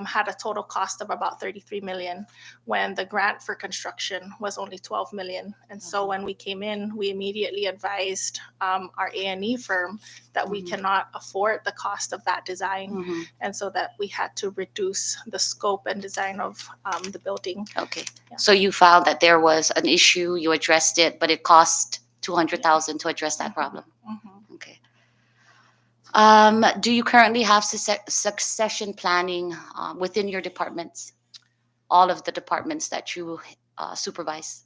B: had a total cost of about 33 million, when the grant for construction was only 12 million. And so when we came in, we immediately advised our A&E firm that we cannot afford the cost of that design,
O: Mhm.
B: and so that we had to reduce the scope and design of the building.
O: Okay.
B: Yeah.
O: So you found that there was an issue, you addressed it, but it cost 200,000 to address that problem.
B: Mhm.
O: Okay. Do you currently have succession planning within your departments? All of the departments that you supervise?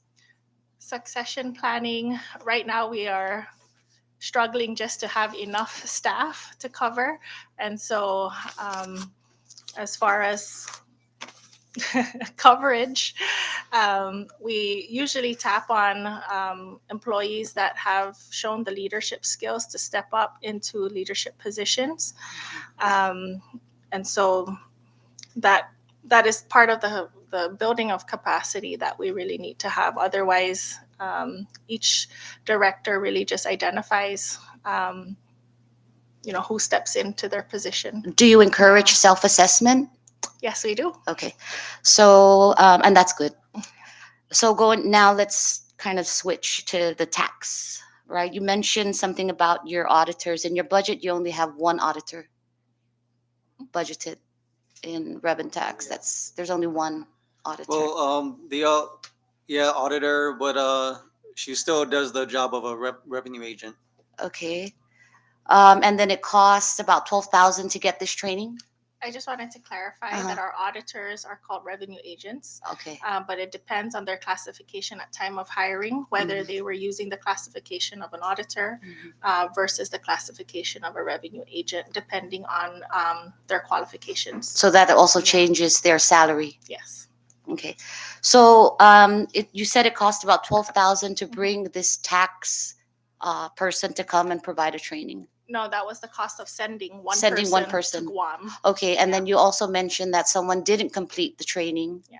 B: Succession planning, right now we are struggling just to have enough staff to cover. And so as far as coverage, we usually tap on employees that have shown the leadership skills to step up into leadership positions. And so that is part of the building of capacity that we really need to have. Otherwise, each director really just identifies who steps into their position.
O: Do you encourage self-assessment?
B: Yes, we do.
O: Okay. So, and that's good. So going now, let's kind of switch to the tax, right? You mentioned something about your auditors. In your budget, you only have one auditor budgeted in rev and tax. There's only one auditor.
H: Well, yeah, auditor, but she still does the job of a revenue agent.
O: Okay. And then it costs about 12,000 to get this training.
B: I just wanted to clarify that our auditors are called revenue agents,
O: Okay.
B: but it depends on their classification at time of hiring, whether they were using the classification of an auditor versus the classification of a revenue agent, depending on their qualifications.
O: So that also changes their salary.
B: Yes.
O: Okay. So you said it cost about 12,000 to bring this tax person to come and provide a training.
B: No, that was the cost of sending one
O: person
B: to Guam.
O: Okay, and then you also mentioned that someone didn't complete the training.
B: Yeah.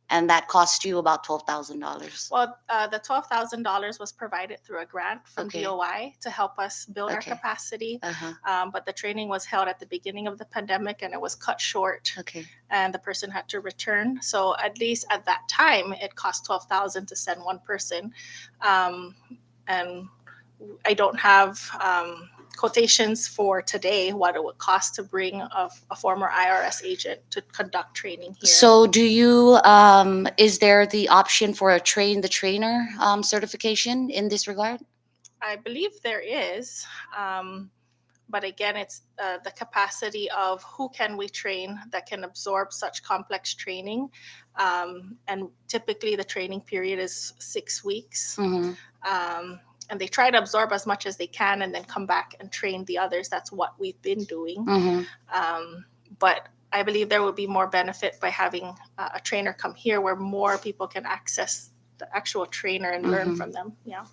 O: And that cost you about $12,000.
B: Well, the $12,000 was provided through a grant from
O: Okay.
B: DOI to help us build our
O: Okay.
B: capacity.
O: Uh-huh.
B: But the training was held at the beginning of the pandemic, and it was cut short,
O: Okay.
B: and the person had to return. So at least at that time, it cost 12,000 to send one person, and I don't have quotations for today what it would cost to bring a former IRS agent to conduct training here.
O: So do you is there the option for a train the trainer certification in this regard?
B: I believe there is, but again, it's the capacity of who can we train that can absorb such complex training, and typically the training period is 6 weeks.
O: Mm-hmm.
B: And they try to absorb as much as they can and then come back and train the others. That's what we've been doing.
O: Mm-hmm.
B: But I believe there would be more benefit by having a trainer come here where more people can access the actual trainer and learn from them. Yeah.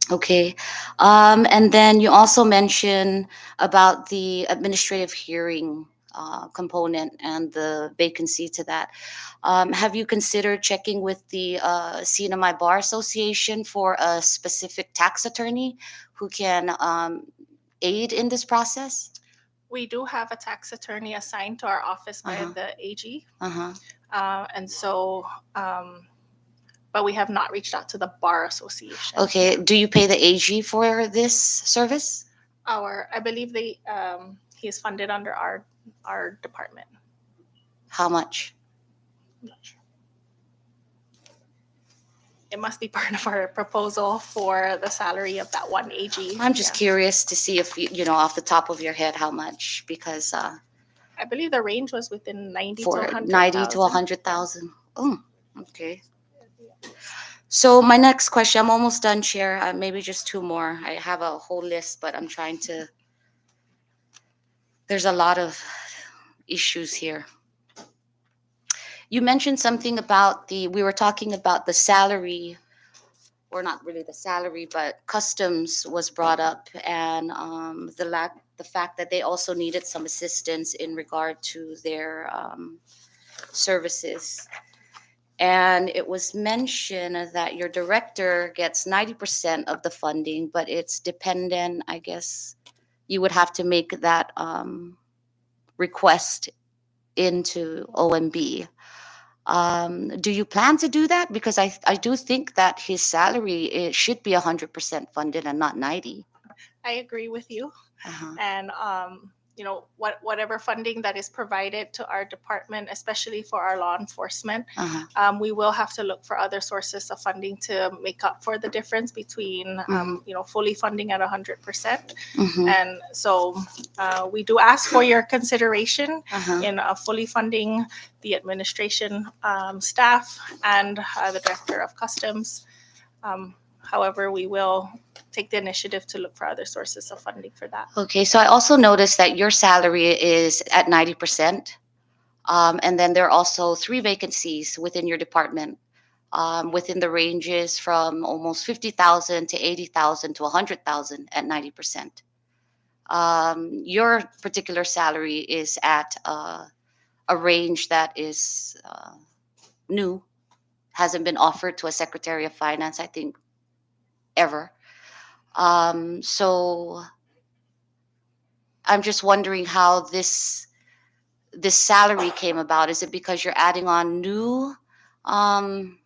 O: Okay. And then you also mentioned about the administrative hearing component and the vacancy to that. Have you considered checking with the CNMI Bar Association for a specific tax attorney who can aid in this process?
B: We do have a tax attorney assigned to our office by the AG. And so, but we have not reached out to the Bar Association.
O: Okay. Do you pay the AG for this service?
B: I believe he's funded under our department.
O: How much?
B: I'm not sure. It must be part of our proposal for the salary of that one AG.
O: I'm just
B: Yeah.
O: curious to see if you know off the top of your head how much, because
B: I believe the range was within 90 to
O: for
B: 100,000.
O: 90 to 100,000. Oh, okay. So my next question, I'm almost done, Chair. Maybe just two more. I have a whole list, but I'm trying to. There's a lot of issues here. You mentioned something about we were talking about the salary, or not really the salary, but customs was brought up, and the fact that they also needed some assistance in regard to their services. And it was mentioned that your director gets 90% of the funding, but it's dependent, I guess you would have to make that request into OMB. Do you plan to do that? Because I do think that his salary it should be 100% funded and not 90.
B: I agree with you.
O: Uh-huh.
B: And whatever funding that is provided to our department, especially for our law enforcement,
O: Uh-huh.
B: we will have to look for other sources of funding to make up for the difference between fully funding at 100%.
O: Mhm.
B: And so we do ask for your consideration
O: Uh-huh.
B: in fully funding the administration staff and the director of customs. However, we will take the initiative to look for other sources of funding for that.
O: Okay, so I also noticed that your salary is at 90%. And then there are also 3 vacancies within your department, within the ranges from almost 50,000 to 80,000 to 100,000 at 90%. Your particular salary is at a range that is new, hasn't been offered to a Secretary of Finance, I think, ever. So I'm just wondering how this salary came about. Is it because you're adding on new? Um,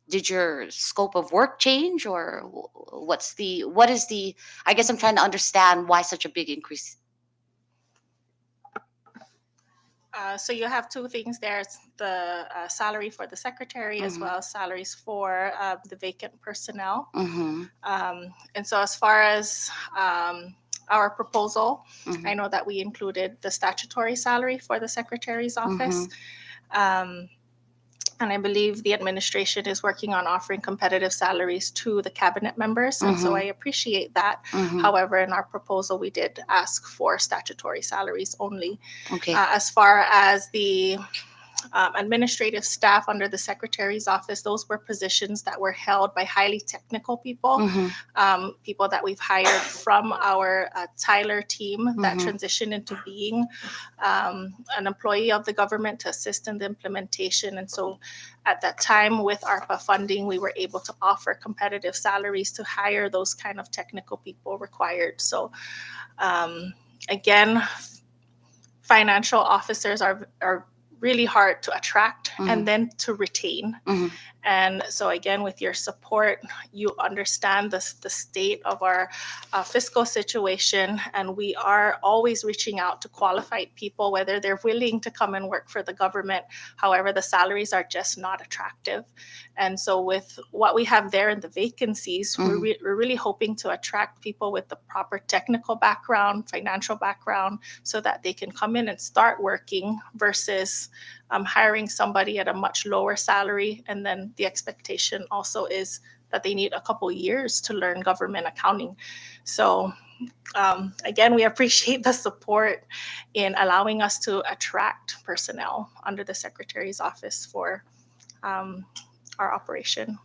O: did your scope of work change, or what is the? I guess I'm trying to understand why such a big increase.
B: So you have two things there. It's the salary for the secretary as
O: Mhm.
B: well as salaries for the vacant personnel.
O: Mm-hmm.
B: And so as far as our proposal,
O: Mhm.
B: I know that we included the statutory salary for the secretary's office. And I believe the administration is working on offering competitive salaries to the cabinet members. And so
O: Mhm.
B: I appreciate that.
O: Mhm.
B: However, in our proposal, we did ask for statutory salaries only.
O: Okay.
B: As far as the administrative staff under the secretary's office, those were positions that were held by highly technical people,
O: Mhm.
B: people that we've hired from our Tyler team that
O: Mhm.
B: transitioned into being an employee of the government to assist in the implementation. And so at that time with ARPA funding, we were able to offer competitive salaries to hire those kind of technical people required. So again, financial officers are really hard to attract and then to retain.
O: Mhm.
B: And so again, with your support, you understand the state of our fiscal situation, and we are always reaching out to qualified people, whether they're willing to come and work for the government. However, the salaries are just not attractive. And so with what we have there in the vacancies, we're really hoping to attract people with the proper technical background, financial background, so that they can come in and start working versus hiring somebody at a much lower salary. And then the expectation also is that they need a couple years to learn government accounting. So again, we appreciate the support in allowing us to attract personnel under the Secretary's office for our operation.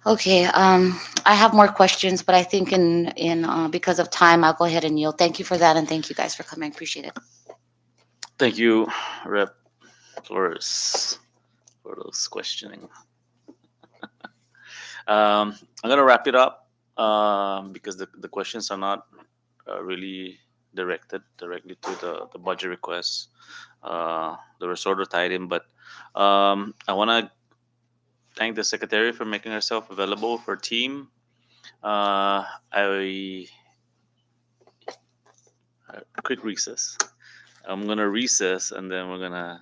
O: Okay. I have more questions, but I think in because of time, I'll go ahead and yield. Thank you for that, and thank you guys for coming. Appreciate it.
A: Thank you, Rep Flores, for those questioning. I'm gonna wrap it up because the questions are not really directed directly to the budget requests. They were sort of tied in, but I want to thank the secretary for making herself available for team. I a quick recess. I'm gonna recess, and then we're gonna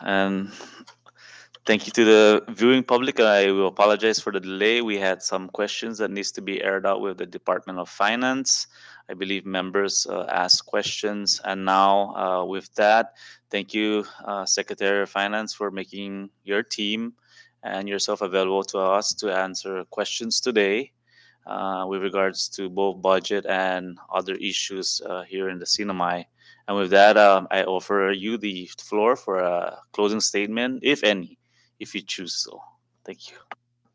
A: And thank you to the viewing public. I will apologize for the delay. We had some questions that needs to be aired out with the Department of Finance. I believe members asked questions, and now with that, thank you, Secretary of Finance, for making your team and yourself available to us to answer questions today with regards to both budget and other issues here in the Sinamai. And with that, I offer you the floor for a closing statement, if any, if you choose so. Thank you.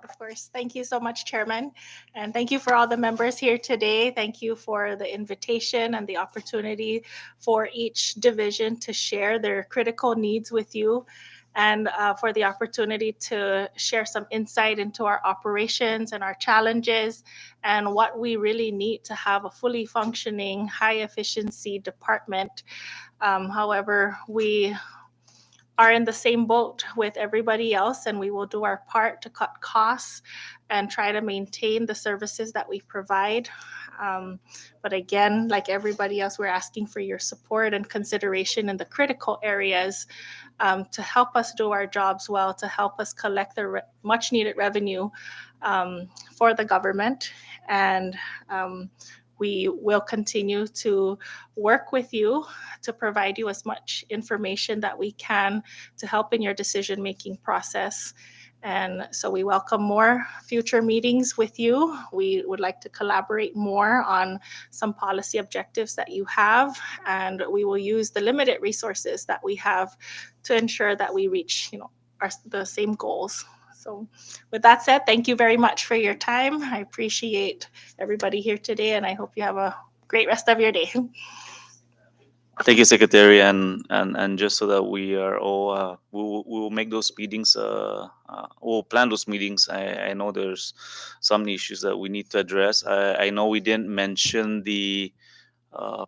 B: Of course. Thank you so much, Chairman. And thank you for all the members here today. Thank you for the invitation and the opportunity for each division to share their critical needs with you, and for the opportunity to share some insight into our operations and our challenges and what we really need to have a fully functioning, high efficiency department. However, we are in the same boat with everybody else, and we will do our part to cut costs and try to maintain the services that we provide. But again, like everybody else, we're asking for your support and consideration in the critical areas, to help us do our jobs well, to help us collect the much needed revenue for the government. And we will continue to work with you to provide you as much information that we can to help in your decision making process. And so we welcome more future meetings with you. We would like to collaborate more on some policy objectives that you have, and we will use the limited resources that we have to ensure that we reach, the same goals. So with that said, thank you very much for your time. I appreciate everybody here today, and I hope you have a great rest of your day.
A: Thank you, Secretary, and just so that we are all, we will make those meetings. We'll plan those meetings. I know there's some issues that we need to address. I know we didn't mention the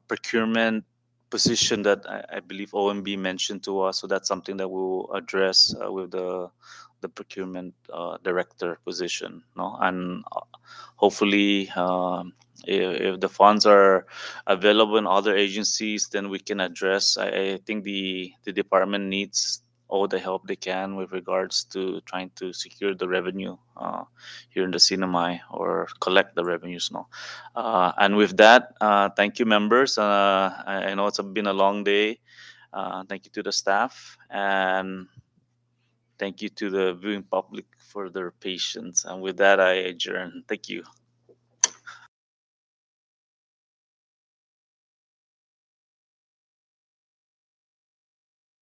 A: procurement position that I believe OMB mentioned to us. So that's something that we'll address with the procurement director position. No, and hopefully, if the funds are available in other agencies, then we can address. I think the department needs all the help they can with regards to trying to secure the revenue here in the Sinamai, or collect the revenues. No, and with that, thank you, members. I know it's been a long day. Thank you to the staff, and thank you to the viewing public for their patience. And with that, I adjourn. Thank you.